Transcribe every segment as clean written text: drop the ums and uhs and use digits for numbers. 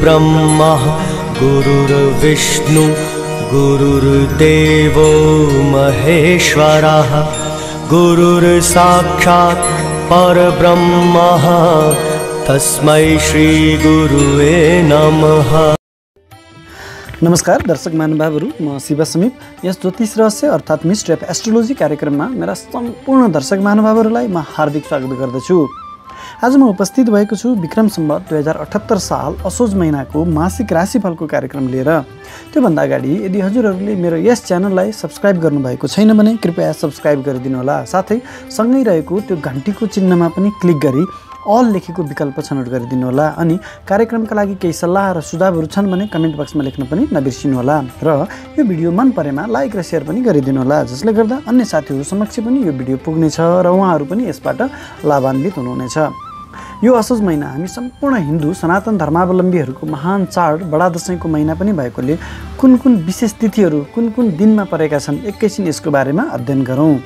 गुरुर्ब्रह्मा गुरुर्विष्णु गुरुर्देवो महेश्वरः गुरुर्साक्षात् परब्रह्म तस्मै श्री गुरुवे नमः। नमस्कार दर्शक महानुभावहरू, म शिव समीप यस ज्योतिष रहस्य अर्थात् मिस्ट्री अफ एस्ट्रोलोजी कार्यक्रममा मेरा सम्पूर्ण दर्शक महानुभावहरूलाई म हार्दिक स्वागत गर्दछु। आज म उपस्थित भएको छु विक्रम सम्वत 2078 साल असोज महिनाको मासिक राशिफलको कार्यक्रम लिएर। त्योभन्दा अगाडि यदि हजुरहरूले मेरो यस च्यानललाई सब्स्क्राइब गर्नुभएको छैन भने कृपया सब्स्क्राइब गरिदिनु होला। साथै सँगै रहेको त्यो घण्टीको चिन्हमा पनि क्लिक गरी अल लेखेको विकल्प छनौट गरिदिनु होला। अनि कार्यक्रमका लागि केही सल्लाह र सुझावहरू छन् भने कमेन्ट बक्समा लेख्न पनि नबिर्सिनु होला। र यो भिडियो मन परेमा लाइक र शेयर पनि गरिदिनु होला, जसले गर्दा अन्य साथीहरू समक्ष पनि यो भिडियो पुग्नेछ र उहाँहरू पनि यसबाट लाभान्वित हुनुहुनेछ। यो असोज महिना हामी सम्पूर्ण हिन्दू सनातन धर्मावलम्बीहरूको महान चाड बडा दशैंको महिना पनि भएकोले कुन कुन विशेष तिथिहरू कुन कुन दिनमा परेका छन् एकैछिन यसको बारेमा अध्ययन गरौँ।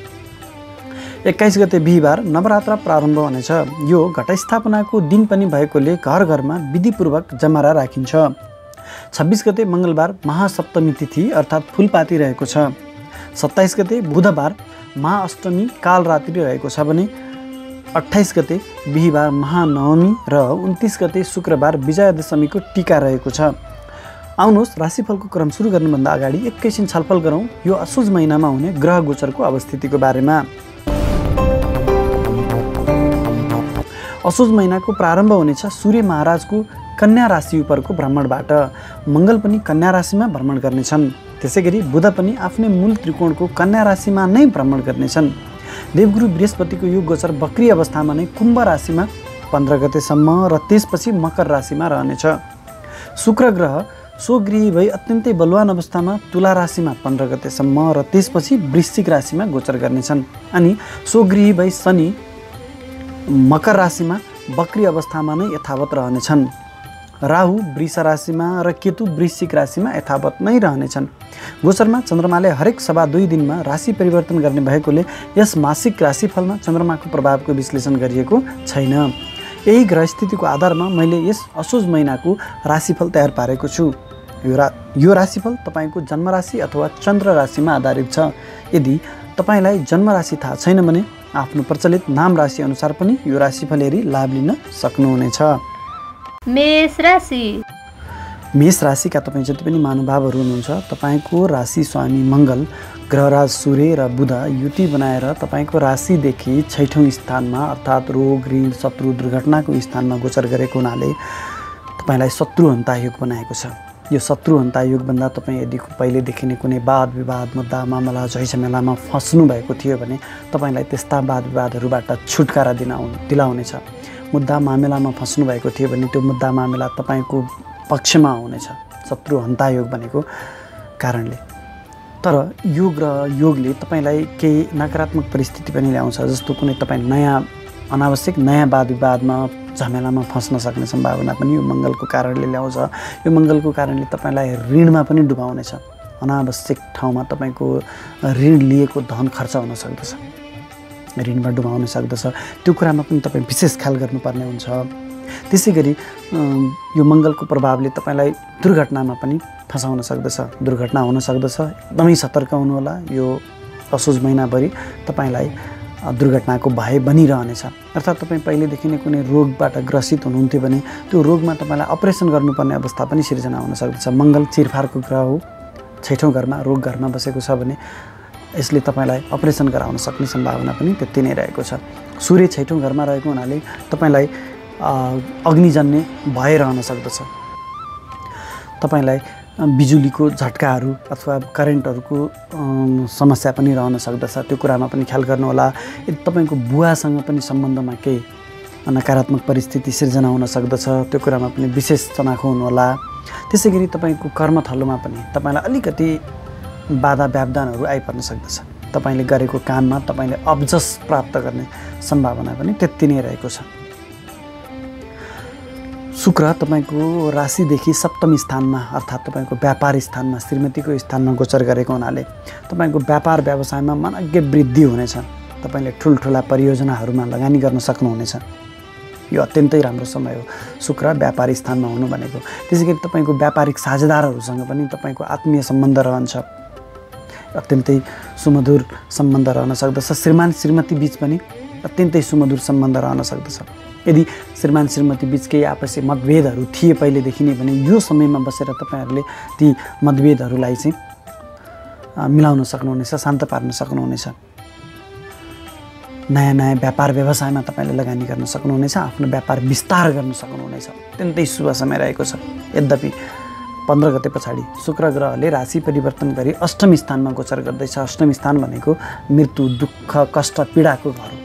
21 गते बिहीबार नवरात्र प्रारम्भ हुनेछ। यो घटस्थापनाको दिन पनि भएकोले घर घरमा विधिपूर्वक जमरा राखिन्छ। 26 गते मङ्गलबार महासप्तमी तिथि अर्थात् फुलपाती रहेको छ। 27 गते बुधबार महाअष्टमी कालरात्रि रहेको छ भने 28 गते बिहीबार महानवमी र 29 गते शुक्रबार विजयादशमीको टीका रहेको छ। आउनुहोस् राशिफलको क्रम सुरु गर्नुभन्दा अगाडि एकैछिन छलफल गरौँ यो असोज महिनामा हुने ग्रह गोचरको अवस्थितिको बारेमा। असोज महिनाको प्रारम्भ हुनेछ सूर्य महाराजको कन्या राशि उपरको भ्रमणबाट। मङ्गल पनि कन्या राशिमा भ्रमण गर्नेछन्। त्यसैगरी बुध पनि आफ्नै मूल त्रिकोणको कन्या राशिमा नै भ्रमण गर्नेछन्। देवगुरु बृहस्पतिको यो गोचर वक्री अवस्थामा नै कुम्भ राशिमा 15 गतेसम्म र त्यसपछि मकर राशिमा रहनेछ। शुक्र ग्रह स्वगृही भई अत्यन्तै बलवान अवस्थामा तुला राशिमा 15 गतेसम्म र त्यसपछि वृश्चिक राशिमा गोचर गर्नेछन्। अनि स्वगृही भई शनि मकर राशिमा वक्री अवस्थामा नै यथावत रहनेछन्। राहु वृष राशिमा र केतु वृश्चिक राशिमा यथावत नै रहनेछन्। गोचरमा चन्द्रमाले हरेक सवा 2 दिनमा राशि परिवर्तन गर्ने भएकोले यस मासिक राशिफलमा चन्द्रमाको प्रभावको विश्लेषण गरिएको छैन। यही ग्रहस्थितिको आधारमा मैले यस असोज महिनाको राशिफल तयार पारेको छु। यो राशिफल तपाईँको जन्मराशि अथवा चन्द्र राशिमा आधारित छ। यदि तपाईँलाई जन्मराशि थाहा छैन भने आफ्नो प्रचलित नाम राशि अनुसार पनि यो राशिफल हेरी लाभ लिन सक्नुहुनेछ। मेष राशि। मेष राशिका तपाईँ जति पनि महानुभावहरू हुनुहुन्छ, तपाईँको राशि स्वामी मङ्गल ग्रहराज सूर्य र बुध युति बनाएर तपाईँको राशिदेखि 6औँ स्थानमा अर्थात् रोग ऋण शत्रु दुर्घटनाको स्थानमा गोचर गरेको हुनाले तपाईँलाई शत्रुहन्ता योग बनाएको छ। यो शत्रुहन्ता योगभन्दा तपाईँ यदि पहिलेदेखि नै कुनै वाद विवाद मुद्दा मामला झैझमेलामा फस्नु भएको थियो भने तपाईँलाई त्यस्ता वाद विवादहरूबाट छुटकारा दिलाउनेछ। मुद्दा मामिलामा फस्नु भएको थियो भने त्यो मुद्दा मामिला तपाईँको पक्षमा हुनेछ शत्रुहन्ता योग बनेको कारणले। तर यो ग्रह योगले तपाईँलाई केही नकारात्मक परिस्थिति पनि ल्याउँछ, जस्तो कुनै तपाईँ अनावश्यक नयाँ वाद विवादमा झमेलामा फस्न सक्ने सम्भावना पनि यो मङ्गलको कारणले ल्याउँछ। यो मङ्गलको कारणले तपाईँलाई ऋणमा पनि डुबाउनेछ। अनावश्यक ठाउँमा तपाईँको ऋण लिएको धन खर्च हुन सक्दछ, ऋणमा डुबाउन सक्दछ। त्यो कुरामा पनि तपाईँ विशेष ख्याल गर्नुपर्ने हुन्छ। त्यसै गरी यो मङ्गलको प्रभावले तपाईँलाई दुर्घटनामा पनि फसाउन सक्दछ, दुर्घटना हुन सक्दछ। एकदमै सतर्क हुनुहोला। यो असोज महिनाभरि तपाईँलाई दुर्घटनाको भय बनिरहनेछ। अर्थात् तपाईँ पहिलेदेखि नै कुनै रोगबाट ग्रसित हुनुहुन्थ्यो भने त्यो रोगमा तपाईँलाई अपरेसन गर्नुपर्ने अवस्था पनि सिर्जना हुन सक्दछ। मङ्गल चिरफारको ग्रह हो, 6औँ घरमा रोग घरमा बसेको छ भने यसले तपाईँलाई अपरेसन गराउन सक्ने सम्भावना पनि त्यति नै रहेको छ। सूर्य 6औँ घरमा रहेको हुनाले तपाईँलाई अग्निजन्य भय रहन सक्दछ। तपाईँलाई बिजुलीको झट्काहरू अथवा करेन्टहरूको समस्या पनि रहन सक्दछ। त्यो कुरामा पनि ख्याल गर्नुहोला। यदि तपाईँको बुवासँग पनि सम्बन्धमा केही नकारात्मक परिस्थिति सिर्जना हुन सक्दछ, त्यो कुरामा पनि विशेष चनाखो हुनुहोला। त्यसै गरी तपाईँको कर्मथलोमा पनि तपाईँलाई अलिकति बाधा व्यवधानहरू आइपर्न सक्दछ। तपाईँले गरेको काममा तपाईँले अब्जस प्राप्त गर्ने सम्भावना पनि त्यति नै रहेको छ। शुक्र तपाईँको राशिदेखि सप्तमी स्थानमा अर्थात् तपाईँको व्यापार स्थानमा श्रीमतीको स्थानमा गोचर गरेको हुनाले तपाईँको व्यापार व्यवसायमा मनज्ञ वृद्धि हुनेछ। तपाईँले ठुल्ठुला परियोजनाहरूमा लगानी गर्न सक्नुहुनेछ। यो अत्यन्तै राम्रो समय हो शुक्र व्यापार स्थानमा हुनु भनेको। त्यसै गरी तपाईँको व्यापारिक साझेदारहरूसँग पनि तपाईँको आत्मीय सम्बन्ध रहन्छ, अत्यन्तै सुमधुर सम्बन्ध रहन सक्दछ। श्रीमान श्रीमती बीच पनि अत्यन्तै सुमधुर सम्बन्ध रहन सक्दछ। यदि श्रीमान श्रीमती बीच केही आपसी मतभेदहरू थिए पहिलेदेखि नै भने यो समयमा बसेर तपाईँहरूले ती मतभेदहरूलाई चाहिँ मिलाउन सक्नुहुनेछ, शान्त पार्न सक्नुहुनेछ। नयाँ नयाँ व्यापार व्यवसायमा तपाईँले लगानी गर्न सक्नुहुनेछ, आफ्नो व्यापार विस्तार गर्न सक्नुहुनेछ। अत्यन्तै शुभ समय रहेको छ। यद्यपि 15 गते पछाडि शुक्र ग्रहले राशि परिवर्तन गरी अष्टम स्थानमा गोचर गर्दैछ। अष्टम स्थान भनेको मृत्यु, दुःख, कष्ट, पीडाको घर हो।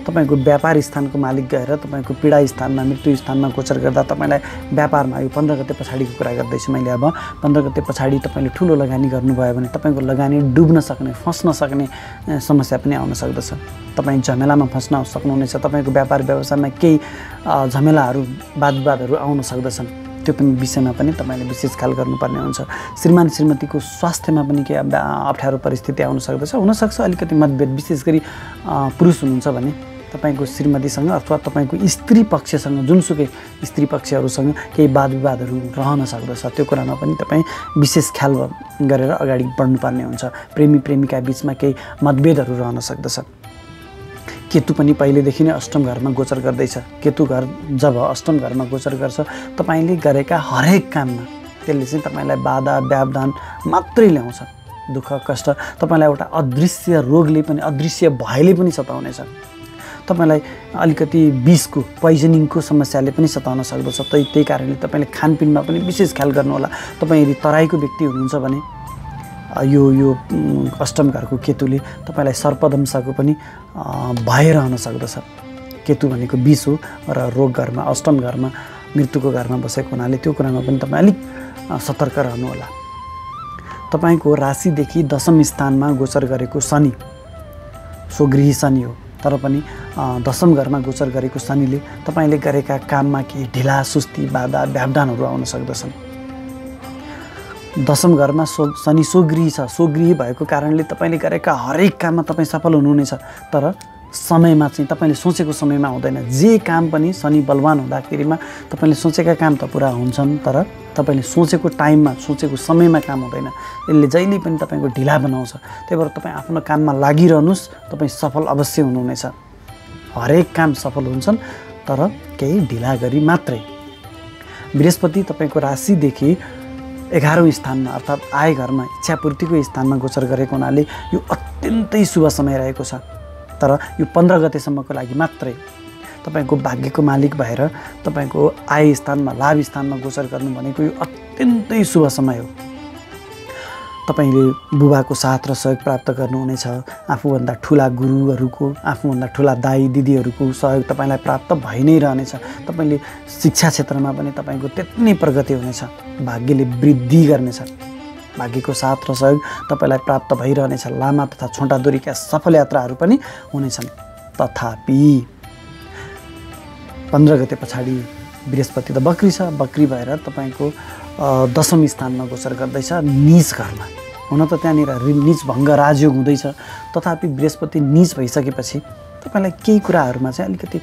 तपाईँको व्यापार स्थानको मालिक गएर तपाईँको पीडा स्थानमा, मृत्यु स्थानमा गोचर गर्दा तपाईँलाई व्यापारमा यो 15 गते पछाडिको कुरा गर्दैछु मैले। अब 15 गते पछाडि तपाईँले ठुलो लगानी गर्नुभयो भने तपाईँको लगानी डुब्न सक्ने, फस्न सक्ने समस्या पनि आउन सक्दछ। तपाईँ झमेलामा फस्न सक्नुहुनेछ। तपाईँको व्यापार व्यवसायमा केही झमेलाहरू, वाद विवादहरू आउन सक्दछन्। त्यो पनि विषयमा पनि तपाईँले विशेष ख्याल गर्नुपर्ने हुन्छ। श्रीमान श्रीमतीको स्वास्थ्यमा पनि केही अप्ठ्यारो परिस्थिति आउन सक्दछ। हुनसक्छ अलिकति मतभेद, विशेष गरी पुरुष हुनुहुन्छ भने तपाईँको श्रीमतीसँग अथवा तपाईँको स्त्री पक्षसँग, जुनसुकै स्त्री पक्षहरूसँग केही वाद विवादहरू रहन सक्दछ। त्यो कुरामा पनि तपाईँ विशेष ख्याल गरेर अगाडि बढ्नुपर्ने हुन्छ। प्रेमी प्रेमिका बिचमा केही मतभेदहरू रहन सक्दछ। केतु पनि पहिलेदेखि नै अष्टम घरमा गोचर गर्दैछ। केतु घर जब अष्टम घरमा गोचर गर्छ तपाईँले गरेका हरेक काममा त्यसले चाहिँ तपाईँलाई बाधा व्यवधान मात्रै ल्याउँछ। दुःख कष्ट तपाईँलाई एउटा अदृश्य रोगले पनि, अदृश्य भयले पनि सताउनेछ। तपाईँलाई अलिकति विषको, पोइजनिङको समस्याले पनि सताउन सक्दछ। त्यही कारणले तपाईँले खानपिनमा पनि विशेष ख्याल गर्नुहोला। तपाईँ यदि तराईको व्यक्ति हुनुहुन्छ भने यो अष्टम घरको केतुले तपाईँलाई सर्पदंशको पनि भय रहन सक्दछ। केतु भनेको विष हो र रोग घरमा, अष्टम घरमा, मृत्युको घरमा बसेको हुनाले त्यो कुरामा पनि तपाईँ अलिक सतर्क रहनुहोला। तपाईँको राशिदेखि दशम स्थानमा गोचर गरेको शनि स्वगृही शनि हो, तर पनि दशम घरमा गोचर गरेको शनिले तपाईँले गरेका काममा केही ढिला सुस्ती, बाधा व्यवधानहरू आउन सक्दछन्। दशम घरमा शनि स्वगृही छ। स्वगृही भएको कारणले तपाईँले गरेका हरेक काममा तपाईँ सफल हुनुहुनेछ, तर समयमा चाहिँ तपाईँले सोचेको समयमा हुँदैन। जे काम पनि शनि बलवान हुँदाखेरिमा तपाईँले सोचेका काम त पुरा हुन्छन्, तर तपाईँले सोचेको टाइममा, सोचेको समयमा काम हुँदैन। यसले जहिले पनि तपाईँको ढिला बनाउँछ। त्यही भएर तपाईँ आफ्नो काममा लागिरहनुहोस्, तपाईँ सफल अवश्य हुनुहुनेछ। हरेक काम सफल हुन्छन्, तर केही ढिला गरी मात्रै। बृहस्पति तपाईँको राशिदेखि 11औं स्थानमा अर्थात् आय घरमा, इच्छापूर्तिको स्थानमा गोचर गरेको हुनाले यो अत्यन्तै शुभ समय रहेको छ। तर यो 15 गतेसम्मको लागि मात्रै। तपाईँको भाग्यको मालिक भएर तपाईँको आय स्थानमा, लाभ स्थानमा गोचर गर्नु भनेको यो अत्यन्तै शुभ समय हो। तपाईँले बुबाको साथ र सहयोग प्राप्त गर्नुहुनेछ। आफूभन्दा ठुला गुरुहरूको, आफूभन्दा ठुला दाई दिदीहरूको सहयोग तपाईँलाई प्राप्त भइ नै रहनेछ। तपाईँले शिक्षा क्षेत्रमा पनि तपाईँको त्यति नै प्रगति हुनेछ। भाग्यले वृद्धि गर्नेछ। भाग्यको साथ र सहयोग तपाईँलाई प्राप्त भइरहनेछ। लामा तथा छोटा दूरीका सफल यात्राहरू पनि हुनेछन्। तथापि 15 गते पछाडि बृहस्पति त बक्री छ। बक्री भएर तपाईँको दशम स्थानमा गोचर गर्दैछ, नीच घरमा। हुन त त्यहाँनिर नीच भङ्ग राजयोग हुँदैछ, तथापि बृहस्पति नीच भइसकेपछि तपाईँलाई केही कुराहरूमा चाहिँ अलिकति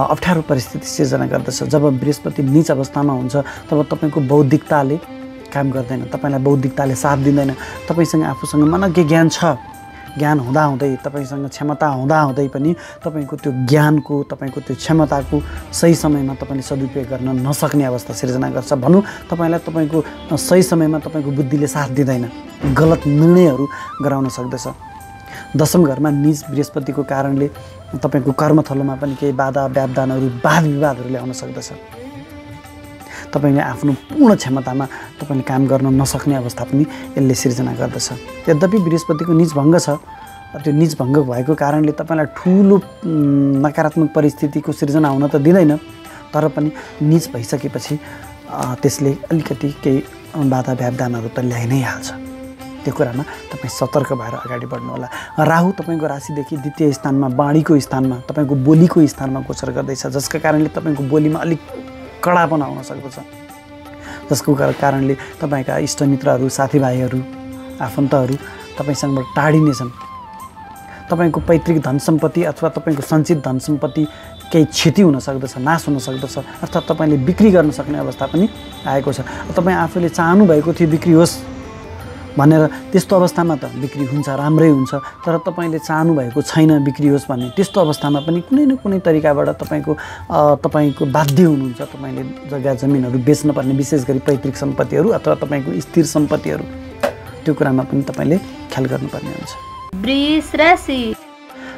अप्ठ्यारो परिस्थिति सिर्जना गर्दछ। जब बृहस्पति नीच अवस्थामा हुन्छ तब तपाईँको बौद्धिकताले काम गर्दैन, तपाईँलाई बौद्धिकताले साथ दिँदैन। तपाईँसँग आफूसँग मनज्ञ ज्ञान छ, ज्ञान हुँदाहुँदै, तपाईँसँग क्षमता हुँदाहुँदै पनि तपाईँको त्यो ज्ञानको, तपाईँको त्यो क्षमताको सही समयमा तपाईँले सदुपयोग गर्न नसक्ने अवस्था सिर्जना गर्छ। भनौँ तपाईँलाई तपाईँको सही समयमा तपाईँको बुद्धिले साथ दिँदैन, गलत निर्णयहरू गराउन सक्दछ। दशम घरमा नीच बृहस्पतिको कारणले तपाईँको कर्मथलोमा पनि केही बाधा व्यवधानहरू, वाद विवादहरू ल्याउन सक्दछ। तपाईँले आफ्नो पूर्ण क्षमतामा तपाईँले काम गर्न नसक्ने अवस्था पनि यसले सिर्जना गर्दछ। यद्यपि बृहस्पतिको नीच भङ्ग छ, त्यो नीच भङ्ग भएको कारणले तपाईँलाई ठुलो नकारात्मक परिस्थितिको सिर्जना हुन त दिँदैन, तर पनि नीच भइसकेपछि त्यसले अलिकति केही बाधा व्यवधानहरू त ल्याइ नै हाल्छ। त्यो कुरामा तपाईँ सतर्क भएर अगाडि बढ्नुहोला। राहु तपाईँको राशिदेखि द्वितीय स्थानमा, बाणीको स्थानमा, तपाईँको बोलीको स्थानमा गोचर गर्दैछ, जसका कारणले तपाईँको बोलीमा अलिक कडापन आउन सक्दछ। जसको कारणले तपाईँका इष्टमित्रहरू, साथीभाइहरू, आफन्तहरू तपाईँसँगबाट टाढिनेछन्। तपाईँको पैतृक धन सम्पत्ति अथवा तपाईँको सञ्चित धन सम्पत्ति केही क्षति हुन सक्दछ, नाश हुन सक्दछ, अर्थात् तपाईँले बिक्री गर्न सक्ने अवस्था पनि आएको छ। तपाईँ आफूले चाहनु भएको थियो बिक्री होस् भनेर, त्यस्तो अवस्थामा त बिक्री हुन्छ, राम्रै हुन्छ। तर तपाईँले चाहनु भएको छैन बिक्री होस् भन्ने, त्यस्तो अवस्थामा पनि कुनै न कुनै तरिकाबाट तपाईँको बाध्य हुनुहुन्छ। तपाईँले जग्गा जमिनहरू बेच्नुपर्ने, विशेष गरी पैतृक सम्पत्तिहरू अथवा तपाईँको स्थिर सम्पत्तिहरू, त्यो कुरामा पनि तपाईँले ख्याल गर्नुपर्ने हुन्छ। वृष राशि।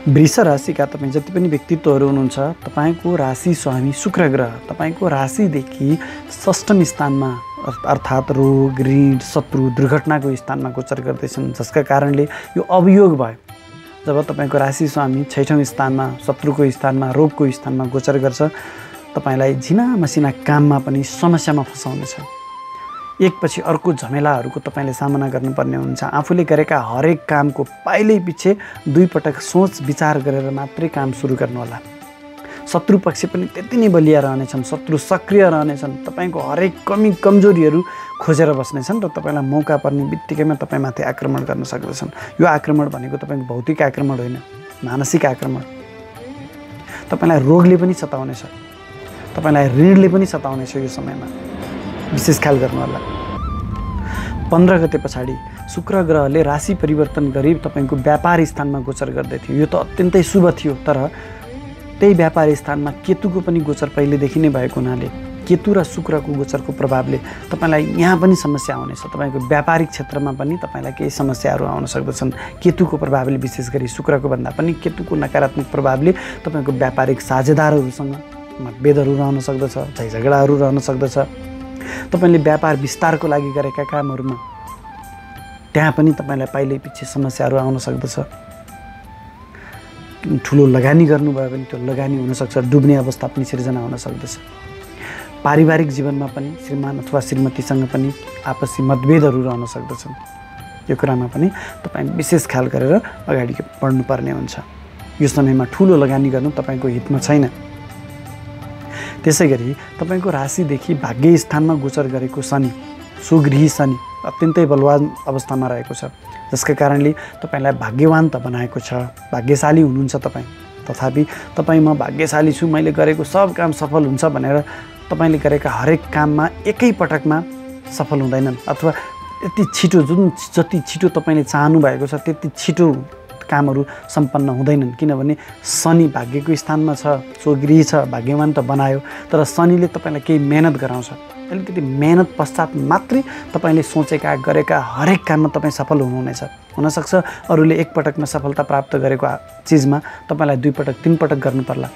वृष राशिका तपाईँ जति पनि व्यक्तित्वहरू हुनुहुन्छ, तपाईँको राशि स्वामी शुक्र ग्रह तपाईँको राशिदेखि षष्ठम स्थानमा अर्थात् रोग, ऋण, शत्रु, दुर्घटनाको स्थानमा गोचर गर्दैछन्, जसका कारणले यो अभियोग भयो। जब तपाईँको राशि स्वामी 6औँ स्थानमा, शत्रुको स्थानमा, रोगको स्थानमा गोचर गर्छ, तपाईँलाई झिना मसिना काममा पनि समस्यामा फसाउनेछ। एकपछि अर्को झमेलाहरूको तपाईँले सामना गर्नुपर्ने हुन्छ। आफूले गरेका हरेक कामको पाइलै पछि 2 पटक सोच विचार गरेर मात्रै काम सुरु गर्नुहोला। शत्रु पक्ष पनि त्यति नै बलिया रहनेछन्, शत्रु सक्रिय रहनेछन्, तपाईँको हरेक कमी कमजोरीहरू खोजेर बस्नेछन् र तपाईँलाई मौका पर्ने बित्तिकैमा तपाईँमाथि आक्रमण गर्न सक्दछन्। यो आक्रमण भनेको तपाईँको भौतिक आक्रमण होइन, मानसिक आक्रमण। तपाईँलाई रोगले पनि सताउनेछ, तपाईँलाई ऋणले पनि सताउनेछ। यो समयमा विशेष ख्याल गर्नुहोला। 15 गते पछाडि शुक्र ग्रहले राशि परिवर्तन गरी तपाईँको व्यापार स्थानमा गोचर गर्दै थियो। यो त अत्यन्तै शुभ थियो, तर त्यही व्यापार स्थानमा केतुको पनि गोचर पहिलेदेखि नै भएको हुनाले केतु र शुक्रको गोचरको प्रभावले तपाईँलाई यहाँ पनि समस्या आउनेछ। तपाईँको व्यापारिक क्षेत्रमा पनि तपाईँलाई केही समस्याहरू आउन सक्दछन्। केतुको प्रभावले, विशेष गरी शुक्रको भन्दा पनि केतुको नकारात्मक प्रभावले तपाईँको व्यापारिक साझेदारहरूसँग मतभेदहरू रहन सक्दछ, झैझगडाहरू रहन सक्दछ। तपाईँले व्यापार विस्तारको लागि गरेका कामहरूमा त्यहाँ पनि तपाईँलाई पाइलै पछि समस्याहरू आउन सक्दछ। ठुलो लगानी गर्नुभयो भने त्यो लगानी हुनसक्छ, डुब्ने अवस्था पनि सिर्जना हुन सक्दछ। पारिवारिक जीवनमा पनि श्रीमान अथवा श्रीमतीसँग पनि आपसी मतभेदहरू रहन सक्दछन्। यो कुरामा पनि तपाईँ विशेष ख्याल गरेर अगाडि बढ्नुपर्ने हुन्छ। यो समयमा ठुलो लगानी गर्नु तपाईँको हितमा छैन। त्यसै गरी तपाईँको राशिदेखि भाग्य स्थानमा गोचर गरेको शनि, सुगृही शनि अत्यन्तै बलवान अवस्थामा रहेको छ, जसका कारणले तपाईँलाई भाग्यवान त बनाएको छ, भाग्यशाली हुनुहुन्छ तपाईँ। तथापि तपाईँ म भाग्यशाली छु, मैले गरेको सब काम सफल हुन्छ भनेर तपाईँले गरेका हरेक काममा एकै पटकमा सफल हुँदैनन्, अथवा यति छिटो जति छिटो तपाईँले चाहनु भएको छ त्यति छिटो कामहरू सम्पन्न हुँदैनन्। किनभने शनि भाग्यको स्थानमा छ, स्वगृही छ, भाग्यवान त बनायो, तर शनिले तपाईँलाई केही मेहनत गराउँछ। अलिकति मेहनत पश्चात मात्रै तपाईँले सोचेका गरेका हरेक काममा तपाईँ सफल हुनुहुनेछ। हुनसक्छ अरूले एक पटकमा सफलता प्राप्त गरेको चिजमा तपाईँलाई 2 पटक 3 पटक गर्नु पर्ला,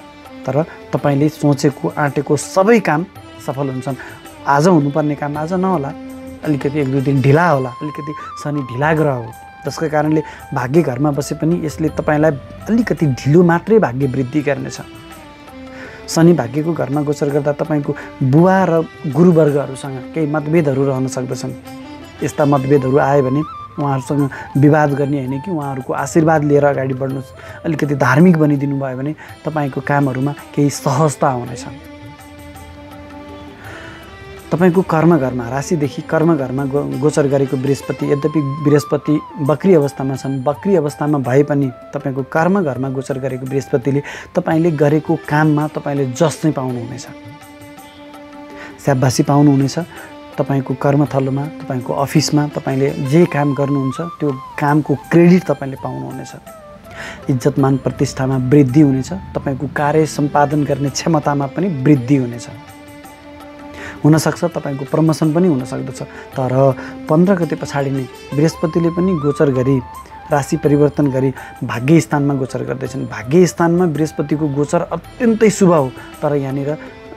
तर तपाईँले सोचेको आँटेको सबै काम सफल हुन्छन्। आज हुनुपर्ने काम आज नहोला, अलिकति 1-2 दिन ढिला होला। अलिकति शनि ढिला ग्रह हो, जसका कारणले भाग्य घरमा बसे पनि यसले तपाईँलाई अलिकति ढिलो मात्रै भाग्य वृद्धि गर्नेछ। शनि भाग्यको घरमा गोचर गर्दा तपाईँको बुवा र गुरुवर्गहरूसँग केही मतभेदहरू रहन सक्दछन्। यस्ता मतभेदहरू आयो भने उहाँहरूसँग विवाद गर्ने होइन कि उहाँहरूको आशीर्वाद लिएर अगाडि बढ्नुहोस्। अलिकति धार्मिक बनिदिनु भयो भने तपाईँको कामहरूमा केही सहजता आउनेछ। तपाईँको कर्मघरमा, राशिदेखि कर्मघरमा गोचर गरेको बृहस्पति, यद्यपि बृहस्पति बक्री अवस्थामा छन्, बक्री अवस्थामा भए पनि तपाईँको कर्मघरमा गोचर गरेको बृहस्पतिले तपाईँले गरेको काममा तपाईँले जस चाहिँ पाउनुहुनेछ, स्याबासी पाउनुहुनेछ। तपाईँको कर्मथलोमा, तपाईँको अफिसमा तपाईँले जे काम गर्नुहुन्छ त्यो कामको क्रेडिट तपाईँले पाउनुहुनेछ। इज्जतमान प्रतिष्ठामा वृद्धि हुनेछ। तपाईँको कार्य सम्पादन गर्ने क्षमतामा पनि वृद्धि हुनेछ। हुनसक्छ तपाईँको प्रमोसन पनि हुन सक्दछ। तर 15 गते पछाडि नै बृहस्पतिले पनि गोचर गरी राशि परिवर्तन गरी भाग्य स्थानमा गोचर गर्दैछन्। भाग्य स्थानमा बृहस्पतिको गोचर अत्यन्तै शुभ हो, तर यहाँनिर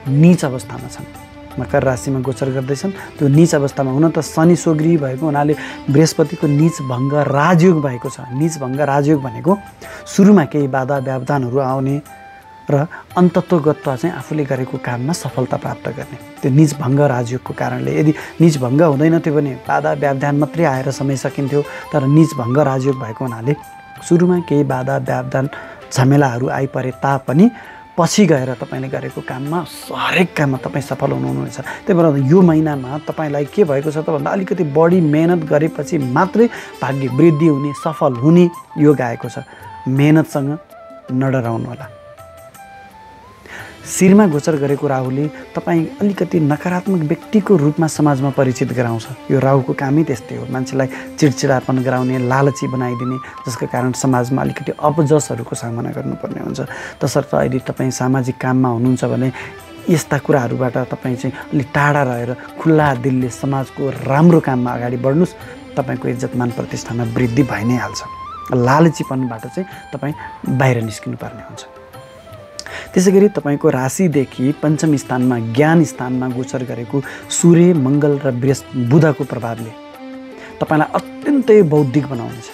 नीच अवस्थामा छन्। मकर राशिमा गोचर गर्दैछन्। त्यो नीच अवस्थामा, हुन त शनि स्वगृही भएको हुनाले बृहस्पतिको नीच भङ्ग राजयोग भएको छ। नीच भङ्ग राजयोग भनेको सुरुमा केही बाधा व्यवधानहरू आउने र अन्तत्वगत चाहिँ आफूले गरेको काममा सफलता प्राप्त गर्ने, त्यो नीच भङ्ग राजयोगको कारणले। यदि नीच भङ्ग हुँदैन थियो भने बाधा व्यवधान मात्रै आएर समय सकिन्थ्यो, तर नीच भङ्ग राजयोग भएको हुनाले सुरुमा केही बाधा व्यवधान झमेलाहरू आइपरे तापनि पछि गएर तपाईँले गरेको काममा हरेक काममा तपाईँ सफल हुनुहुनेछ। त्यही भएर यो महिनामा तपाईँलाई के भएको छ त भन्दा अलिकति बढी मेहनत गरेपछि मात्रै भाग्य वृद्धि हुने, सफल हुने योग आएको छ। मेहनतसँग नडराउनु होला। शिरमा गोचर गरेको राहुले तपाईँ अलिकति नकारात्मक व्यक्तिको रूपमा समाजमा परिचित गराउँछ। यो राहुको कामै त्यस्तै हो, मान्छेलाई चिडचिडापन गराउने, लालची बनाइदिने, जसका कारण समाजमा अलिकति अपजसहरूको सामना गर्नुपर्ने हुन्छ। तसर्थ यदि तपाईँ सामाजिक काममा हुनुहुन्छ भने यस्ता कुराहरूबाट तपाईँ चाहिँ अलि टाढा रहेर खुल्ला दिलले समाजको राम्रो काममा अगाडि बढ्नुहोस्। तपाईँको इज्जतमान प्रतिष्ठामा वृद्धि भइ नै हाल्छ। लालचीपनबाट चाहिँ तपाईँ बाहिर निस्किनु पर्ने हुन्छ। त्यसै गरी तपाईँको राशिदेखि पञ्चम स्थानमा ज्ञान स्थानमा गोचर गरेको सूर्य, मङ्गल र बुधको प्रभावले तपाईँलाई अत्यन्तै बौद्धिक बनाउनेछ।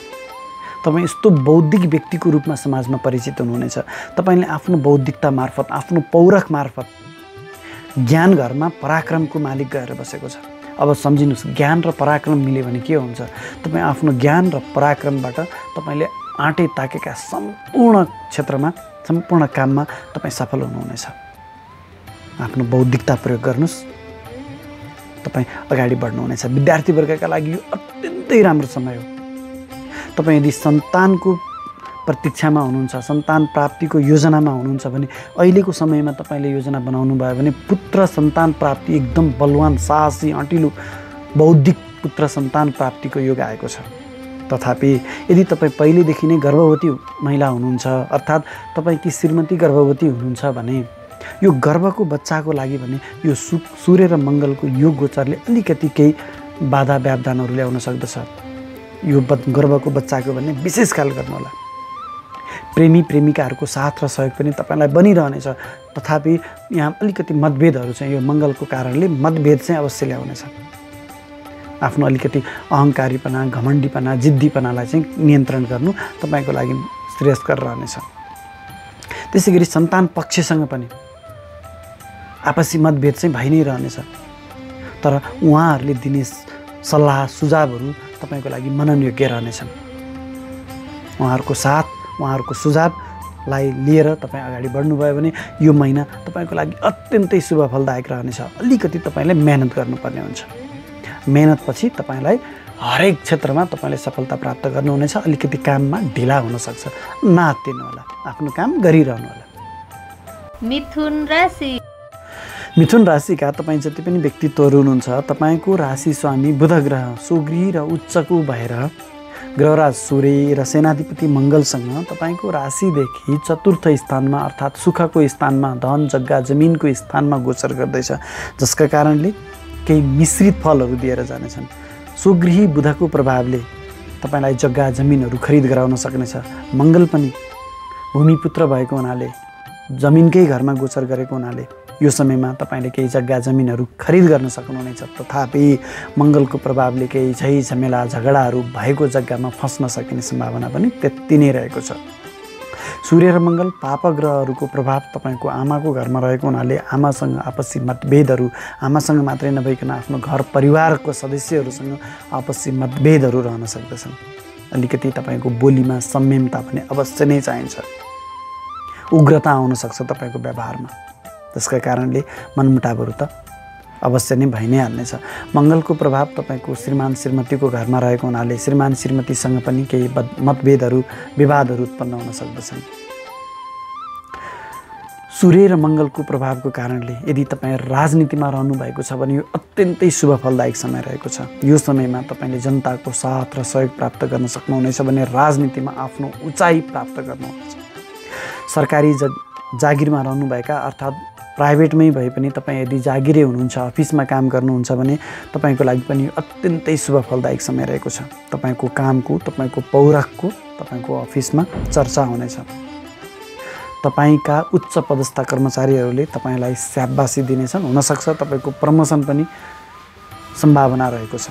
तपाईँ यस्तो बौद्धिक व्यक्तिको रूपमा समाजमा परिचित हुनुहुनेछ। तपाईँले आफ्नो बौद्धिकता मार्फत, आफ्नो पौरख मार्फत ज्ञान घरमा पराक्रमको मालिक गएर बसेको छ। अब सम्झिनुहोस्, ज्ञान र पराक्रम मिल्यो भने के हुन्छ? तपाईँ आफ्नो ज्ञान र पराक्रमबाट तपाईँले आँटे ताकेका सम्पूर्ण क्षेत्रमा, सम्पूर्ण काममा तपाईँ सफल हुनुहुनेछ। आफ्नो बौद्धिकता प्रयोग गर्नुहोस्, तपाईँ अगाडि बढ्नुहुनेछ। विद्यार्थीवर्गका लागि यो अत्यन्तै राम्रो समय हो। तपाईँ यदि सन्तानको प्रतीक्षामा हुनुहुन्छ, सन्तान प्राप्तिको योजनामा हुनुहुन्छ भने अहिलेको समयमा तपाईँले योजना बनाउनु भयो भने पुत्र सन्तान प्राप्ति एकदम बलवान, साहसी, अँटिलो, बौद्धिक पुत्र सन्तान प्राप्तिको योग आएको छ। तथापि यदि तपाईँ पहिलेदेखि नै गर्भवती महिला हुनुहुन्छ, अर्थात् तपाईँकी श्रीमती गर्भवती हुनुहुन्छ भने यो गर्भको बच्चाको लागि भने यो सूर्य र मङ्गलको योग गोचरले अलिकति केही बाधा व्यवधानहरू ल्याउन सक्दछ। यो गर्भको बच्चाको भने विशेष ख्याल गर्नुहोला। प्रेमी प्रेमिकाहरूको साथ र सहयोग पनि तपाईँलाई बनिरहनेछ। तथापि यहाँ अलिकति मतभेदहरू चाहिँ यो मङ्गलको कारणले मतभेद चाहिँ अवश्य ल्याउनेछ। आफ्नो अलिकति अहङ्कारीपना, घमण्डीपना, जिद्दीपनालाई चाहिँ नियन्त्रण गर्नु तपाईँको लागि श्रेयस्कर रहनेछ। त्यसै गरी सन्तान पक्षसँग पनि आपसी मतभेद चाहिँ भइ नै रहनेछ। तर उहाँहरूले दिने सल्लाह सुझावहरू तपाईँको लागि मननयोग्य रहनेछन्। उहाँहरूको साथ, उहाँहरूको सुझावलाई लिएर तपाईँ अगाडि बढ्नुभयो भने यो महिना तपाईँको लागि अत्यन्तै शुभ फलदायक रहनेछ। अलिकति तपाईँले मेहनत गर्नुपर्ने हुन्छ। मेहनतपछि तपाईँलाई हरेक क्षेत्रमा तपाईँले सफलता प्राप्त गर्नुहुनेछ। अलिकति काममा ढिला हुनसक्छ, नआत्तिनु होला, आफ्नो काम गरिरहनु होला। मिथुन राशि। मिथुन राशिका तपाईँ जति पनि व्यक्तित्वहरू हुनुहुन्छ, तपाईँको राशि स्वामी बुध ग्रह सुगृही र उच्चको भएर ग्रहराज सूर्य र सेनाधिपति मङ्गलसँग तपाईँको राशिदेखि चतुर्थ स्थानमा अर्थात् सुखको स्थानमा, धन जग्गा जमिनको स्थानमा गोचर गर्दैछ, जसका कारणले केही मिश्रित फलहरू दिएर जानेछन्। सुगृही बुधको प्रभावले तपाईँलाई जग्गा जमिनहरू खरिद गराउन सक्नेछ। मङ्गल पनि भूमिपुत्र भएको हुनाले, जमिनकै घरमा गोचर गरेको हुनाले यो समयमा तपाईँले केही जग्गा जमिनहरू खरिद गर्न सक्नुहुनेछ। तथापि मङ्गलको प्रभावले केही झै झमेला झगडाहरू भएको जग्गामा फस्न सकिने सम्भावना पनि त्यति नै रहेको छ। सूर्य र मङ्गल पापग्रहहरूको प्रभाव तपाईँको आमाको घरमा रहेको हुनाले आमासँग आपसी मतभेदहरू, आमासँग मात्रै नभइकन आफ्नो घर परिवारको सदस्यहरूसँग आपसी मतभेदहरू रहन सक्दछन्। अलिकति तपाईँको बोलीमा संयमता पनि अवश्य नै चाहिन्छ। उग्रता आउन सक्छ तपाईँको व्यवहारमा, त्यसका कारणले मनमुटावहरू त अवश्य नै भइ नै हाल्नेछ। मङ्गलको प्रभाव तपाईँको श्रीमान श्रीमतीको घरमा रहेको हुनाले श्रीमान श्रीमतीसँग पनि केही मतभेदहरू, विवादहरू उत्पन्न हुन सक्दछन्। सूर्य र मङ्गलको प्रभावको कारणले यदि तपाईँ राजनीतिमा रहनु भएको छ भने यो अत्यन्तै शुभ फलदायक समय रहेको छ। यो समयमा तपाईँले जनताको साथ र सहयोग प्राप्त गर्न सक्नुहुनेछ भने राजनीतिमा आफ्नो उचाइ प्राप्त गर्नुहुनेछ। सरकारी जागिरमा रहनुभएका अर्थात् प्राइभेटमै भए पनि तपाईँ यदि जागिरे हुनुहुन्छ, अफिसमा काम गर्नुहुन्छ भने तपाईँको लागि पनि अत्यन्तै शुभ फलदायक समय रहेको छ। तपाईँको कामको, तपाईँको पौरखको तपाईँको अफिसमा चर्चा हुनेछ। तपाईँका उच्च पदस्थ कर्मचारीहरूले तपाईँलाई स्याबासी दिनेछन्। हुनसक्छ तपाईँको प्रमोसन पनि सम्भावना रहेको छ,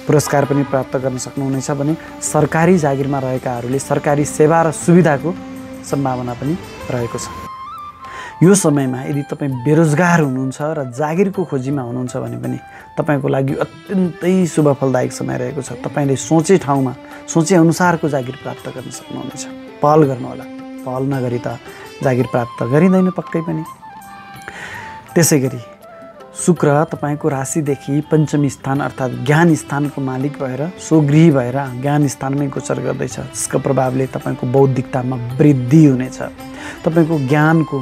पुरस्कार पनि प्राप्त गर्न सक्नुहुनेछ भने सरकारी जागिरमा रहेकाहरूले सरकारी सेवा र सुविधाको सम्भावना पनि रहेको छ। यो समयमा यदि तपाईँ बेरोजगार हुनुहुन्छ र जागिरको खोजीमा हुनुहुन्छ भने पनि तपाईँको लागि अत्यन्तै शुभ फलदायक समय रहेको छ। तपाईँले सोचे ठाउँमा, सोचे अनुसारको जागिर प्राप्त गर्न सक्नुहुनेछ। पहल गर्नुहोला, पहल नगरी त जागिर प्राप्त गरिँदैन पक्कै पनि। त्यसै गरी शुक्र तपाईँको राशिदेखि पञ्चम स्थान अर्थात् ज्ञान स्थानको मालिक भएर स्वगृही भएर ज्ञान स्थानमै गोचर गर्दैछ, जसको प्रभावले तपाईँको बौद्धिकतामा वृद्धि हुनेछ। तपाईँको ज्ञानको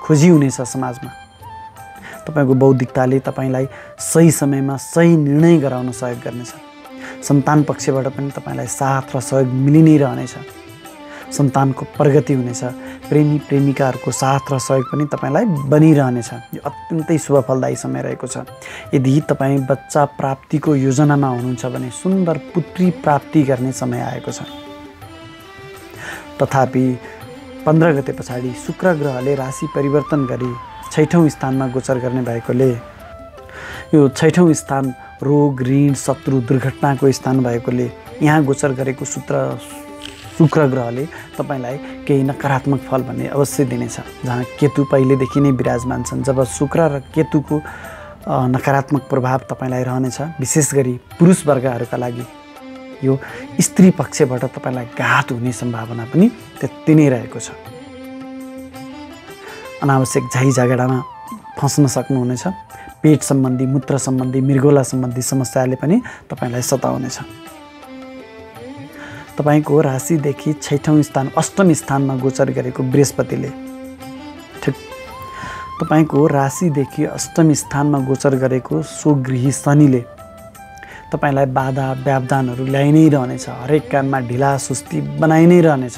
खोजी हुनेछ समाजमा। तपाईको बौद्धिकताले तपाईलाई सही समयमा सही निर्णय गराउन सहयोग गर्नेछ। सन्तान पक्षबाट पनि तपाईलाई साथ र सहयोग मिलि नै रहनेछ। सन्तानको प्रगति हुनेछ। प्रेमी प्रेमिकाहरूको साथ र सहयोग पनि तपाईलाई बनिरहनेछ। यो अत्यन्तै शुभ फलदायी समय रहेको छ। यदि तपाईँ बच्चा प्राप्तिको योजनामा हुनुहुन्छ भने सुन्दर पुत्री प्राप्ति गर्ने समय आएको छ। तथापि 15 गते पछाडि शुक्र ग्रहले राशि परिवर्तन गरी 6औं स्थानमा गोचर गर्ने भएकोले यो 6औं स्थान रोग ऋण शत्रु दुर्घटनाको स्थान भएकोले यहाँ गोचर गरेको शुक्र ग्रहले तपाईलाई केही नकारात्मक फल भन्ने अवश्य दिनेछ। जहाँ केतु पहिलेदेखि नै विराजमान छन्, जब शुक्र र केतुको नकारात्मक प्रभाव तपाईलाई रहनेछ। विशेष गरी पुरुष वर्गहरूका लागि यो स्त्री पक्षबाट तपाईलाई घात हुने सम्भावना पनि त्यति नै रहेको छ। अनावश्यक झै झगडामा फस्न सक्नुहुनेछ। पेट सम्बन्धी मूत्र सम्बन्धी मृगौला सम्बन्धी समस्याले पनि तपाईलाई सताउनेछ। तपाईको राशिदेखि 6औं स्थान 8औं स्थानमा गोचर गरेको बृहस्पतिले तपाईको राशिदेखि 8औं स्थानमा गोचर गरेको स्वगृही शनिले तपाईलाई बाधा व्यवधानहरू ल्याइ नै रहनेछ। हरेक काममा ढिला सुस्ती बनाइ नै रहनेछ।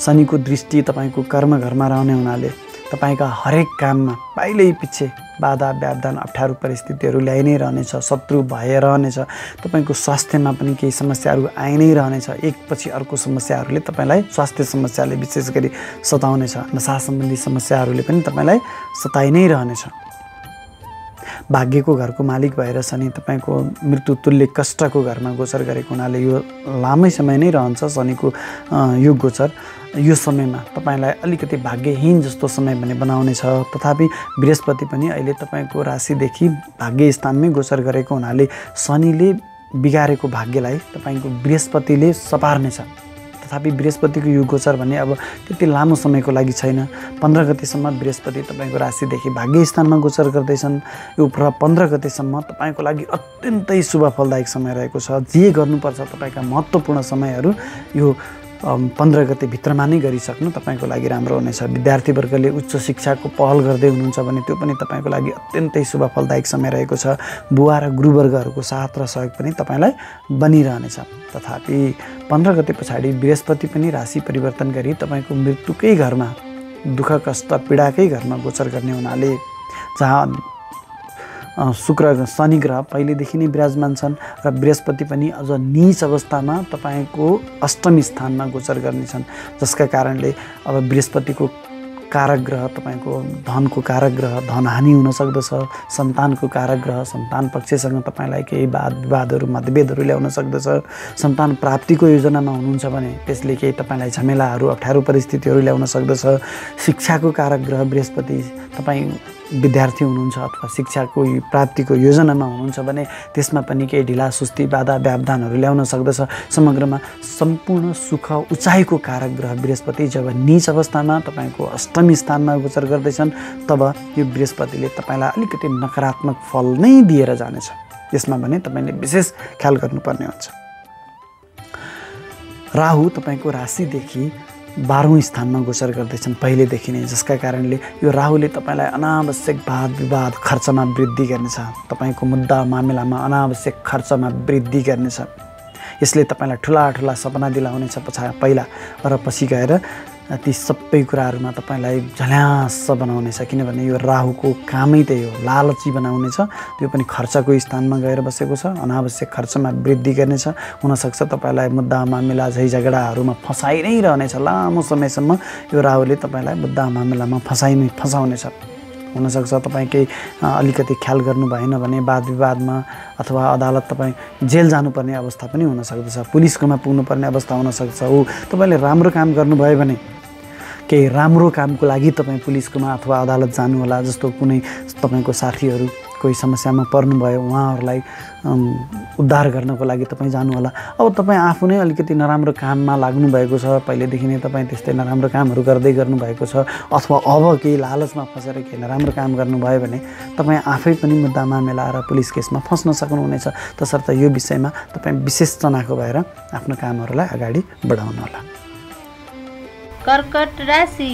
शनिको दृष्टि तपाईको कर्म घरमा रहने हुनाले तपाईका हरेक काममा पाइलै पछि बाधा व्यवधान अप्ठ्यारो परिस्थितिहरू ल्याइ नै रहनेछ। शत्रु भए रहनेछ। तपाईको स्वास्थ्यमा पनि केही समस्याहरू आइ नै रहनेछ। एकपछि अर्को समस्याहरूले तपाईलाई स्वास्थ्य समस्याले विशेष गरी सताउनेछ। नशा सम्बन्धी समस्याहरूले पनि तपाईलाई सताइ नै रहनेछ। भाग्यको घरको मालिक भएर शनि तपाईको मृत्यु तुल्य कष्टको घरमा गोचर गरेको हुनाले यो लामै समय नै रहन्छ। शनिको यो गोचर यो समयमा तपाईलाई अलिकति भाग्यहीन जस्तो समय भने बनाउनेछ। तथापि बृहस्पति पनि अहिले तपाईको राशिदेखि भाग्य स्थानमै गोचर गरेको हुनाले शनिले बिगारेको भाग्यलाई तपाईको बृहस्पतिले सपार्नेछ। तथापि बृहस्पतिको यो गोचर भने अब त्यति लामो समयको लागि छैन। 15 गतेसम्म बृहस्पति तपाईको राशिदेखि भाग्य स्थानमा गोचर गर्दैछन्। यो 15 गतेसम्म तपाईको लागि अत्यन्तै शुभ फलदायक समय रहेको छ। जे गर्नुपर्छ तपाईका महत्त्वपूर्ण समयहरू यो 15 गते भित्रमा नै गरिसक्नु तपाईको लागि राम्रो हुनेछ। विद्यार्थी वर्गले उच्च शिक्षाको पहल गर्दै हुनुहुन्छ भने त्यो पनि तपाईको लागि अत्यन्तै शुभ फलदायक समय रहेको छ। बुवा र गुरुवर्गहरूको साथ र सहयोग पनि तपाईलाई बनिरहनेछ। तथापि 15 गते पछाडि बृहस्पति पनि राशि परिवर्तन गरी तपाईको मृत्युकै घरमा दुःख कष्ट पीडाकै घरमा गोचर गर्ने हुनाले जहाँ शुक्र शनि ग्रह पहिलेदेखि नै विराजमान छन् र बृहस्पति पनि अझ नीच अवस्थामा तपाईको 8औं स्थानमा गोचर गर्नेछन्। जसका कारणले अब बृहस्पतिको कारक ग्रह तपाईको धनको कारक ग्रह धन हानि हुन सक्दछ। सन्तानको कारक ग्रह सन्तान पक्षसँग तपाईलाई केही वाद विवादहरू मतभेदहरू ल्याउन सक्दछ। सन्तान प्राप्तिको योजनामा हुनुहुन्छ भने त्यसले केही तपाईलाई झमेलाहरू अप्ठ्यारो परिस्थितिहरू ल्याउन सक्दछ। शिक्षाको कारक ग्रह बृहस्पति तपाईँ विद्यार्थी हुनुहुन्छ अथवा शिक्षाको प्राप्तिको योजनामा हुनुहुन्छ भने त्यसमा पनि केही ढिला सुस्ती बाधा व्यवधानहरू ल्याउन सक्दछ। समग्रमा सम्पूर्ण सुख उचाइको कारक ग्रह बृहस्पति जब नीच अवस्थामा तपाईको 8औं स्थानमा गोचर गर्दैछन् तब यो बृहस्पतिले तपाईलाई अलिकति नकारात्मक फल नै दिएर जानेछ। यसमा भने तपाईले विशेष ख्याल गर्नुपर्ने हुन्छ। राहु तपाईको राशिदेखि 12औं स्थानमा गोचर गर्दैछन् पहिलेदेखि नै। जसका कारणले यो राहुले तपाईलाई अनावश्यक वाद विवाद खर्चमा वृद्धि गर्नेछ। तपाईको मुद्दा मामिलामा अनावश्यक खर्चमा वृद्धि गर्नेछ। यसले तपाईलाई ठुला ठुला सपना दिलाउनेछ पहिला र पछि गएर ती सबै कुराहरूमा तपाईलाई झल्यास बनाउनेछ। किनभने यो राहुको कामै त्यही हो, लालची बनाउनेछ। त्यो पनि खर्चको स्थानमा गएर बसेको छ। अनावश्यक खर्चमा वृद्धि गर्नेछ। हुनसक्छ तपाईलाई मुद्दा मामिला झै झगडाहरूमा फसाइ नै रहनेछ। लामो समयसम्म यो राहुले तपाईलाई मुद्दा मामिलामा फसाउनेछ। हुनसक्छ तपाईँ केही अलिकति ख्याल गर्नु भएन भने वाद विवादमा अथवा अदालत तपाईँ जेल जानुपर्ने अवस्था पनि हुनसक्दछ। पुलिसकोमा पुग्नुपर्ने अवस्था हुनसक्छ। तपाईँले राम्रो काम गर्नुभयो भने केही राम्रो कामको लागि तपाईँ पुलिसकोमा अथवा अदालत जानुहोला। जस्तो कुनै तपाईँको साथीहरू कोही समस्यामा पर्नुभयो उहाँहरूलाई उद्धार गर्नको लागि तपाईँ जानुहोला। अब तपाईँ आफू नै अलिकति नराम्रो काममा लाग्नुभएको छ, पहिलेदेखि नै तपाईँ त्यस्तै नराम्रो कामहरू गर्दै गर्नुभएको छ अथवा अब केही लालचमा फसेर केही नराम्रो काम गर्नुभयो भने तपाईँ आफै पनि मुद्दा मामिला र पुलिस केसमा फस्न सक्नुहुनेछ। तसर्थ यो विषयमा तपाईँ विशेष चनाखो भएर आफ्नो कामहरूलाई अगाडि बढाउनुहोला। कर्कट राशि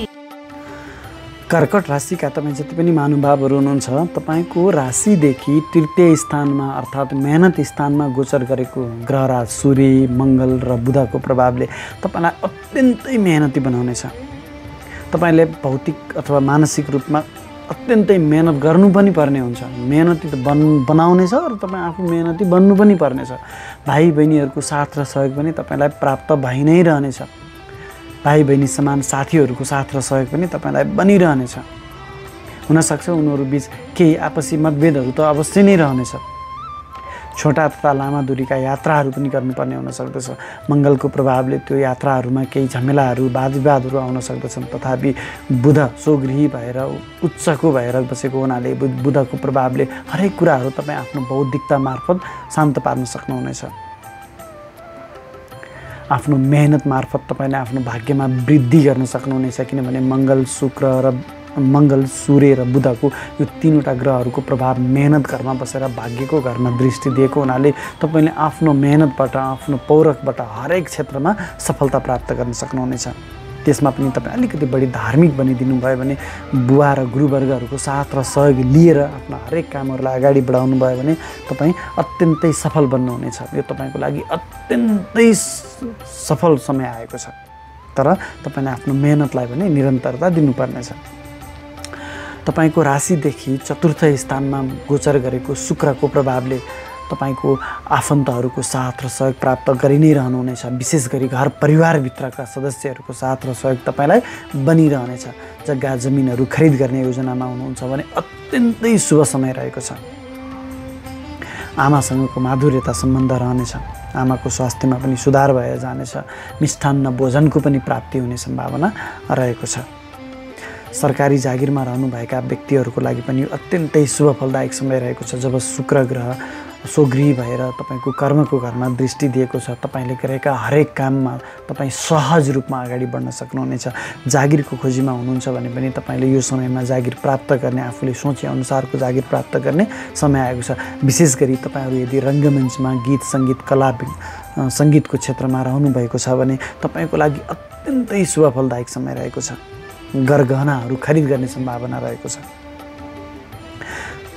कर्कट राशिका तपाईँ जति पनि महानुभावहरू हुनुहुन्छ, तपाईँको राशिदेखि तृतीय स्थानमा अर्थात् मेहनत स्थानमा गोचर गरेको ग्रहराज सूर्य, मङ्गल र बुधको प्रभावले तपाईँलाई अत्यन्तै मेहनती बनाउनेछ। तपाईँले भौतिक अथवा मानसिक रूपमा अत्यन्तै मेहनत गर्नु पनि पर्ने हुन्छ। मेहनती त बनाउनेछ र तपाईँ आफू मेहनती बन्नु पनि पर्नेछ। भाइ बहिनीहरूको साथ र सहयोग पनि तपाईँलाई प्राप्त भइ नै रहनेछ। भाइ बहिनी समान साथीहरूको साथ र सहयोग पनि तपाईँलाई बनिरहनेछ। हुनसक्छ उनीहरू बिच केही आपसी मतभेदहरू त अवश्य नै रहनेछ। छोटा तथा लामा दूरीका यात्राहरू पनि गर्नुपर्ने हुन सक्दछ। मङ्गलको प्रभावले त्यो यात्राहरूमा केही झमेलाहरू वादविवादहरू आउन सक्दछन्। तथापि बुध स्वगृही भएर उच्चको भएर बसेको हुनाले बुधको प्रभावले हरेक कुराहरू तपाईँ आफ्नो बौद्धिकता मार्फत शान्त पार्न सक्नुहुनेछ। आफ्नो मेहनत मार्फत तपाईँले आफ्नो भाग्यमा वृद्धि गर्न सक्नुहुनेछ। किनभने मङ्गल सूर्य र बुधको यो तीनवटा ग्रहहरूको प्रभाव मेहनत घरमा बसेर भाग्यको घरमा दृष्टि दिएको हुनाले तपाईँले आफ्नो मेहनतबाट आफ्नो पौरखबाट हरेक क्षेत्रमा सफलता प्राप्त गर्न सक्नुहुनेछ। त्यसमा पनि तपाईँ अलिकति बढी धार्मिक बनिदिनु भयो भने बुवा र गुरुवर्गहरूको साथ र सहयोग लिएर आफ्नो हरेक कामहरूलाई अगाडि बढाउनु भयो भने तपाईँ अत्यन्तै सफल बन्नुहुनेछ। यो तपाईँको लागि अत्यन्तै सफल समय आएको छ। तर तपाईँले आफ्नो मेहनतलाई पनि निरन्तरता दिनुपर्नेछ। तपाईँको राशिदेखि चतुर्थ स्थानमा गोचर गरेको शुक्रको प्रभावले तपाईँको आफन्तहरूको साथ र सहयोग प्राप्त गरि नै रहनुहुनेछ। विशेष गरी घर परिवारभित्रका सदस्यहरूको साथ र सहयोग तपाईँलाई बनिरहनेछ। जग्गा जमिनहरू खरिद गर्ने योजनामा हुनुहुन्छ भने अत्यन्तै शुभ समय रहेको छ। आमासँगको माधुर्यता सम्बन्ध रहनेछ। आमाको स्वास्थ्यमा पनि सुधार भएर जानेछ। मिष्ठान्न भोजनको पनि प्राप्ति हुने सम्भावना रहेको छ। सरकारी जागिरमा रहनुभएका व्यक्तिहरूको लागि पनि अत्यन्तै शुभ फलदायक समय रहेको छ। जब शुक्र ग्रह स्वगृही भएर तपाईँको कर्मको घरमा दृष्टि दिएको छ, तपाईँले गरेका हरेक काममा तपाईँ सहज रूपमा अगाडि बढ्न सक्नुहुनेछ। जागिरको खोजीमा हुनुहुन्छ भने पनि तपाईँले यो समयमा जागिर प्राप्त गर्ने, आफूले सोचे अनुसारको जागिर प्राप्त गर्ने समय आएको छ। विशेष गरी तपाईँहरू यदि रङ्गमञ्चमा गीत सङ्गीत कला सङ्गीतको क्षेत्रमा रहनुभएको छ भने तपाईँको लागि अत्यन्तै शुभ फलदायक समय रहेको छ। गरगहनाहरू खरिद गर्ने सम्भावना रहेको छ।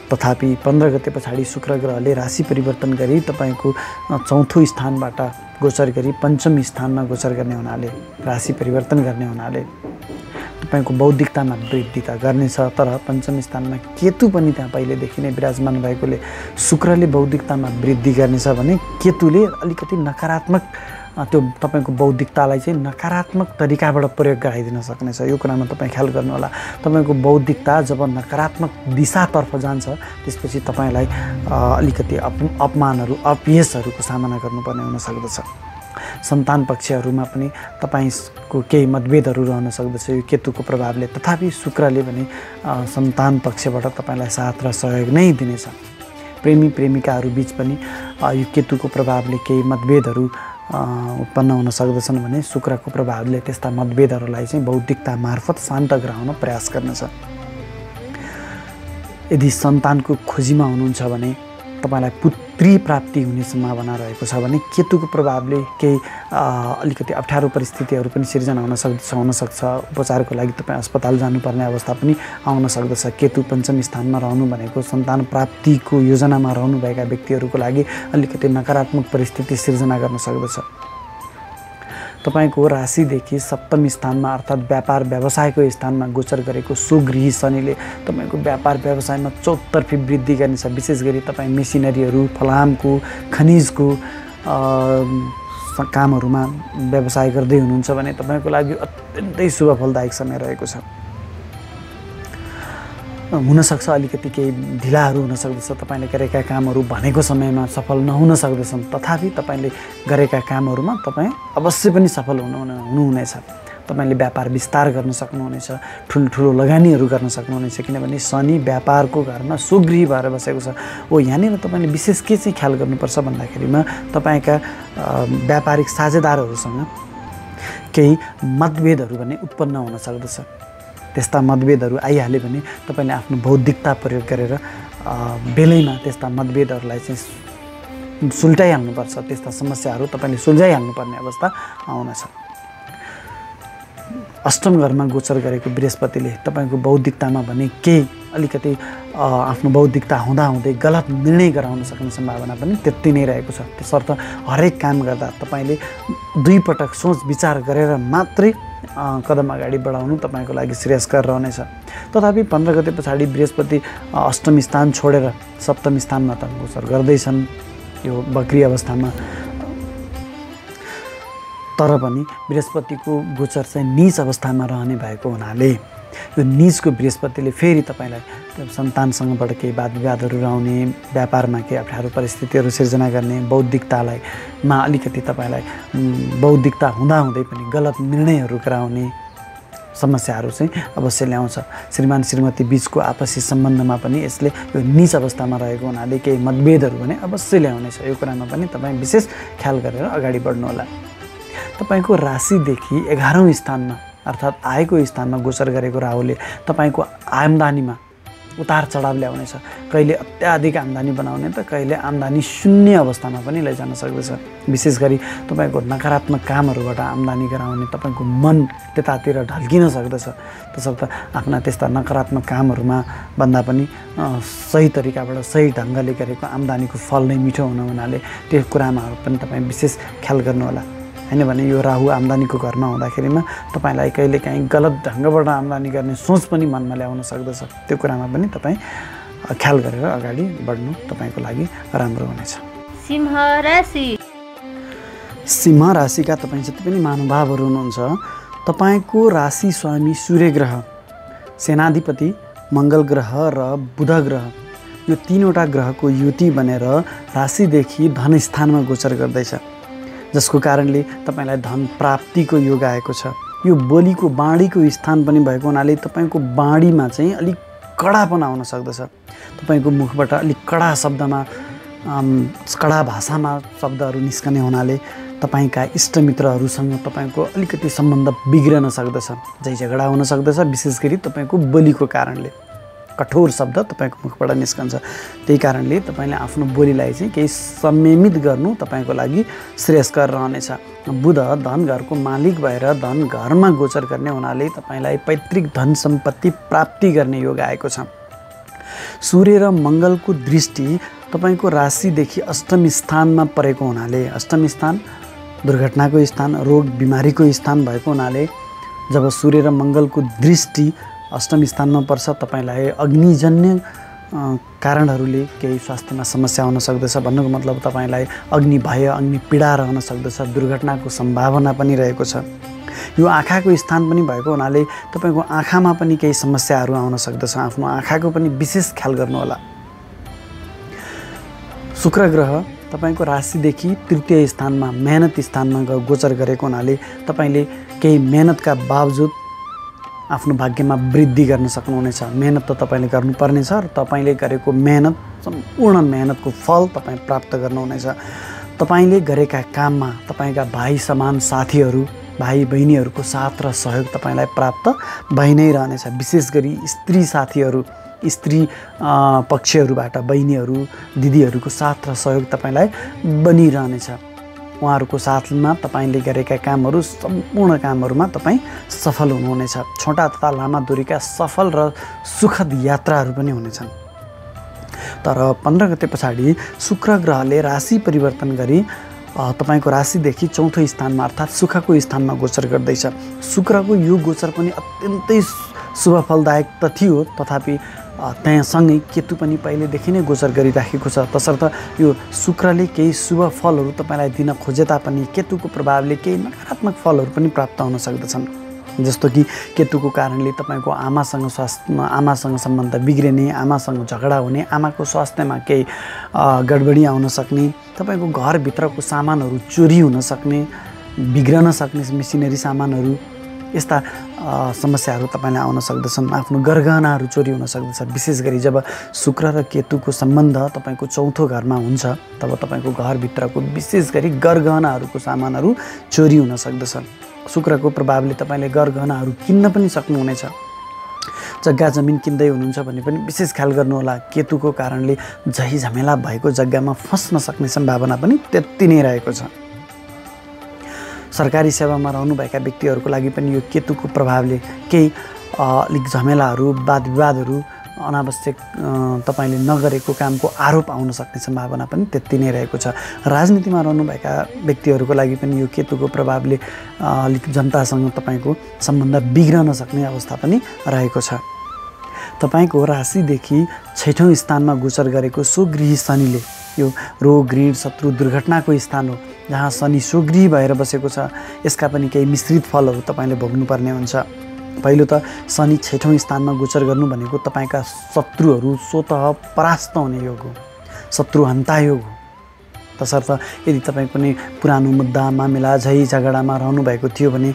तथापि 15 गते पछाडि शुक्र ग्रहले राशि परिवर्तन गरी तपाईँको चौथो स्थानबाट गोचर गरी पञ्चम स्थानमा गोचर गर्ने हुनाले, राशि परिवर्तन गर्ने हुनाले तपाईँको बौद्धिकतामा वृद्धि त गर्नेछ। तर पञ्चम स्थानमा केतु पनि त्यहाँ पहिलेदेखि नै विराजमान भएकोले शुक्रले बौद्धिकतामा वृद्धि गर्नेछ भने केतुले अलिकति नकारात्मक त्यो तपाईँको बौद्धिकतालाई चाहिँ नकारात्मक तरिकाबाट प्रयोग गराइदिन सक्नेछ। यो कुरामा तपाईँ ख्याल गर्नुहोला। तपाईँको बौद्धिकता जब नकारात्मक दिशातर्फ जान्छ त्यसपछि तपाईँलाई अलिकति अपमानहरू अपयशहरूको सामना गर्नुपर्ने हुन सक्दछ। सन्तान पक्षहरूमा पनि तपाईँको केही मतभेदहरू रहन सक्दछ यो केतुको प्रभावले। तथापि शुक्रले पनि सन्तान पक्षबाट तपाईँलाई साथ र सहयोग नै दिनेछ। प्रेमी प्रेमिकाहरू बिच पनि यो केतुको प्रभावले केही मतभेदहरू उत्पन्न हुन सक्दछन् भने शुक्रको प्रभावले त्यस्ता मतभेदहरूलाई चाहिँ बौद्धिकता मार्फत शान्त गराउन प्रयास गर्नेछ। यदि सन्तानको खोजीमा हुनुहुन्छ भने तपाईँलाई पुत्री प्राप्ति हुने सम्भावना रहेको छ भने केतुको प्रभावले केही अलिकति अप्ठ्यारो परिस्थितिहरू पनि सिर्जना हुनसक्छ। उपचारको लागि तपाईँ अस्पताल जानुपर्ने अवस्था पनि आउन सक्दछ। केतु पञ्चम स्थानमा रहनु भनेको सन्तान प्राप्तिको योजनामा रहनुभएका व्यक्तिहरूको लागि अलिकति नकारात्मक परिस्थिति सिर्जना गर्न सक्दछ। तपाईँको राशिदेखि सप्तम स्थानमा अर्थात् व्यापार व्यवसायको स्थानमा गोचर गरेको सुगृही शनिले तपाईँको व्यापार व्यवसायमा चौतर्फी वृद्धि गर्नेछ। विशेष गरी तपाईँ मेसिनरीहरू, फलामको, खनिजको कामहरूमा व्यवसाय गर्दै हुनुहुन्छ भने तपाईँको लागि अत्यन्तै शुभ फलदायक समय रहेको छ। हुनसक्छ अलिकति केही ढिलाहरू हुन सक्दछ। तपाईँले गरेका कामहरू भनेको समयमा सफल नहुन सक्दछन्। तथापि तपाईँले गरेका कामहरूमा तपाईँ अवश्य पनि सफल हुनुहुनेछ। तपाईँले व्यापार विस्तार गर्न सक्नुहुनेछ। ठुल्ठुलो लगानीहरू गर्न सक्नुहुनेछ। किनभने शनि व्यापारको घरमा सुगृही भएर बसेको छ। यहाँनिर तपाईँले विशेष के चाहिँ ख्याल गर्नुपर्छ भन्दाखेरिमा तपाईँका व्यापारिक साझेदारहरूसँग केही मतभेदहरू पनि उत्पन्न हुन सक्दछ। त्यस्ता मतभेदहरू आइहाले भने तपाईँले आफ्नो बौद्धिकता प्रयोग गरेर बेलैमा त्यस्ता मतभेदहरूलाई चाहिँ सुल्झाइहाल्नुपर्छ। त्यस्ता समस्याहरू तपाईँले सुल्झाइहाल्नुपर्ने अवस्था आउनेछ। अष्टम घरमा गोचर गरेको बृहस्पतिले तपाईँको बौद्धिकतामा भने केही अलिकति आफ्नो बौद्धिकता हुँदाहुँदै गलत निर्णय गराउन सक्ने सम्भावना पनि त्यति नै रहेको छ। त्यसर्थ हरेक काम गर्दा तपाईँले 2 पटक सोच विचार गरेर मात्रै कदम अगाडि बढाउनु तपाईँको लागि श्रेयस्कर रहनेछ। तथापि 15 गते पछाडि बृहस्पति अष्टम स्थान छोडेर सप्तम स्थानमा त गोचर गर्दैछन् यो वक्री अवस्थामा। तर पनि बृहस्पतिको गोचर चाहिँ नीच अवस्थामा रहने भएको हुनाले यो नीचको बृहस्पतिले फेरि तपाईँलाई सन्तानसँगबाट केही वाद विवादहरू रहने, व्यापारमा केही अप्ठ्यारो परिस्थितिहरू सिर्जना गर्ने, बौद्धिकतालाई अलिकति तपाईँलाई बौद्धिकता हुँदाहुँदै पनि गलत निर्णयहरू गराउने समस्याहरू चाहिँ अवश्य ल्याउँछ। श्रीमान श्रीमती बिचको आपसी सम्बन्धमा पनि यसले यो नीच अवस्थामा रहेको हुनाले केही मतभेदहरू भने अवश्य ल्याउनेछ। यो कुरामा पनि तपाईँ विशेष ख्याल गरेर अगाडि बढ्नुहोला। तपाईको राशिदेखि 11औं स्थानमा अर्थात् आयको स्थानमा गोचर गरेको राहुले तपाईको आम्दानीमा उतार चढाव ल्याउनेछ। कहिले अत्याधिक आम्दानी बनाउने त कहिले आम्दानी शून्य अवस्थामा पनि लैजान सक्दछ। विशेष गरी तपाईको नकारात्मक कामहरूबाट आम्दानी गराउने तपाईको मन त्यतातिर ढल्किन सक्दछ। त्यसर्थ आफ्ना त्यस्ता नकारात्मक कामहरूमा भन्दा पनि सही तरिकाबाट सही ढङ्गले गरेको आम्दानीको फल नै मिठो हुन हुनाले त्यो कुरामा पनि तपाईँ विशेष ख्याल गर्नुहोला। हैन भने यो राहु आम्दानीको घरमा हुँदाखेरिमा तपाईलाई कहिलेकाहीँ गलत ढङ्गबाट आम्दानी गर्ने सोच पनि मनमा ल्याउन सक्दछ। त्यो कुरामा पनि तपाईँ ख्याल गरेर अगाडि बढ्नु तपाईँको लागि राम्रो हुनेछ। सिंह राशि। सिंह राशिका तपाईँ जति पनि महानुभावहरू हुनुहुन्छ तपाईँको राशि स्वामी सूर्य ग्रह, सेनाधिपति मङ्गल ग्रह र बुध ग्रह यो 3वटा ग्रहको युति बनेर राशिदेखि धन स्थानमा गोचर गर्दैछ, जसको कारणले तपाईलाई धन प्राप्तिको योग आएको छ। यो बोलीको बाणीको स्थान पनि भएको हुनाले तपाईको बाणीमा चाहिँ अलिक कडापना आउन सक्दछ। तपाईको मुखबाट अलिक कडा शब्दमा कडा भाषामा शब्दहरू निस्कने हुनाले तपाईका इष्टमित्रहरूसँग तपाईको अलिकति सम्बन्ध बिग्रन सक्दछ, झै झगडा हुन सक्दछ। विशेष गरी तपाईको बोलीको कारणले कठोर शब्द तपाईको मुखबाट निस्कन्छ। त्यही कारणले तपाईले आफ्नो बोलीलाई चाहिँ केही संयमित गर्नु तपाईको लागि श्रेयस्कर रहनेछ। बुध धन घरको मालिक भएर धन घरमा गोचर गर्ने हुनाले तपाईलाई पैतृक धन सम्पत्ति प्राप्ति गर्ने योग आएको छ। सूर्य र मङ्गलको दृष्टि तपाईको राशिदेखि अष्टम स्थानमा परेको हुनाले, अष्टम स्थान दुर्घटनाको स्थान, रोग बिमारीको स्थान भएको हुनाले जब सूर्य र मङ्गलको दृष्टि अष्टम स्थानमा पर्छ तपाईलाई अग्निजन्य कारणहरूले केही स्वास्थ्यमा समस्या हुन सक्दछ। भन्नुको मतलब तपाईलाई अग्नि भय, अग्नि पीडा रहन सक्दछ। दुर्घटनाको सम्भावना पनि रहेको छ। यो आँखाको स्थान पनि भएको हुनाले तपाईको आँखामा पनि केही समस्याहरू आउन सक्दछ। आफ्नो आँखाको पनि विशेष ख्याल गर्नुहोला। शुक्र ग्रह तपाईको राशिदेखि तृतीय स्थानमा मेहनत स्थानमा गोचर गरेको हुनाले तपाईले केही मेहनतका बावजुद आफ्नो भाग्यमा वृद्धि गर्न सक्नुहुनेछ। मेहनत त तपाईले गर्नुपर्नेछ र तपाईले गरेको मेहनत सम्पूर्ण मेहनतको फल तपाईँ प्राप्त गर्नुहुनेछ। तपाईले गरेका काममा तपाईका भाइ समान साथीहरू, भाइ बहिनीहरूको साथ र सहयोग तपाईलाई प्राप्त भइ नै रहनेछ। विशेष गरी स्त्री साथीहरू, स्त्री पक्षहरूबाट बहिनीहरू, दिदीहरूको साथ र सहयोग तपाईलाई बनिरहनेछ। उहाँहरूको साथमा तपाईले गरेका कामहरू सम्पूर्ण कामहरूमा तपाईँ सफल हुनुहुनेछ। छोटा तथा लामा दूरीका सफल र सुखद यात्राहरू पनि हुनेछन्। तर 15 गते पछाडि शुक्र ग्रहले राशि परिवर्तन गरी तपाईको राशिदेखि चौथो स्थानमा अर्थात् सुखको स्थानमा गोचर गर्दैछ। शुक्रको यो गोचर पनि अत्यन्तै शुभ फलदायक त थियो, तथापि त्यहाँसँगै केतु पनि पहिलेदेखि नै गोचर गरिराखेको छ। तसर्थ यो शुक्रले केही शुभ फलहरू तपाईँलाई दिन खोजे तापनि केतुको प्रभावले केही नकारात्मक फलहरू पनि प्राप्त हुन सक्दछन्। जस्तो कि केतुको कारणले तपाईँको आमासँग सम्बन्ध बिग्रिने, आमासँग झगडा हुने, आमाको स्वास्थ्यमा केही गडबडी आउन सक्ने, तपाईँको घरभित्रको सामानहरू चोरी हुन सक्ने, बिग्रन सक्ने मेसिनरी सामानहरू, यस्ता समस्याहरू तपाईलाई आउन सक्दछन्। आफ्नो गरगहनाहरू चोरी हुन सक्दछ। विशेष गरी जब शुक्र र केतुको सम्बन्ध तपाईँको चौथो घरमा हुन्छ तब तपाईँको घरभित्रको विशेष गरी गरगहनाहरूको सामानहरू चोरी हुन सक्दछ। शुक्रको प्रभावले तपाईँले गरगहनाहरू किन्न पनि सक्नुहुनेछ। जग्गा जमिन किन्दै हुनुहुन्छ भने पनि विशेष ख्याल गर्नुहोला। केतुको कारणले झै झमेला भएको जग्गामा फस्न सक्ने सम्भावना पनि त्यति नै रहेको छ। सरकारी सेवामा रहनुभएका व्यक्तिहरूको लागि पनि यो केतुको प्रभावले केही अलिक झमेलाहरू वाद विवादहरू अनावश्यक तपाईँले नगरेको कामको आरोप आउन सक्ने सम्भावना पनि त्यति नै रहेको छ। राजनीतिमा रहनुभएका व्यक्तिहरूको लागि पनि यो केतुको प्रभावले अलिक जनतासँग तपाईँको सम्बन्ध बिग्रन सक्ने अवस्था पनि रहेको छ। तपाईँको राशिदेखि 6औं स्थानमा गोचर गरेको स्वगृही शनिले यो रोग ऋण शत्रु दुर्घटनाको स्थान हो जहाँ शनि स्वगृही भएर बसेको छ। यसका पनि केही मिश्रित फलहरू तपाईँले भोग्नुपर्ने हुन्छ। पहिलो त शनि 6औं स्थानमा गोचर गर्नु भनेको तपाईँका शत्रुहरू स्वतः परास्त हुने योग हो, शत्रुहन्ता योग हो। तसर्थ यदि तपाईँ कुनै पुरानो मुद्दा मामिला झै झगडामा रहनुभएको थियो भने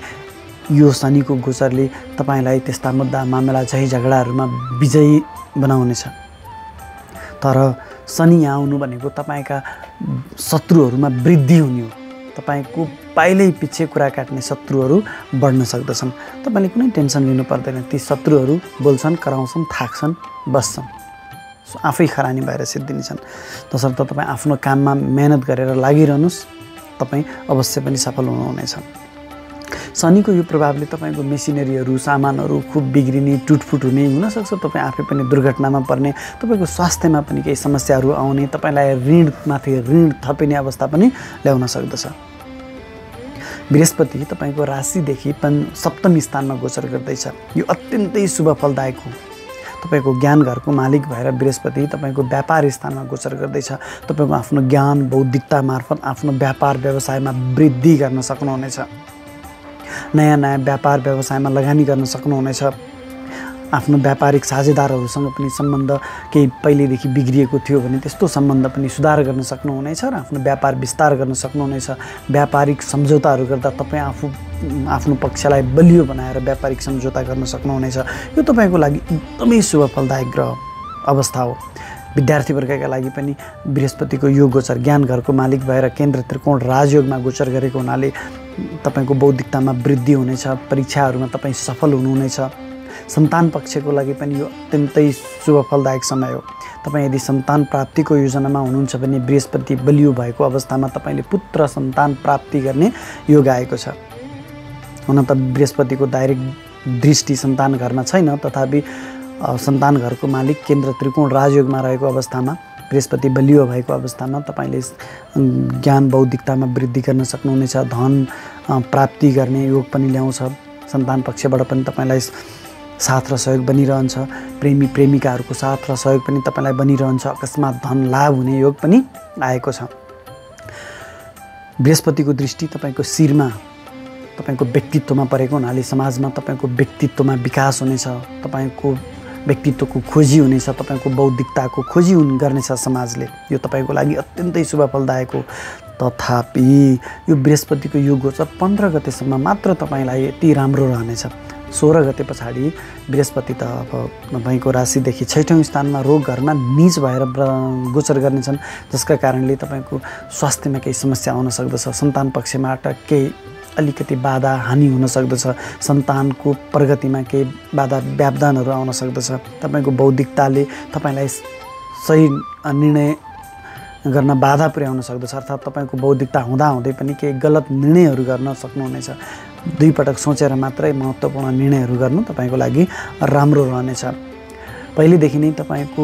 यो शनिको गोचरले तपाईँलाई त्यस्ता मुद्दा मामिला झै झगडाहरूमा विजयी बनाउनेछ। तर शनि यहाँ आउनु भनेको तपाईँका शत्रुहरूमा वृद्धि हुने हो। तपाईँको पाइलै पछि कुरा काट्ने शत्रुहरू बढ्न सक्दछन्। तपाईँले कुनै टेन्सन लिनु पर्दैन। ती शत्रुहरू बोल्छन्, कराउँछन्, थाक्छन्, बस्छन्, आफै खरानी भएर सिद्धिन्छन्। तसर्थ तपाईँ आफ्नो काममा मेहनत गरेर लागिरहनुहोस्, तपाईँ अवश्य पनि सफल हुनुहुनेछ। शनिको यो प्रभावले तपाईँको मेसिनरीहरू सामानहरू खुब बिग्रिने टुटफुट हुने हुनसक्छ। तपाईँ आफै पनि दुर्घटनामा पर्ने, तपाईँको स्वास्थ्यमा पनि केही समस्याहरू आउने, तपाईँलाई ऋणमाथि ऋण थपिने अवस्था पनि ल्याउन सक्दछ। बृहस्पति तपाईँको राशिदेखि 7औं स्थानमा गोचर गर्दैछ। यो अत्यन्तै शुभ फलदायक हो। तपाईँको ज्ञान घरको मालिक भएर बृहस्पति तपाईँको व्यापार स्थानमा गोचर गर्दैछ। तपाईँको आफ्नो ज्ञान बौद्धिकता मार्फत आफ्नो व्यापार व्यवसायमा वृद्धि गर्न सक्नुहुनेछ। नयाँ नयाँ व्यापार व्यवसायमा लगानी गर्न सक्नुहुनेछ। आफ्नो व्यापारिक साझेदारहरूसँग पनि सम्बन्ध केही पहिलेदेखि बिग्रिएको थियो भने त्यस्तो सम्बन्ध पनि सुधार गर्न सक्नुहुनेछ र आफ्नो व्यापार विस्तार गर्न सक्नुहुनेछ। व्यापारिक सम्झौताहरू गर्दा तपाईँ आफ्नो पक्षलाई बलियो बनाएर व्यापारिक सम्झौता गर्न सक्नुहुनेछ। यो तपाईँको लागि एकदमै शुभ फलदायक ग्रह अवस्था हो। विद्यार्थीवर्गका लागि पनि बृहस्पतिको यो गोचर ज्ञान घरको मालिक भएर केन्द्र त्रिकोण राजयोगमा गोचर गरेको हुनाले तपाईँको बौद्धिकतामा वृद्धि हुनेछ। परीक्षाहरूमा तपाईँ सफल हुनुहुनेछ। सन्तान पक्षको लागि पनि यो अत्यन्तै शुभ फलदायक समय हो। तपाईँ यदि सन्तान प्राप्तिको योजनामा हुनुहुन्छ भने बृहस्पति बलियो भएको अवस्थामा तपाईँले पुत्र सन्तान प्राप्ति गर्ने योग आएको छ। हुन त बृहस्पतिको डाइरेक्ट दृष्टि सन्तान घरमा छैन, तथापि सन्तान घरको मालिक केन्द्र त्रिकोण राजयोगमा रहेको अवस्थामा बृहस्पति बलियो भएको अवस्थामा तपाईँले ज्ञान बौद्धिकतामा वृद्धि गर्न सक्नुहुनेछ। धन प्राप्ति गर्ने योग पनि ल्याउँछ। सन्तान पक्षबाट पनि तपाईँलाई साथ र सहयोग बनिरहन्छ। प्रेमी प्रेमिकाहरूको साथ र सहयोग पनि तपाईँलाई बनिरहन्छ। अकस्मात धन लाभ हुने योग पनि आएको छ। बृहस्पतिको दृष्टि तपाईँको शिरमा तपाईँको व्यक्तित्वमा परेको हुनाले समाजमा तपाईँको व्यक्तित्वमा विकास हुनेछ। तपाईँको व्यक्तित्वको खोजी हुनेछ। तपाईँको बौद्धिकताको खोजी गर्नेछ समाजले। यो तपाईँको लागि अत्यन्तै शुभ फलदायक हो। तथापि यो बृहस्पतिको यो गोचर 15 गतेसम्म मात्र तपाईँलाई यति राम्रो रहनेछ। 16 गते पछाडि बृहस्पति त अब तपाईँको राशिदेखि 6औं स्थानमा रोग घरमा नीच भएर गोचर गर्नेछन्, जसका कारणले तपाईँको स्वास्थ्यमा केही समस्या आउन सक्दछ। सन्तान पक्षबाट केही अलिकति बाधा हानि हुन सक्दछ। सन्तानको प्रगतिमा केही बाधा व्यवधानहरू आउन सक्दछ। तपाईँको बौद्धिकताले तपाईँलाई सही निर्णय गर्न बाधा पुर्याउन सक्दछ। अर्थात् तपाईँको बौद्धिकता हुँदाहुँदै पनि केही गलत निर्णयहरू गर्न सक्नुहुनेछ। 2 पटक सोचेर मात्रै महत्त्वपूर्ण निर्णयहरू गर्नु तपाईँको लागि राम्रो रहनेछ। पहिलेदेखि नै तपाईँको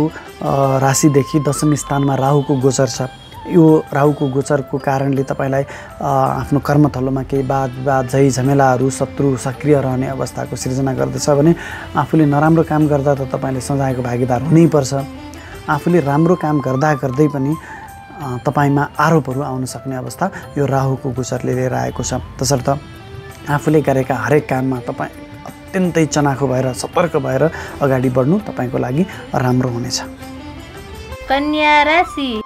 राशिदेखि 10औं स्थानमा राहुको गोचर छ। यो राहुको गोचरको कारणले तपाईँलाई आफ्नो कर्मथलोमा केही वाद विवाद झै झमेलाहरू शत्रु सक्रिय रहने अवस्थाको सिर्जना गर्दछ भने आफूले नराम्रो काम गर्दा त तपाईँले सजायको भागीदार हुनैपर्छ। आफूले राम्रो काम गर्दा गर्दै पनि तपाईँमा आरोपहरू आउन सक्ने अवस्था यो राहुको गोचरले लिएर आएको छ। तसर्थ आफूले गरेका हरेक काममा तपाईँ अत्यन्तै चनाखो भएर सतर्क भएर अगाडि बढ्नु तपाईँको लागि राम्रो हुनेछ। कन्या राशि।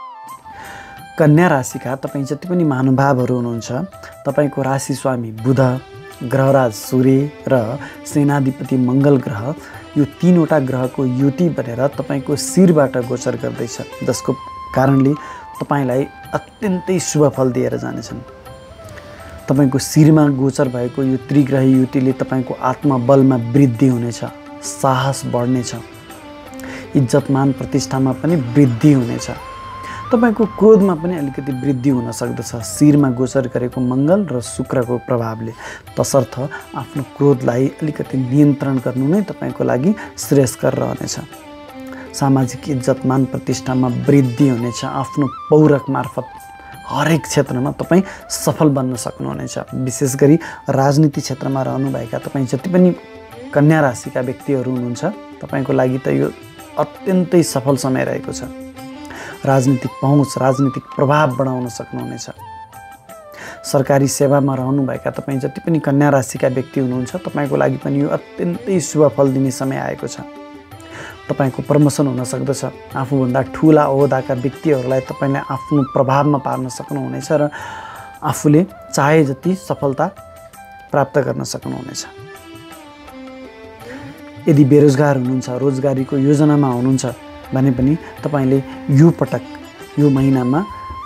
कन्या राशिका तपाईँ जति पनि महानुभावहरू हुनुहुन्छ, तपाईँको राशि स्वामी बुध, ग्रहराज सूर्य र सेनाधिपति मङ्गल ग्रह यो 3वटा ग्रहको युति बनेर तपाईँको शिरबाट गोचर गर्दैछ, जसको कारणले तपाईँलाई अत्यन्तै शुभ फल दिएर जानेछन्। तपाईँको शिरमा गोचर भएको यो त्रिग्रही युतिले तपाईँको आत्मबलमा वृद्धि हुनेछ, साहस बढ्नेछ, इज्जतमान प्रतिष्ठामा पनि वृद्धि हुनेछ। तपाईको क्रोधमा पनि अलिकति वृद्धि हुन सक्दछ। शिरमा गोचर गरेको मङ्गल र शुक्रको प्रभावले, तसर्थ आफ्नो क्रोधलाई अलिकति नियन्त्रण गर्नु नै तपाईको लागि श्रेयस्कर रहनेछ। सामाजिक इज्जत मान प्रतिष्ठामा वृद्धि हुनेछ। आफ्नो पौरख मार्फत हरेक क्षेत्रमा तपाईँ सफल बन्न सक्नुहुनेछ। विशेष गरी राजनीति क्षेत्रमा रहनुभएका तपाईँ जति पनि कन्या राशिका व्यक्तिहरू हुनुहुन्छ, तपाईँको लागि त यो अत्यन्तै सफल समय रहेको छ। राजनीतिक पहुँच, राजनीतिक प्रभाव बढाउन सक्नुहुनेछ। सरकारी सेवामा रहनुभएका तपाईँ जति पनि कन्या राशिका व्यक्ति हुनुहुन्छ, तपाईँको लागि पनि यो अत्यन्तै शुभ फल दिने समय आएको छ। तपाईको प्रमोसन हुन सक्दछ। आफूभन्दा ठुला ओहदाका व्यक्तिहरूलाई तपाईँले आफ्नो प्रभावमा पार्न सक्नुहुनेछ र आफूले चाहे जति सफलता प्राप्त गर्न सक्नुहुनेछ। यदि बेरोजगार हुनुहुन्छ, रोजगारीको योजनामा हुनुहुन्छ भने पनि तपाईँले यो पटक यो महिनामा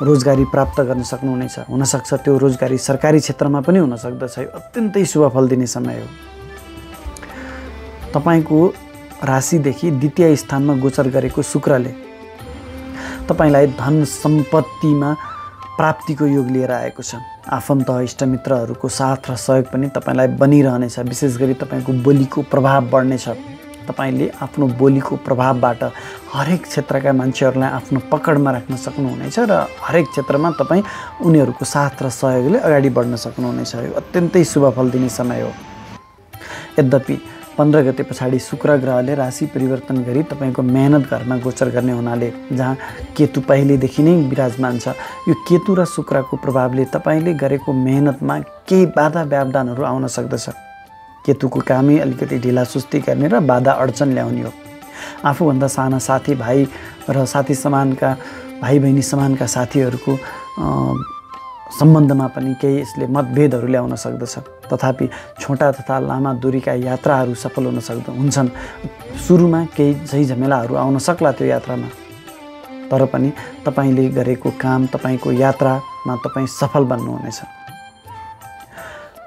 रोजगारी प्राप्त गर्न सक्नुहुनेछ। हुनसक्छ त्यो रोजगारी सरकारी क्षेत्रमा पनि हुन सक्दछ। यो अत्यन्तै शुभ फल दिने समय हो। तपाईँको राशिदेखि द्वितीय स्थानमा गोचर गरेको शुक्रले तपाईँलाई धन सम्पत्तिमा प्राप्तिको योग लिएर आएको छ। आफन्त इष्टमित्रहरूको साथ र सहयोग पनि तपाईँलाई बनिरहनेछ। विशेष गरी तपाईँको बोलीको प्रभाव बढ्नेछ। तपाईँले आफ्नो बोलीको प्रभावबाट हरेक क्षेत्रका मान्छेहरूलाई आफ्नो पकडमा राख्न सक्नुहुनेछ र हरेक क्षेत्रमा तपाईँ उनीहरूको साथ र सहयोगले अगाडि बढ्न सक्नुहुनेछ। यो अत्यन्तै शुभ फल दिने समय हो। यद्यपि 15 गते पछाडि शुक्र ग्रहले राशि परिवर्तन गरी तपाईँको मेहनत घरमा गोचर गर्ने हुनाले, जहाँ केतु पहिलेदेखि नै विराजमान छ, यो केतु र शुक्रको प्रभावले तपाईँले गरेको मेहनतमा केही बाधा व्यवधानहरू आउन सक्दछ। केतुको कामै अलिकति ढिला सुस्ती गर्ने र बाधा अडचन ल्याउने हो। आफूभन्दा साना साथीभाइ र साथी समानका भाइ बहिनी समानका साथीहरूको सम्बन्धमा पनि केही यसले मतभेदहरू ल्याउन सक्दछ। तथापि छोटा तथा लामा दूरीका यात्राहरू सफल हुन्छन्। सुरुमा केही झैझमेलाहरू आउन सक्ला त्यो यात्रामा, तर पनि तपाईँले गरेको काम, तपाईँको यात्रामा तपाईँ सफल बन्नुहुनेछ।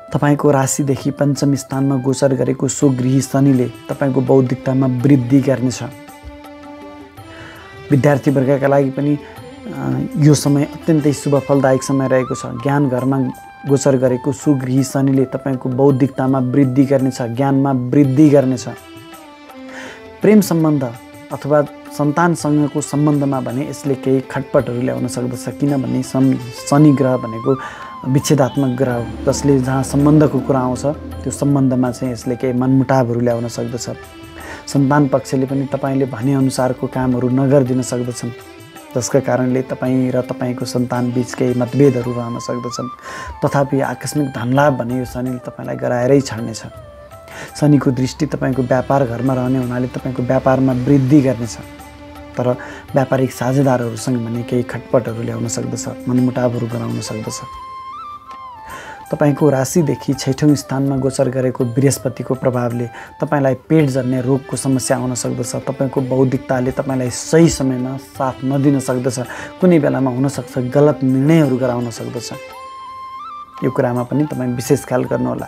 तपाईँको राशिदेखि पञ्चम स्थानमा गोचर गरेको स्वगृही शनिले तपाईँको बौद्धिकतामा वृद्धि गर्नेछ। विद्यार्थीवर्गका लागि पनि यो समय अत्यन्तै शुभ फलदायक समय रहेको छ। ज्ञान घरमा गोचर गरेको सुगृही शनिले तपाईँको बौद्धिकतामा वृद्धि गर्नेछ, ज्ञानमा वृद्धि गर्नेछ। प्रेम सम्बन्ध अथवा सन्तानसँगको सम्बन्धमा भने यसले केही खटपटहरू ल्याउन सक्दछ। किनभने शनि ग्रह भनेको विच्छेदात्मक ग्रह हो, जसले जहाँ सम्बन्धको कुरा आउँछ त्यो सम्बन्धमा चाहिँ यसले केही मनमुटावहरू ल्याउन सक्दछ। सन्तान पक्षले पनि तपाईँले भनेअनुसारको कामहरू नगरिदिन सक्दछन्, जसका कारणले तपाईँ र तपाईँको सन्तान बीच केही मतभेदहरू रहन सक्दछन्। तथापि आकस्मिक धनलाभ भने यो शनिले तपाईँलाई गराएरै छाड्नेछ। शनिको दृष्टि तपाईँको व्यापार घरमा रहने हुनाले तपाईँको व्यापारमा वृद्धि गर्नेछ, तर व्यापारिक साझेदारहरूसँग भने केही खटपटहरू ल्याउन सक्दछ, मनमुटावहरू गराउन सक्दछ। तपाईँको राशिदेखि 6औँ स्थानमा गोचर गरेको बृहस्पतिको प्रभावले तपाईँलाई पेट जन्ने रोगको समस्या आउन सक्दछ। तपाईँको बौद्धिकताले तपाईँलाई सही समयमा साथ नदिन सक्दछ। कुनै बेलामा हुनसक्छ गलत निर्णयहरू गराउन सक्दछ। यो कुरामा पनि तपाईँ विशेष ख्याल गर्नुहोला।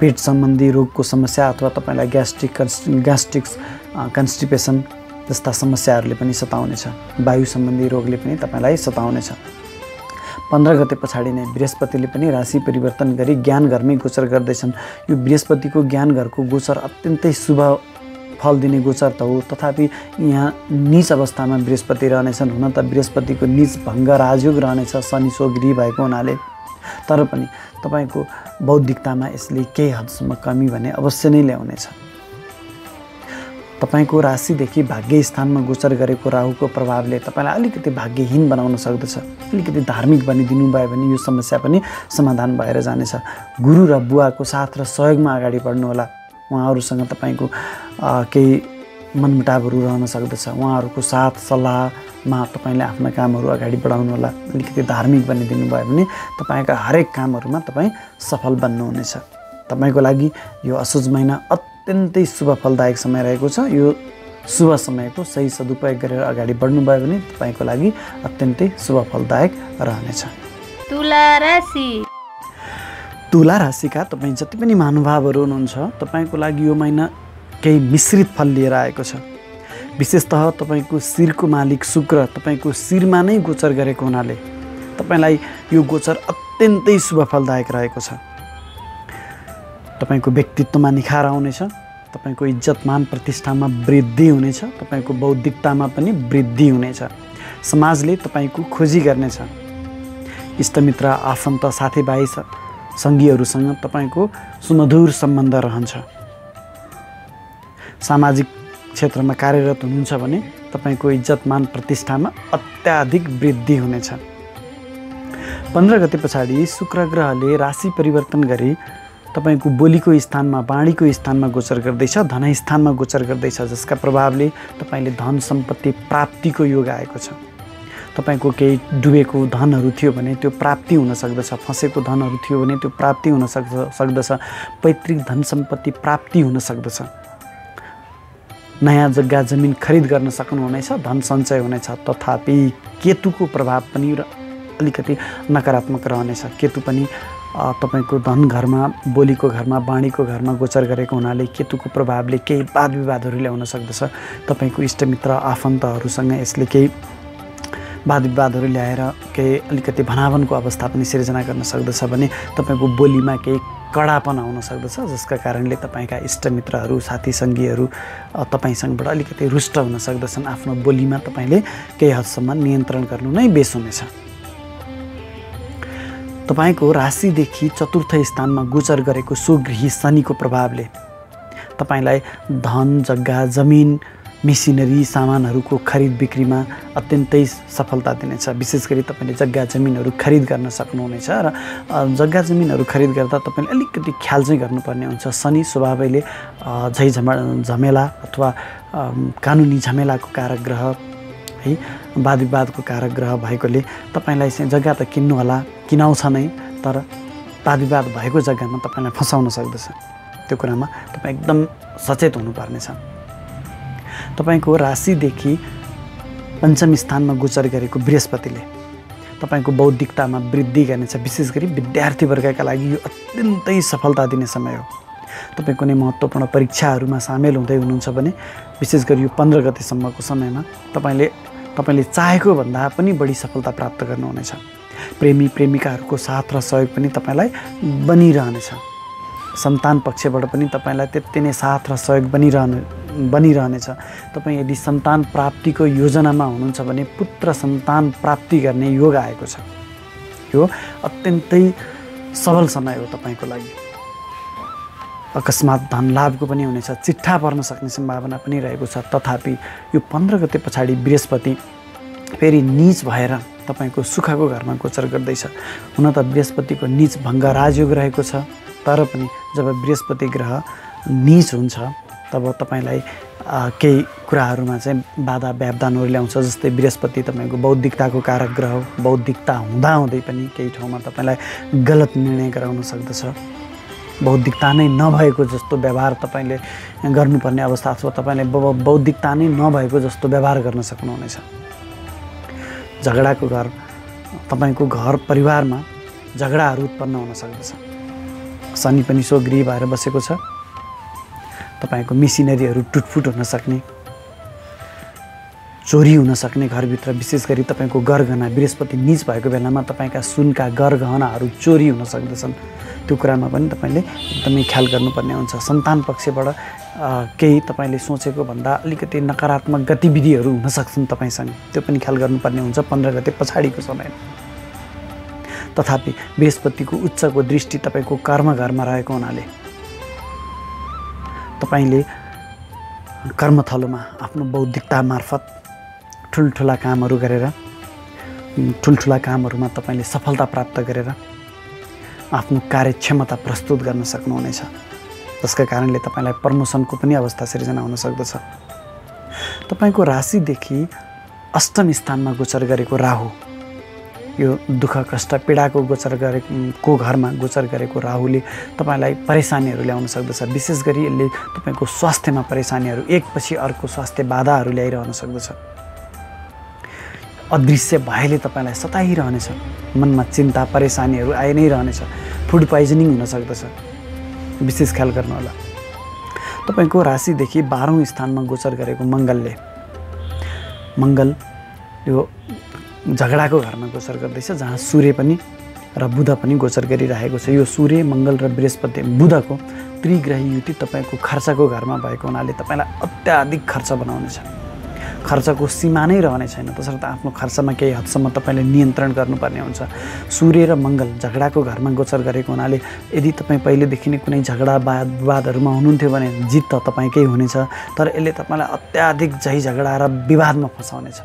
पेट सम्बन्धी रोगको समस्या अथवा तपाईँलाई ग्यास्ट्रिक्स कन्स्टिपेसन जस्ता समस्याहरूले पनि सताउनेछ। वायु सम्बन्धी रोगले पनि तपाईँलाई सताउनेछ। 15 गते पछाडि नै बृहस्पतिले पनि राशि परिवर्तन गरी ज्ञान घरमै गोचर गर्दैछन्। यो बृहस्पतिको ज्ञान घरको गोचर अत्यन्तै शुभ फल दिने गोचर त हो, तथापि यहाँ नीच अवस्थामा बृहस्पति रहनेछन्। हुन त बृहस्पतिको नीच भङ्ग राजयोग रहनेछ शनि स्वगृही भएको हुनाले, तर पनि तपाईँको बौद्धिकतामा यसले केही हदसम्म कमी भने अवश्य नै ल्याउनेछ। तपाईँको राशिदेखि भाग्य स्थानमा गोचर गरेको राहुको प्रभावले तपाईँलाई अलिकति भाग्यहीन बनाउन सक्दछ। अलिकति धार्मिक बनिदिनु भयो भने यो समस्या पनि समाधान भएर जानेछ। गुरु र बुवाको साथ र सहयोगमा अगाडि बढ्नुहोला। उहाँहरूसँग तपाईँको केही मनमुटावहरू रहन सक्दछ। उहाँहरूको साथ सल्लाहमा तपाईँले आफ्ना कामहरू अगाडि बढाउनुहोला। अलिकति धार्मिक बनिदिनु भयो भने तपाईँका हरेक कामहरूमा तपाईँ सफल बन्नुहुनेछ। तपाईँको लागि यो असोज महिना अत्यन्तै शुभ फलदायक समय रहेको छ। यो शुभ समयको सही सदुपयोग गरेर अगाडि बढ्नुभयो भने तपाईँको लागि अत्यन्तै शुभ फलदायक रहनेछ। तुला राशिका तपाईँ जति पनि महानुभावहरू हुनुहुन्छ, तपाईँको लागि यो महिना केही मिश्रित फल लिएर आएको छ। विशेषतः तपाईँको शिरको मालिक शुक्र तपाईँको शिरमा नै गोचर गरेको हुनाले तपाईँलाई यो गोचर अत्यन्तै शुभ फलदायक रहेको छ। तपाईँको व्यक्तित्वमा निखार आउनेछ, तपाईँको इज्जतमान प्रतिष्ठामा वृद्धि हुनेछ, तपाईँको बौद्धिकतामा पनि वृद्धि हुनेछ, समाजले तपाईँको खोजी गर्नेछ, इष्टमित्र आफन्त साथीभाइ सङ्गीहरूसँग तपाईँको सुमधुर सम्बन्ध रहन्छ। सामाजिक क्षेत्रमा कार्यरत हुनुहुन्छ भने तपाईँको इज्जतमान प्रतिष्ठामा अत्याधिक वृद्धि हुनेछ। 15 गते पछाडि शुक्र ग्रहले राशि परिवर्तन गरी तपाईँको बोलीको स्थानमा वाणीको स्थानमा गोचर गर्दैछ, धनस्थानमा गोचर गर्दैछ, जसका प्रभावले तपाईँले धन सम्पत्ति प्राप्तिको योग आएको छ। तपाईँको केही डुबेको धनहरू थियो भने त्यो प्राप्ति हुन सक्दछ, फँसेको धनहरू थियो भने त्यो प्राप्ति हुन सक्दछ, पैतृक धन सम्पत्ति प्राप्ति हुन सक्दछ, नयाँ जग्गा जमिन खरिद गर्न सक्नुहुनेछ, धन सञ्चय हुनेछ। तथापि केतुको प्रभाव पनि अलिकति नकारात्मक रहनेछ। केतु पनि तपाईँको धन घरमा, बोलीको घरमा, वाणीको घरमा गोचर गरेको हुनाले केतुको प्रभावले केही वाद विवादहरू ल्याउन सक्दछ। तपाईँको इष्टमित्र आफन्तहरूसँग यसले केही वाद विवादहरू ल्याएर केही अलिकति भनावनको अवस्था पनि सिर्जना गर्न सक्दछ भने तपाईँको बोलीमा केही कडापन आउन सक्दछ, जसका कारणले तपाईँका इष्टमित्रहरू साथी सङ्गीहरू तपाईँसँगबाट अलिकति रुष्ट हुन सक्दछन्। आफ्नो बोलीमा तपाईँले केही हदसम्म नियन्त्रण गर्नु नै बेस हुनेछ। तपाईँको राशिदेखि चतुर्थ स्थानमा गोचर गरेको स्वगृही शनिको प्रभावले तपाईँलाई धन, जग्गा, जमिन, मेसिनरी सामानहरूको खरिद बिक्रीमा अत्यन्तै सफलता दिनेछ। विशेष गरी तपाईँले जग्गा जमिनहरू खरिद गर्न सक्नुहुनेछ र जग्गा जमिनहरू खरिद गर्दा तपाईँले अलिकति ख्याल चाहिँ गर्नुपर्ने हुन्छ। शनि स्वभावैले झमेला अथवा कानुनी झमेलाको कारक ग्रह है, वाद विवादको कारक ग्रह भएकोले तपाईँलाई चाहिँ जग्गा त किन्नु होला, किनाउँछ नै, तर वाद विवाद भएको जग्गामा तपाईँलाई फसाउन सक्दछ। त्यो कुरामा तपाईँ एकदम सचेत हुनुपर्नेछ। तपाईँको राशिदेखि पञ्चम स्थानमा गोचर गरेको बृहस्पतिले तपाईँको बौद्धिकतामा वृद्धि गर्नेछ। विशेष गरी विद्यार्थी वर्गका लागि यो अत्यन्तै सफलता दिने समय हो। तपाईँ कुनै महत्त्वपूर्ण परीक्षाहरूमा सामेल हुँदै हुनुहुन्छ भने विशेष गरी यो 15 गतेसम्मको समयमा तपाईँले चाहेको भन्दा पनि बढी सफलता प्राप्त गर्नुहुनेछ। प्रेमी प्रेमिकाहरूको साथ र सहयोग पनि तपाईँलाई बनिरहनेछ। सन्तान पक्षबाट पनि तपाईँलाई त्यति नै साथ र सहयोग बनिरहनेछ। तपाईँ यदि सन्तान प्राप्तिको योजनामा हुनुहुन्छ भने पुत्र सन्तान प्राप्ति गर्ने योग आएको छ। यो अत्यन्तै सबल समय हो तपाईँको लागि। अकस्मात धन लाभको पनि हुनेछ, चिट्ठा पर्न सक्ने सम्भावना पनि रहेको छ। तथापि यो 15 गते पछाडि बृहस्पति फेरि नीच भएर तपाईँको सुखको घरमा गोचर गर्दैछ। हुन त बृहस्पतिको नीच भङ्ग राजयोग रहेको छ, तर पनि जब बृहस्पति ग्रह नीच हुन्छ तब तपाईँलाई केही कुराहरूमा चाहिँ बाधा व्यवधानहरू ल्याउँछ। जस्तै बृहस्पति तपाईँको बौद्धिकताको कारक ग्रह हो। बौद्धिकता हुँदाहुँदै पनि केही ठाउँमा तपाईँलाई गलत निर्णय गराउन सक्दछ। बौद्धिकता नै नभएको जस्तो व्यवहार तपाईँले गर्नुपर्ने अवस्था अथवा तपाईँले बौद्धिकता नै नभएको जस्तो व्यवहार गर्न सक्नुहुनेछ। झगडाको घर, तपाईँको घर परिवारमा झगडाहरू उत्पन्न हुन सक्दछ। शनि पनि स्वगृही भएर बसेको छ। तपाईँको मेसिनरीहरू टुटफुट हुन सक्ने, चोरी हुन सक्ने घरभित्र। विशेष गरी तपाईँको गरगहना बृहस्पति नीच भएको बेलामा तपाईँका सुनका गरगहनाहरू चोरी हुन सक्दछन्। त्यो कुरामा पनि तपाईँले एकदमै ख्याल गर्नुपर्ने हुन्छ। सन्तान पक्षबाट केही तपाईँले सोचेको भन्दा अलिकति नकारात्मक गतिविधिहरू हुन सक्छन् तपाईँसँग, त्यो पनि ख्याल गर्नुपर्ने हुन्छ 15 गते पछाडिको समयमा। तथापि बृहस्पतिको उच्चको दृष्टि तपाईँको कर्मघरमा रहेको हुनाले तपाईँले कर्मथलोमा आफ्नो बौद्धिकता मार्फत ठुल्ठुला कामहरू गरेर, ठुल्ठुला कामहरूमा तपाईँले सफलता प्राप्त गरेर आफ्नो कार्यक्षमता प्रस्तुत गर्न सक्नुहुनेछ, जसका कारणले तपाईँलाई प्रमोसनको पनि अवस्था सिर्जना हुन सक्दछ। तपाईँको राशिदेखि अष्टम स्थानमा गोचर गरेको राहु, यो दुःख कष्ट पीडाको गोचर गरेको घरमा गोचर गरेको राहुले तपाईँलाई परेशानीहरू ल्याउन सक्दछ। विशेष गरी यसले तपाईँको स्वास्थ्यमा परेशानीहरू, एकपछि अर्को स्वास्थ्य बाधाहरू ल्याइरहन सक्दछ। अदृश्य भयले तपाईँलाई सताइरहनेछ, मनमा चिन्ता परेशानीहरू आइ नै रहनेछ। फुड पोइजनिङ हुन सक्दछ, विशेष ख्याल गर्नुहोला। तपाईँको राशिदेखि 12औं स्थानमा गोचर गरेको मङ्गलले मङ्गल यो झगडाको घरमा गोचर गर्दैछ, जहाँ सूर्य पनि र बुध पनि गोचर गरिरहेको छ। यो सूर्य, मङ्गल र बृहस्पति बुधको त्रिग्रही युति तपाईँको खर्चको घरमा भएको हुनाले तपाईँलाई अत्याधिक खर्च बनाउनेछ। खर्चको सीमा नै रहने छैन, तसर्थ आफ्नो खर्चमा केही हदसम्म तपाईँले नियन्त्रण गर्नुपर्ने हुन्छ। सूर्य र मङ्गल झगडाको घरमा गोचर गरेको हुनाले यदि तपाईँ पहिलेदेखि नै कुनै झगडा विवादहरूमा हुनुहुन्थ्यो भने जित त तपाईँकै हुनेछ, तर यसले तपाईँलाई अत्याधिक झै झगडा र विवादमा फसाउनेछ।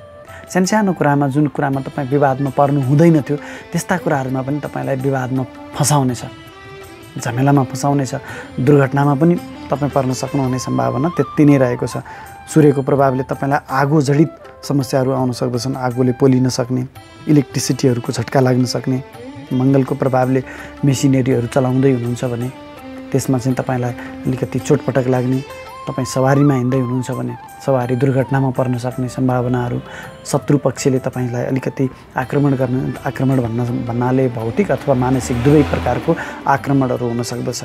सानो कुरामा, जुन कुरामा तपाईँ विवादमा पर्नु हुँदैन थियो, त्यस्ता कुराहरूमा पनि तपाईँलाई विवादमा फसाउनेछ, झमेलामा फसाउनेछ। दुर्घटनामा पनि तपाईँ पर्न सक्नुहुने सम्भावना त्यति नै रहेको छ। सूर्यको प्रभावले तपाईँलाई आगो जडित समस्याहरू आउन सक्दछन्, आगोले पोलिन सक्ने, इलेक्ट्रिसिटीहरूको झट्का लाग्न सक्ने। मङ्गलको प्रभावले मेसिनरीहरू चलाउँदै हुनुहुन्छ भने त्यसमा चाहिँ तपाईँलाई अलिकति चोटपटक लाग्ने, तपाईँ सवारीमा हिँड्दै हुनुहुन्छ भने सवारी दुर्घटनामा पर्न सक्ने सम्भावनाहरू, शत्रु पक्षले तपाईँलाई अलिकति आक्रमण भन्नाले भौतिक अथवा मानसिक दुवै प्रकारको आक्रमणहरू हुन सक्दछ।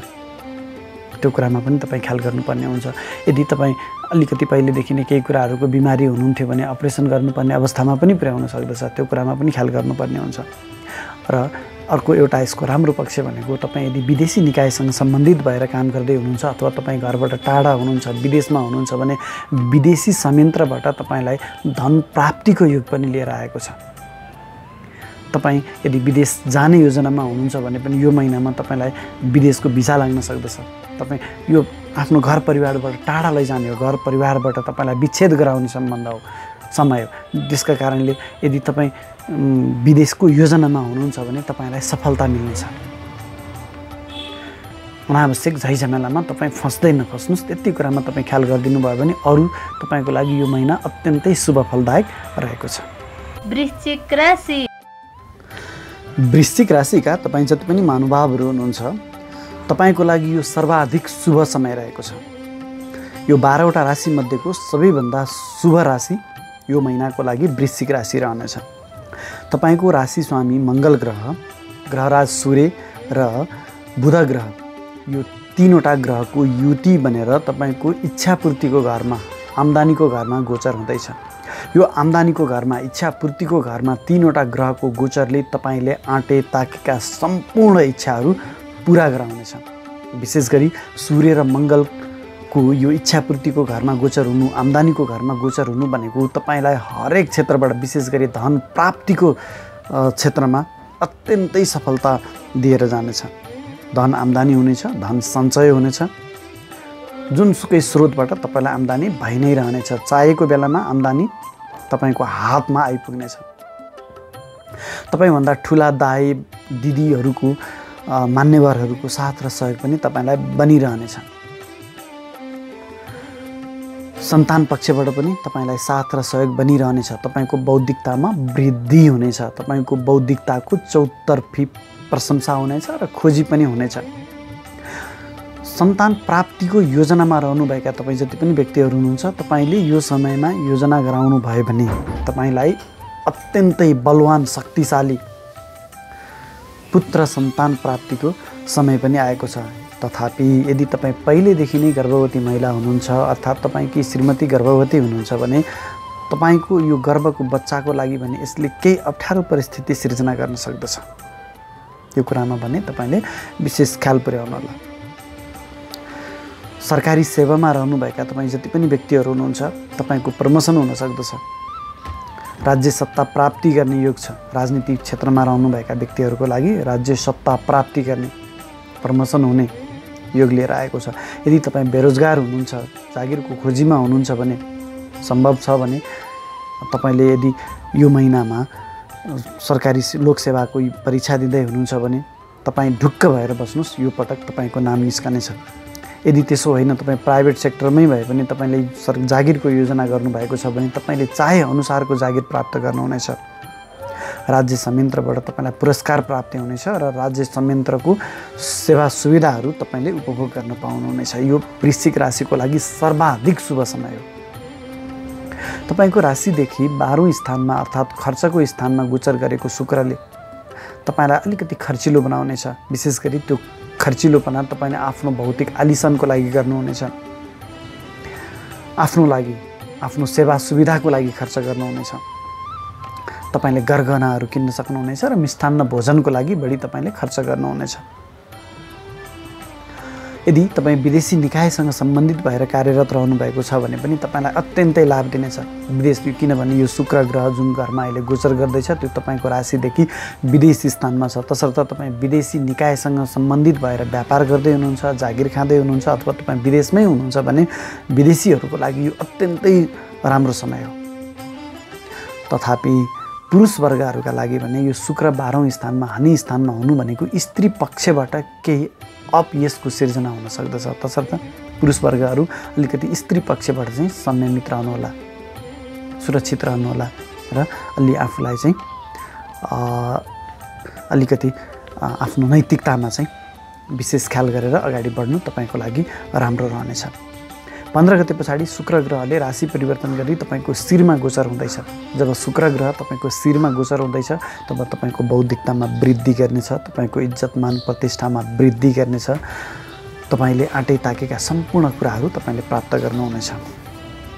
त्यो कुरामा पनि तपाईँ ख्याल गर्नुपर्ने हुन्छ। यदि तपाईँ अलिकति पहिलेदेखि नै केही कुराहरूको बिमारी हुनुहुन्थ्यो भने अपरेसन गर्नुपर्ने अवस्थामा पनि पुर्याउन सक्दछ, त्यो कुरामा पनि ख्याल गर्नुपर्ने हुन्छ। र अर्को एउटा यसको राम्रो पक्ष भनेको तपाईँ यदि विदेशी निकायसँग सम्बन्धित भएर काम गर्दै हुनुहुन्छ अथवा तपाईँ घरबाट टाढा हुनुहुन्छ, विदेशमा हुनुहुन्छ भने विदेशी संयन्त्रबाट तपाईँलाई धन प्राप्तिको योग पनि लिएर आएको छ। तपाईँ यदि विदेश जाने योजनामा हुनुहुन्छ भने पनि यो महिनामा तपाईँलाई विदेशको भिसा लाग्न सक्दछ। तपाईँ यो आफ्नो घर परिवारबाट टाढा लैजाने हो, घर परिवारबाट तपाईँलाई विच्छेद गराउने समय हो। त्यसका कारणले यदि तपाईँ विदेशको योजनामा हुनुहुन्छ भने तपाईँलाई सफलता मिल्नेछ। अनावश्यक झैझमेलामा तपाईँ फस्दै नफस्नुहोस्, त्यति कुरामा तपाईँ ख्याल गरिदिनु भयो भने अरू तपाईँको लागि यो महिना अत्यन्तै शुभ फलदायक रहेको छ। वृश्चिक राशि। वृश्चिक राशिका तपाईँ जति पनि महानुभावहरू हुनुहुन्छ, तपाईँको लागि यो सर्वाधिक शुभ समय रहेको छ। यो 12वटा राशि मध्येको सबैभन्दा शुभ राशि यो महिनाको लागि वृश्चिक राशि रहनेछ। तपाईँको राशि स्वामी मङ्गल ग्रह, ग्रहराज सूर्य र बुध ग्रह, यो तीनवटा ग्रहको युति बनेर तपाईँको इच्छापूर्तिको घरमा, आम्दानीको घरमा गोचर हुँदैछ। यो आम्दानीको घरमा, इच्छापूर्तिको घरमा तीनवटा ग्रहको गोचरले तपाईँले आँटे ताकेका सम्पूर्ण इच्छाहरू पुरा गराउनेछ। विशेष गरी सूर्य र मङ्गलको यो इच्छापूर्तिको घरमा गोचर हुनु, आम्दानीको घरमा गोचर हुनु भनेको तपाईँलाई हरेक क्षेत्रबाट, विशेष गरी धन प्राप्तिको क्षेत्रमा अत्यन्तै सफलता दिएर जानेछ। धन आम्दानी हुनेछ, धन सञ्चय हुनेछ, जुनसुकै स्रोतबाट तपाईँलाई आम्दानी भइ नै रहनेछ। चाहेको बेलामा आम्दानी तपाईँको हातमा आइपुग्नेछ। तपाईँभन्दा ठुला दाइ दिदीहरूको, मान्यवरहरूको साथ र सहयोग पनि तपाईँलाई बनिरहनेछ। सन्तान पक्षबाट पनि तपाईँलाई साथ र सहयोग बनिरहनेछ। तपाईँको बौद्धिकतामा वृद्धि हुनेछ। तपाईँको बौद्धिकताको चौतर्फी प्रशंसा हुनेछ र खोजी पनि हुनेछ। सन्तान प्राप्तिको योजनामा रहनुभएका तपाईँ जति पनि व्यक्तिहरू हुनुहुन्छ, तपाईँले यो समयमा योजना गराउनु भयो भने तपाईँलाई अत्यन्तै बलवान शक्तिशाली पुत्र सन्तान प्राप्तिको समय पनि आएको छ। तथापि यदि तपाईँ पहिलेदेखि नै गर्भवती महिला हुनुहुन्छ अर्थात् तपाईँकी श्रीमती गर्भवती हुनुहुन्छ भने तपाईँको यो गर्भको बच्चाको लागि भने यसले केही अप्ठ्यारो परिस्थिति सिर्जना गर्न सक्दछ। यो कुरामा भने तपाईँले विशेष ख्याल पुर्याउनु होला। सरकारी सेवामा रहनुभएका तपाईँ जति पनि व्यक्तिहरू हुनुहुन्छ, तपाईँको प्रमोसन हुन सक्दछ। राज्य सत्ता प्राप्ति गर्ने योग छ। राजनीतिक क्षेत्रमा रहनुभएका व्यक्तिहरूको लागि राज्य सत्ता प्राप्ति गर्ने, प्रमोसन हुने योग लिएर आएको छ। यदि तपाईँ बेरोजगार हुनुहुन्छ, जागिरको खोजीमा हुनुहुन्छ भने सम्भव छ भने तपाईँले यदि यो महिनामा सरकारी लोकसेवाको परीक्षा दिँदै हुनुहुन्छ भने तपाईँ ढुक्क भएर बस्नुहोस्, यो पटक तपाईँको नाम निस्कनेछ। यदि त्यसो होइन, तपाईँ प्राइभेट सेक्टरमै भए पनि तपाईँले जागिरको योजना गर्नुभएको छ भने तपाईँले चाहे अनुसारको जागिर प्राप्त गर्नुहुनेछ। राज्य संयन्त्रबाट तपाईँलाई पुरस्कार प्राप्ति हुनेछ र राज्य संयन्त्रको सेवा सुविधाहरू तपाईँले उपभोग गर्न पाउनुहुनेछ। यो वृश्चिक राशिको लागि सर्वाधिक शुभ समय हो। तपाईँको राशिदेखि 12औं स्थानमा अर्थात् खर्चको स्थानमा गोचर गरेको शुक्रले तपाईँलाई अलिकति खर्चिलो बनाउनेछ। विशेष गरी त्यो खर्चिलोपना तपाईँले आफ्नो भौतिक आलिसनको लागि गर्नुहुनेछ। आफ्नो लागि आफ्नो सेवा सुविधाको लागि खर्च गर्नुहुनेछ। तपाईले गरगहनाहरू किन्न सक्नुहुनेछ र मिष्टान्न भोजनको लागि बढी तपाईले खर्च गर्नुहुनेछ। यदि तपाईँ विदेशी निकायसँग सम्बन्धित भएर कार्यरत रहनु भएको छ भने पनि तपाईलाई अत्यन्तै लाभ दिनेछ। विदेश किनभने यो शुक्र ग्रह जुन घरमा अहिले गोचर गर्दैछ त्यो तपाईँको राशिदेखि विदेशी स्थानमा छ। तसर्थ तपाईँ विदेशी निकायसँग सम्बन्धित भएर व्यापार गर्दै हुनुहुन्छ, जागिर खाँदै हुनुहुन्छ अथवा तपाईँ विदेशमै हुनुहुन्छ भने विदेशीहरूको लागि यो अत्यन्तै राम्रो समय हो। तथापि पुरुष वर्गहरूका लागि भने यो शुक्र 12औं स्थानमा हानि स्थानमा हुनु भनेको स्त्री पक्षबाट केही अपयसको सिर्जना हुन सक्दछ। तसर्थ पुरुष वर्गहरू अलिकति स्त्री पक्षबाट चाहिँ संयमित रहनुहोला, सुरक्षित रहनुहोला र अलि आफूलाई चाहिँ अलिकति आफ्नो नैतिकतामा चाहिँ विशेष ख्याल गरेर अगाडि बढ्नु तपाईँको लागि राम्रो रहनेछ। 15 गते पछाडि शुक्र ग्रहले राशि परिवर्तन गरी तपाईँको शिरमा गोचर हुँदैछ। जब शुक्र ग्रह तपाईँको शिरमा गोचर हुँदैछ तब तपाईँको बौद्धिकतामा वृद्धि गर्नेछ, तपाईँको इज्जतमान प्रतिष्ठामा वृद्धि गर्नेछ। तपाईँले आँटे ताकेका सम्पूर्ण कुराहरू तपाईँले प्राप्त गर्नुहुनेछ।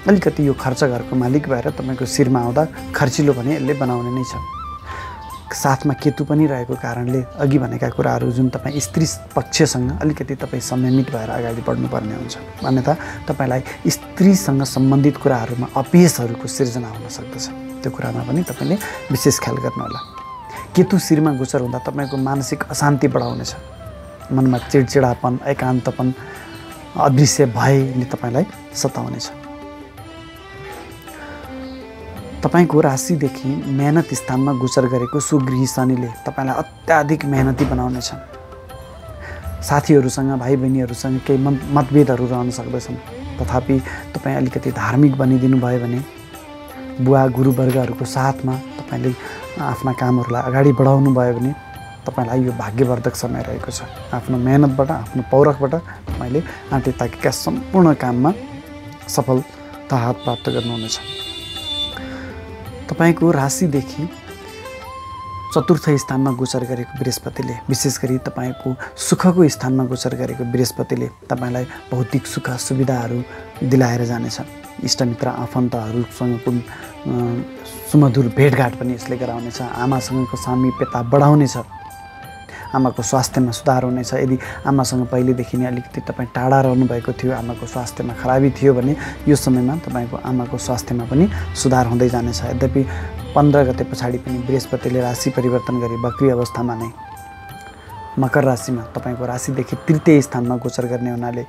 अलिकति यो खर्च घरको मालिक भएर तपाईँको शिरमा आउँदा खर्चिलो भने यसले बनाउने नै छ। साथमा केतु पनि रहेको कारणले अघि भनेका कुराहरू जुन तपाईँ स्त्री पक्षसँग अलिकति तपाईँ संयमित भएर अगाडि बढ्नुपर्ने हुन्छ। अन्यथा तपाईँलाई स्त्रीसँग सम्बन्धित कुराहरूमा अपयसहरूको सिर्जना हुन सक्दछ। त्यो कुरामा पनि तपाईँले विशेष ख्याल गर्नुहोला। केतु शिरमा गोचर हुँदा तपाईँको मानसिक अशान्ति बढाउनेछ। मनमा चिडचिडापन, एकान्तपन, अदृश्य भयले तपाईँलाई सताउनेछ। तपाईको राशिदेखि मेहनत स्थानमा गोचर गरेको सुगृही शनिले तपाईलाई अत्याधिक मेहनती बनाउनेछ। साथीहरूसँग, भाइ बहिनीहरूसँग केही मतभेदहरू रहन सक्दछन्। तथापि तपाईँ अलिकति धार्मिक बनिदिनु भयो भने बुवा गुरुवर्गहरूको साथमा तपाईँले आफ्ना कामहरूलाई अगाडि बढाउनु भयो भने तपाईँलाई यो भाग्यवर्धक समय रहेको छ। आफ्नो मेहनतबाट, आफ्नो पौरखबाट तपाईँले आँटे ताकेका सम्पूर्ण काममा सफलता हात प्राप्त गर्नुहुनेछ। तपाईको राशिदेखि चतुर्थ स्थानमा गोचर गरेको बृहस्पतिले, विशेष गरी तपाईको सुखको स्थानमा गोचर गरेको बृहस्पतिले तपाईलाई भौतिक सुख सुविधाहरू दिलाएर जानेछ। इष्टमित्र आफन्तहरूसँगको सुमधुर भेटघाट पनि यसले गराउनेछ। आमासँगको सामिप्यता बढाउनेछ। आमाको स्वास्थ्यमा सुधार हुनेछ। यदि आमासँग पहिलेदेखि नै अलिकति तपाईँ टाढा रहनुभएको थियो, आमाको स्वास्थ्यमा खराबी थियो भने यो समयमा तपाईँको आमाको स्वास्थ्यमा पनि सुधार हुँदै जानेछ। यद्यपि 15 गते पछाडि पनि बृहस्पतिले राशि परिवर्तन गरी वक्री अवस्थामा नै मकर राशिमा तपाईँको राशिदेखि तृतीय स्थानमा गोचर गर्ने हुनाले,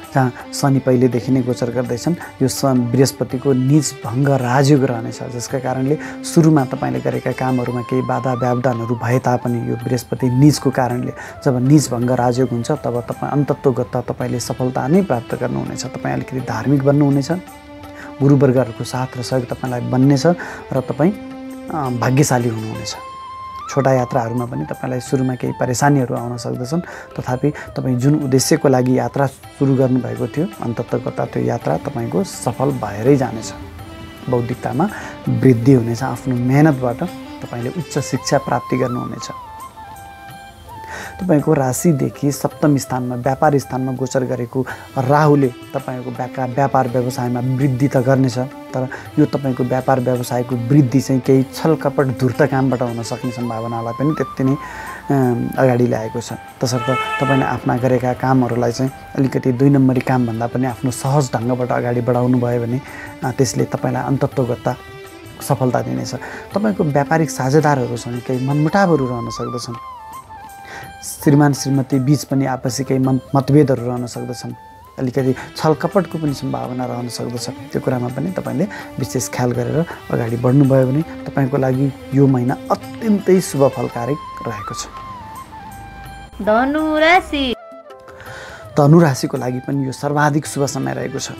जहाँ शनि पहिलेदेखि नै गोचर गर्दैछन्, यो बृहस्पतिको निज भङ्ग राजयोग रहनेछ। जसका कारणले सुरुमा तपाईँले गरेका कामहरूमा केही बाधा व्यवधानहरू भए तापनि यो बृहस्पति निजको कारणले जब निज भङ्ग राजयोग हुन्छ तब तपाईँ अन्ततोगत तपाईँले सफलता नै प्राप्त गर्नुहुनेछ। तपाईँ अलिकति धार्मिक बन्नुहुनेछ। गुरुवर्गहरूको साथ र सहयोग तपाईँलाई बन्नेछ र तपाईँ भाग्यशाली हुनुहुनेछ। छोटा यात्राहरूमा पनि तपाईँलाई सुरुमा केही परेशानीहरू आउन सक्दछन्। तथापि तपाईँ जुन उद्देश्यको लागि यात्रा सुरु गर्नुभएको थियो अन्ततगत त्यो यात्रा तपाईँको सफल भएरै जानेछ। बौद्धिकतामा वृद्धि हुनेछ। आफ्नो मेहनतबाट तपाईँले उच्च शिक्षा प्राप्ति गर्नुहुनेछ। तपाईको राशिदेखि सप्तम स्थानमा व्यापार स्थानमा गोचर गरेको राहुले तपाईँको व्यापार व्यवसायमा वृद्धि त गर्नेछ, तर यो तपाईँको व्यापार व्यवसायको वृद्धि चाहिँ केही छलकपट धूर्त कामबाट हुन सक्ने सम्भावनालाई पनि त्यति नै अगाडि ल्याएको छ। तसर्थ तपाईँले आफ्ना गरेका कामहरूलाई चाहिँ अलिकति 2 नम्बरी कामभन्दा पनि आफ्नो सहज ढङ्गबाट अगाडि बढाउनु भयो भने त्यसले तपाईँलाई अन्ततोगत सफलता दिनेछ। तपाईँको व्यापारिक साझेदारहरूसँग केही मनमुटावहरू रहन सक्दछन्। श्रीमान श्रीमती बीच पनि आपसी केही मतभेदहरू रहन सक्दछन्। अलिकति छलकपटको पनि सम्भावना रहन सक्दछ। त्यो कुरामा पनि तपाईँले विशेष ख्याल गरेर अगाडि बढ्नुभयो भने तपाईँको लागि यो महिना अत्यन्तै शुभ फलकारी रहेको छ। धनु राशि। धनु राशिको लागि पनि यो सर्वाधिक शुभ समय रहेको छ।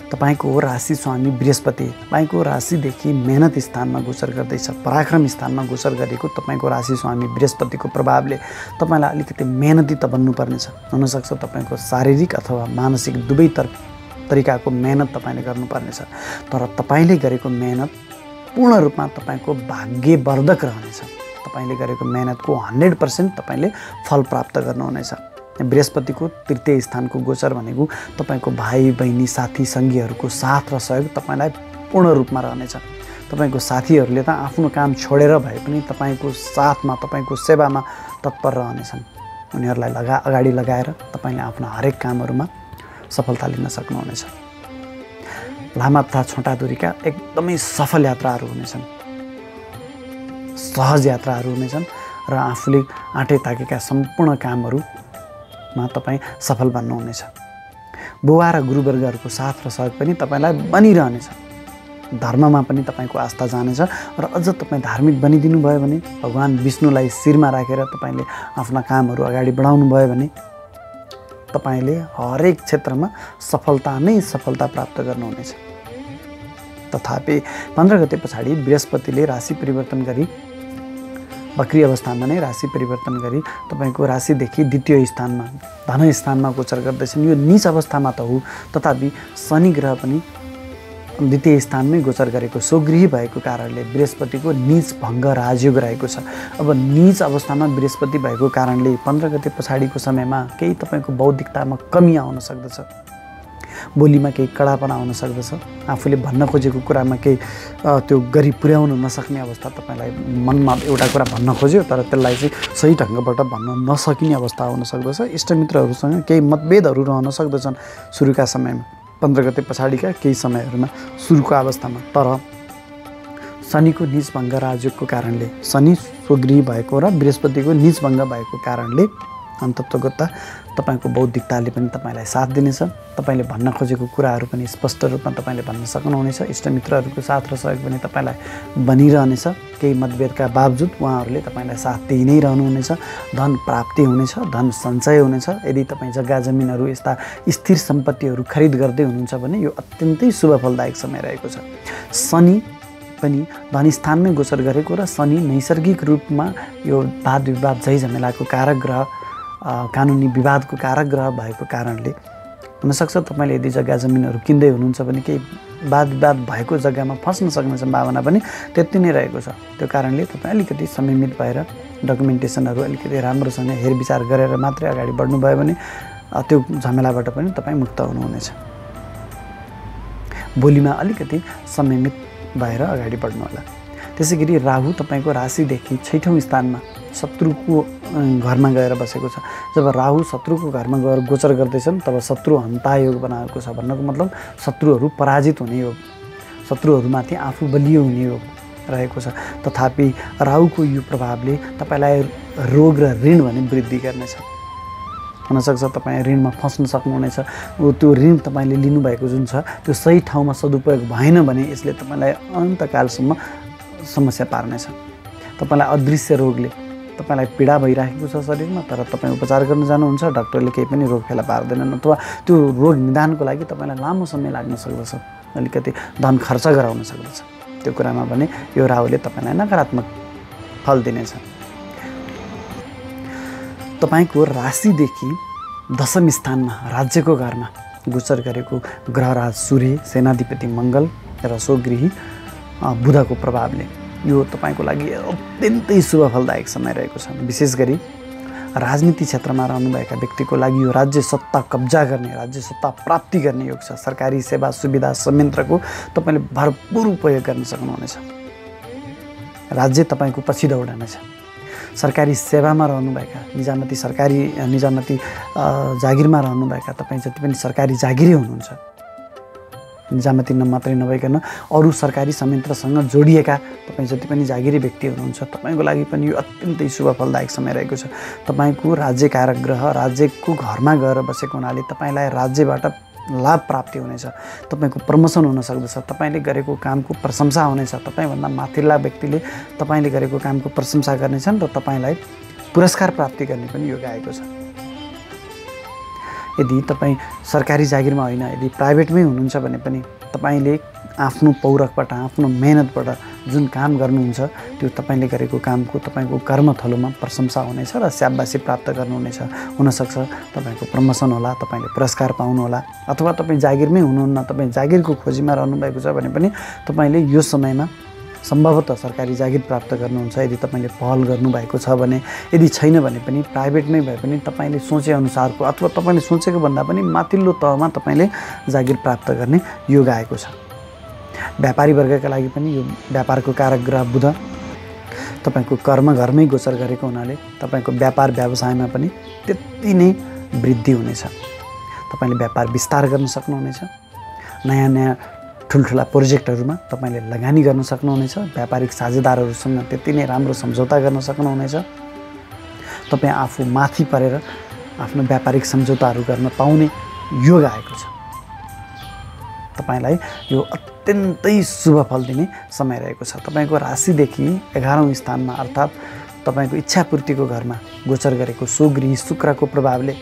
तपाईको राशि स्वामी बृहस्पति तपाईको राशिदेखि मेहनत स्थानमा गोचर गर्दैछ। पराक्रम स्थानमा गोचर गरेको तपाईको राशि स्वामी बृहस्पतिको प्रभावले तपाईँलाई अलिकति मेहनती त बन्नुपर्नेछ। हुनसक्छ तपाईँको शारीरिक अथवा मानसिक दुवै तरिकाको मेहनत तपाईँले गर्नुपर्नेछ। तर तपाईँले गरेको मेहनत पूर्ण रूपमा तपाईँको भाग्यवर्धक रहनेछ। तपाईँले गरेको मेहनतको 100% तपाईँले फल प्राप्त गर्नुहुनेछ। बृहस्पतिको तृतीय स्थानको गोचर भनेको तपाईँको भाइ बहिनी साथी सङ्गीहरूको साथ र सहयोग तपाईँलाई पूर्ण रूपमा रहनेछ। तपाईँको साथीहरूले त आफ्नो काम छोडेर भए पनि तपाईँको साथमा तपाईँको सेवामा तत्पर रहनेछन्। उनीहरूलाई अगाडि लगाएर तपाईँले आफ्नो हरेक कामहरूमा सफलता लिन सक्नुहुनेछ। लामा तथा छोटा दूरीका एकदमै सफल यात्राहरू हुनेछन्, सहज यात्राहरू हुनेछन् र आफूले आँटे ताकेका सम्पूर्ण कामहरूमा तपाईँ सफल बन्नुहुनेछ। बुबा र गुरुवर्गहरूको साथ र सहयोग पनि तपाईँलाई बनिरहनेछ। धर्ममा पनि तपाईँको आस्था जानेछ र अझ तपाईँ धार्मिक बनिदिनु भयो भने, भगवान् विष्णुलाई शिरमा राखेर तपाईँले आफ्ना कामहरू अगाडि बढाउनु भयो भने तपाईँले हरेक क्षेत्रमा सफलता नै सफलता प्राप्त गर्नुहुनेछ। तथापि 15 गते पछाडि बृहस्पतिले राशि परिवर्तन गरी वक्री अवस्थानमा नै राशि परिवर्तन गरी तपाईँको राशिदेखि द्वितीय स्थानमा धन स्थानमा गोचर गर्दैछन्। यो नीच अवस्थामा त हो, तथापि शनि ग्रह पनि द्वितीय स्थानमै गोचर गरेको स्वगृही भएको कारणले बृहस्पतिको नीच भङ्ग राजयोग रहेको छ। अब नीच अवस्थामा बृहस्पति भएको कारणले 15 गते पछाडिको समयमा केही तपाईँको बौद्धिकतामा कमी आउन सक्दछ, बोलीमा केही कडापना आउन सक्दछ, आफूले भन्न खोजेको कुरामा केही त्यो गरी पुर्याउन नसक्ने अवस्था, तपाईँलाई मनमा एउटा कुरा भन्न खोज्यो तर त्यसलाई चाहिँ सही ढङ्गबाट भन्न नसकिने अवस्था आउन सक्दछ। इष्टमित्रहरूसँग केही मतभेदहरू रहन सक्दछन् सुरुका समयमा, 15 गते पछाडिका केही समयहरूमा सुरुको अवस्थामा। तर शनिको नीच भङ्ग राजयोगको कारणले, शनि स्वगृही भएको र बृहस्पतिको नीच भङ्ग भएको कारणले अन्ततोगत्ता तपाईँको बौद्धिकताले पनि तपाईँलाई साथ दिनेछ। तपाईँले भन्न खोजेको कुराहरू पनि स्पष्ट रूपमा तपाईँले भन्न सक्नुहुनेछ। इष्टमित्रहरूको साथ र सहयोग पनि तपाईँलाई बनिरहनेछ। केही मतभेदका बावजुद उहाँहरूले तपाईँलाई साथ दिइ नै रहनुहुनेछ। धन प्राप्ति हुनेछ, धन सञ्चय हुनेछ। यदि तपाईँ जग्गा जमिनहरू यस्ता स्थिर सम्पत्तिहरू खरिद गर्दै हुनुहुन्छ भने यो अत्यन्तै शुभ फलदायक समय रहेको छ। शनि पनि धनस्थानमै गोचर गरेको र शनि नैसर्गिक रूपमा यो वाद विवाद झैझमेलाको कारक ग्रह, कानुनी विवादको कारक ग्रह भएको कारणले हुनसक्छ तपाईँले यदि जग्गा जमिनहरू किन्दै हुनुहुन्छ भने केही वाद विवाद भएको जग्गामा फस्न सक्ने सम्भावना पनि त्यति नै रहेको छ। त्यो कारणले तपाईँ अलिकति संयमित भएर डकुमेन्टेसनहरू अलिकति राम्रोसँग हेरविचार गरेर मात्रै अगाडि बढ्नुभयो भने त्यो झमेलाबाट पनि तपाईँ मुक्त हुनुहुनेछ। बोलीमा अलिकति संयमित भएर अगाडि बढ्नुहोला। त्यसै गरी राहु तपाईँको राशिदेखि 6औँ स्थानमा शत्रुको घरमा गएर बसेको छ। जब राहु शत्रुको घरमा गएर गोचर गर्दैछन् तब शत्रु हन्ता योग बनाएको छ। भन्नको मतलब शत्रुहरू पराजित हुने योग, शत्रुहरूमाथि आफू बलियो हुने योग रहेको छ। तथापि राहुको यो प्रभावले तपाईँलाई रोग र ऋण भने वृद्धि गर्नेछ। हुनसक्छ तपाईँ ऋणमा फस्न सक्नुहुनेछ। त्यो ऋण तपाईँले लिनुभएको जुन छ त्यो सही ठाउँमा सदुपयोग भएन भने यसले तपाईँलाई अनन्तकालसम्म समस्या पार्नेछ। तपाईँलाई अदृश्य रोगले तपाईँलाई पीडा भइरहेको छ शरीरमा, तर तपाईँ उपचार गर्न जानुहुन्छ, डाक्टरले केही पनि रोग फेला पार्दैनन्, अथवा त्यो रोग निदानको लागि तपाईँलाई लामो समय लाग्न सक्दछ, अलिकति धन खर्च गराउन सक्दछ। त्यो कुरामा भने यो राहुले तपाईँलाई नकारात्मक फल दिनेछ। तपाईँको राशिदेखि 10औँ स्थानमा राज्यको घरमा गोचर गरेको ग्रहराज सूर्य, सेनाधिपति मङ्गल र स्वगृही बुधको प्रभावले यो तपाईँको लागि अत्यन्तै शुभ फलदायक समय रहेको छ। विशेष गरी राजनीति क्षेत्रमा रहनुभएका व्यक्तिको लागि यो राज्य सत्ता कब्जा गर्ने, राज्य सत्ता प्राप्ति गर्ने योग छ। सरकारी सेवा सुविधा संयन्त्रको तपाईँले भरपुर उपयोग गर्न सक्नुहुनेछ। राज्य तपाईँको पछि दौडनेछ। सरकारी सेवामा रहनुभएका, निजामती जागिरमा रहनुभएका तपाईँ जति पनि सरकारी जागिरी हुनुहुन्छ, निजामती मात्रै नभइकन अरू सरकारी संयन्त्रसँग जोडिएका तपाईँ जति पनि जागिरी व्यक्ति हुनुहुन्छ, तपाईँको लागि पनि यो अत्यन्तै शुभ फलदायक समय रहेको छ। तपाईँको राज्यकारक ग्रह राज्यको घरमा गएर बसेको हुनाले तपाईँलाई राज्यबाट लाभ प्राप्ति हुनेछ। तपाईँको प्रमोसन हुन सक्दछ। तपाईँले गरेको कामको प्रशंसा हुनेछ। तपाईँभन्दा माथिल्ला व्यक्तिले तपाईँले गरेको कामको प्रशंसा गर्नेछन् र तपाईँलाई पुरस्कार प्राप्ति गर्ने पनि योग आएको छ। यदि तपाईँ सरकारी जागिरमा होइन, यदि प्राइभेटमै हुनुहुन्छ भने पनि तपाईँले आफ्नो पौरखबाट, आफ्नो मेहनतबाट जुन काम गर्नुहुन्छ त्यो तपाईँले गरेको कामको तपाईँको कर्मथलोमा प्रशंसा हुनेछ र स्याबासी प्राप्त गर्नुहुनेछ। हुनसक्छ तपाईँको प्रमोसन होला, तपाईँले पुरस्कार पाउनुहोला, अथवा तपाईँ जागिरमै हुनुहुन्न, तपाईँ जागिरको खोजीमा रहनुभएको छ भने पनि तपाईँले यो समयमा सम्भवतः सरकारी जागिर प्राप्त गर्नुहुन्छ यदि तपाईँले पहल गर्नुभएको छ भने, यदि छैन भने पनि प्राइभेटमै भए पनि तपाईँले सोचेअनुसारको अथवा तपाईँले सोचेको भन्दा पनि माथिल्लो तहमा तपाईँले जागिर प्राप्त गर्ने योग आएको छ। व्यापारी वर्गका लागि पनि यो व्यापारको कारक ग्रह बुध तपाईँको कर्म घरमै गोचर गरेको हुनाले तपाईँको व्यापार व्यवसायमा पनि त्यति नै वृद्धि हुनेछ। तपाईँले व्यापार विस्तार गर्न सक्नुहुनेछ। नयाँ नयाँ ठुल्ठुला प्रोजेक्टहरूमा तपाईँले लगानी गर्न सक्नुहुनेछ। व्यापारिक साझेदारहरूसँग त्यति नै राम्रो सम्झौता गर्न सक्नुहुनेछ। तपाईँ आफू माथि परेर आफ्नो व्यापारिक सम्झौताहरू गर्न पाउने योग आएको छ। तपाईँलाई यो अत्यन्तै शुभ फल दिने समय रहेको छ। तपाईँको राशिदेखि 11औं स्थानमा अर्थात् तपाईँको इच्छापूर्तिको घरमा गोचर गरेको स्वगृही शुक्रको प्रभावले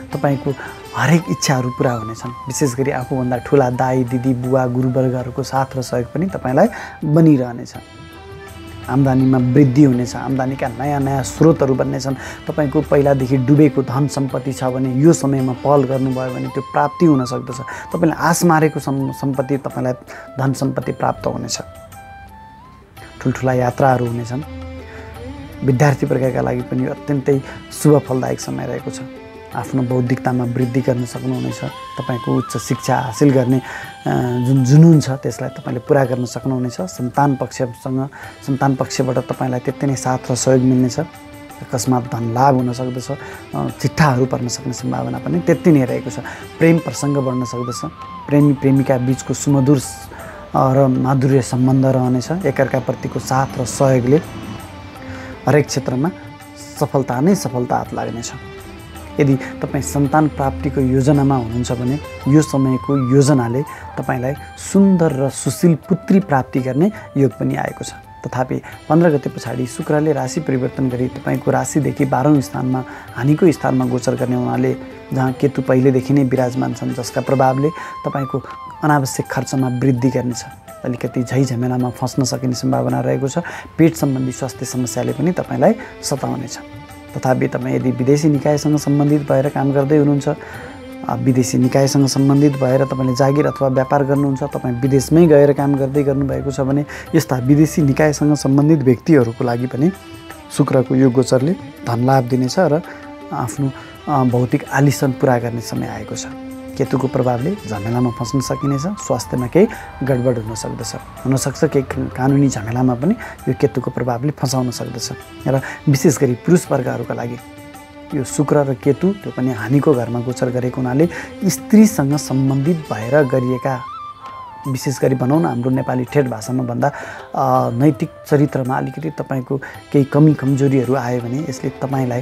तपाईँको हरेक इच्छाहरू पुरा हुनेछन्। विशेष गरी आफूभन्दा ठुला दाई दिदी बुवा गुरुवर्गहरूको साथ र सहयोग पनि तपाईँलाई बनिरहनेछ। आम्दानीमा वृद्धि हुनेछ। आम्दानीका नयाँ नयाँ स्रोतहरू बन्नेछन्। तपाईँको पहिलादेखि डुबेको धन सम्पत्ति छ भने यो समयमा पहल गर्नुभयो भने त्यो प्राप्ति हुन सक्दछ। तपाईँले आश मारेको सम्पत्ति तपाईँलाई धन सम्पत्ति प्राप्त हुनेछ। ठुल्ठुला यात्राहरू हुनेछन्। विद्यार्थी वर्गका लागि पनि यो अत्यन्तै शुभ फलदायक समय रहेको छ। आफ्नो बौद्धिकतामा वृद्धि गर्न सक्नुहुनेछ। तपाईँको उच्च शिक्षा हासिल गर्ने जुन जुनून छ त्यसलाई तपाईँले पुरा गर्न सक्नुहुनेछ। सन्तान पक्षबाट तपाईँलाई त्यति नै साथ र सहयोग मिल्नेछ। अकस्मात धन लाभ हुन सक्दछ। चिट्ठाहरू पर्न सक्ने सम्भावना पनि त्यति नै रहेको छ। प्रेम प्रसङ्ग बढ्न सक्दछ। प्रेमी प्रेमिका बीचको सुमधुर र माधुर्य सम्बन्ध रहनेछ। एकअर्काप्रतिको साथ र सहयोगले हरेक क्षेत्रमा सफलता नै सफलता हात लाग्नेछ। यदि तपाईँ सन्तान प्राप्तिको योजनामा हुनुहुन्छ भने यो समयको योजनाले तपाईँलाई सुन्दर र सुशील पुत्री प्राप्ति गर्ने योग पनि आएको छ। तथापि 15 गते पछाडि शुक्रले राशि परिवर्तन गरी तपाईँको राशिदेखि 12औं स्थानमा हानिको स्थानमा गोचर गर्ने हुनाले जहाँ केतु पहिलेदेखि नै विराजमान छन् जसका प्रभावले तपाईँको अनावश्यक खर्चमा वृद्धि गर्नेछ। अलिकति झैझमेलामा फस्न सकिने सम्भावना रहेको छ। पेट सम्बन्धी स्वास्थ्य समस्याले पनि तपाईँलाई सताउनेछ। तथापि तपाईँ यदि विदेशी निकायसँग सम्बन्धित भएर काम गर्दै हुनुहुन्छ, विदेशी निकायसँग सम्बन्धित भएर तपाईँले जागिर अथवा व्यापार गर्नुहुन्छ, तपाईँ विदेशमै गएर काम गर्दै गर्नुभएको छ भने यस्ता विदेशी निकायसँग सम्बन्धित व्यक्तिहरूको लागि पनि शुक्रको यो गोचरले धन लाभ दिनेछ र आफ्नो भौतिक आलिसन पुरा गर्ने समय आएको छ। केतुको प्रभावले झमेलामा फस्न सकिनेछ। स्वास्थ्यमा केही गडबड हुन सक्दछ। हुनसक्छ केही कानुनी झमेलामा पनि यो केतुको प्रभावले फसाउन सक्दछ। र विशेष गरी पुरुष वर्गहरूका लागि यो शुक्र र केतु त्यो पनि हानिको घरमा गोचर गरेको हुनाले स्त्रीसँग सम्बन्धित भएर गरिएका विशेष गरी भनौँ न हाम्रो नेपाली ठेट भाषामा भन्दा नैतिक चरित्रमा अलिकति तपाईँको केही कमी कमजोरीहरू आयो भने यसले तपाईँलाई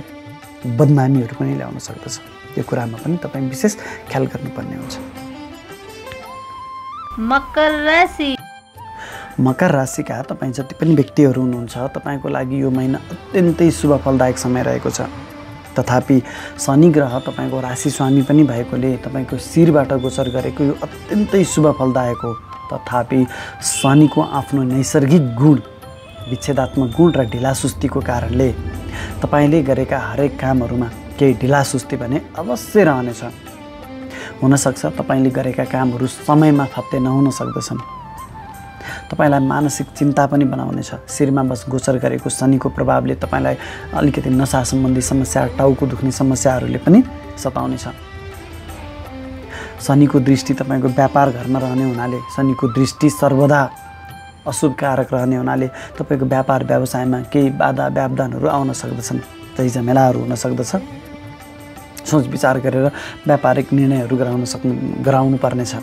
बदनामीहरू पनि ल्याउन सक्दछ। यो कुरामा पनि तपाईँ विशेष ख्याल गर्नुपर्ने हुन्छ। मकर राशिका तपाईँ जति पनि व्यक्तिहरू हुनुहुन्छ तपाईँको लागि यो महिना अत्यन्तै शुभ फलदायक समय रहेको छ। तथापि शनि ग्रह तपाईँको राशि स्वामी पनि भएकोले तपाईँको शिरबाट गोचर गरेको यो अत्यन्तै शुभ फलदायक हो। तथापि शनिको आफ्नो नैसर्गिक गुण विच्छेदात्मक गुण र ढिलासुस्तीको कारणले तपाईँले गरेका हरेक कामहरूमा केही ढिलासुस्ती भने अवश्य रहनेछ। हुनसक्छ तपाईँले गरेका कामहरू समयमा फत्ते नहुन सक्दछन्। तपाईँलाई मानसिक चिन्ता पनि बनाउनेछ। शिरमा बस गोचर गरेको शनिको प्रभावले तपाईँलाई अलिकति नसा सम्बन्धी समस्या, टाउको दुख्ने समस्याहरूले पनि सताउनेछ। शनिको दृष्टि तपाईँको व्यापार घरमा रहने हुनाले शनिको दृष्टि सर्वदा अशुभ कारक रहने हुनाले तपाईँको व्यापार व्यवसायमा केही बाधा व्यवधानहरू आउन सक्दछन्। झमेलाहरू हुन सक्दछ। सोच विचार गरेर व्यापारिक निर्णयहरू गराउनु पर्नेछ।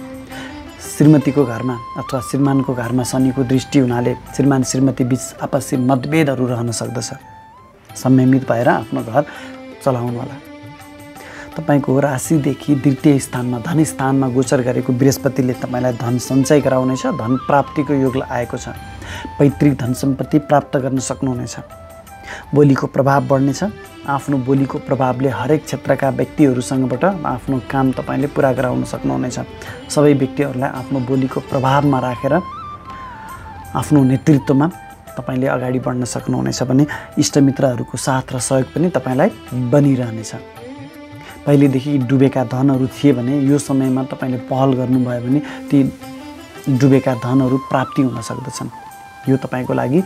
श्रीमतीको घरमा अथवा श्रीमानको घरमा शनिको दृष्टि हुनाले श्रीमान श्रीमती बीच आपसी मतभेदहरू रहन सक्दछ। संयमित भएर आफ्नो घर चलाउनु होला। तपाईँको राशिदेखि द्वितीय स्थानमा धन स्थानमा गोचर गरेको बृहस्पतिले तपाईँलाई धन सञ्चय गराउनेछ। धन प्राप्तिको योग आएको छ। पैतृक धन सम्पत्ति प्राप्त गर्न सक्नुहुनेछ। बोलीको प्रभाव बढ्नेछ। आफ्नो बोलीको प्रभावले हरेक क्षेत्रका व्यक्तिहरूसँगबाट आफ्नो काम तपाईँले पुरा गराउन सक्नुहुनेछ। सबै व्यक्तिहरूलाई आफ्नो बोलीको प्रभावमा राखेर आफ्नो नेतृत्वमा तपाईँले अगाडि बढ्न सक्नुहुनेछ भने इष्टमित्रहरूको साथ र सहयोग पनि तपाईँलाई बनिरहनेछ। पहिलेदेखि डुबेका धनहरू थिए भने यो समयमा तपाईँले पहल गर्नुभयो भने ती डुबेका धनहरू प्राप्ति हुन सक्दछन्। यो तपाईँको लागि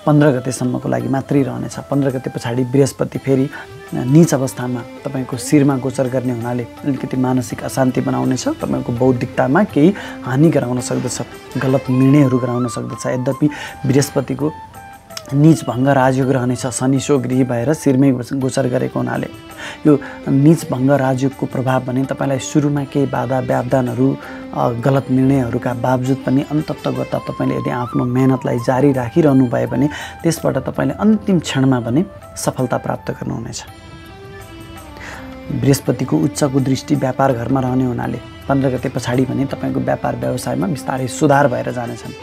15 गतेसम्मको लागि मात्रै रहनेछ। 15 गते पछाडि बृहस्पति फेरि नीच अवस्थामा तपाईँको शिरमा गोचर गर्ने हुनाले अलिकति मानसिक अशान्ति बनाउनेछ। तपाईँको बौद्धिकतामा केही हानि गराउन सक्दछ, गलत निर्णयहरू गराउन सक्दछ। यद्यपि बृहस्पतिको नीच भङ्ग राजयोग रहनेछ। शनि स्वगृही भएर शिरमै गोचर गरेको हुनाले यो नीच भङ्ग राजयोगको प्रभाव भने तपाईँलाई सुरुमा केही बाधा व्यवधानहरू गलत निर्णयहरूका बावजुद पनि अन्ततगत तपाईँले यदि आफ्नो मेहनतलाई जारी राखिरहनु भयो भने त्यसबाट तपाईँले अन्तिम क्षणमा भने सफलता प्राप्त गर्नुहुनेछ। बृहस्पतिको उच्चको दृष्टि व्यापार घरमा रहने हुनाले 15 गते पछाडि भने तपाईँको व्यापार व्यवसायमा बिस्तारै सुधार भएर जानेछन्।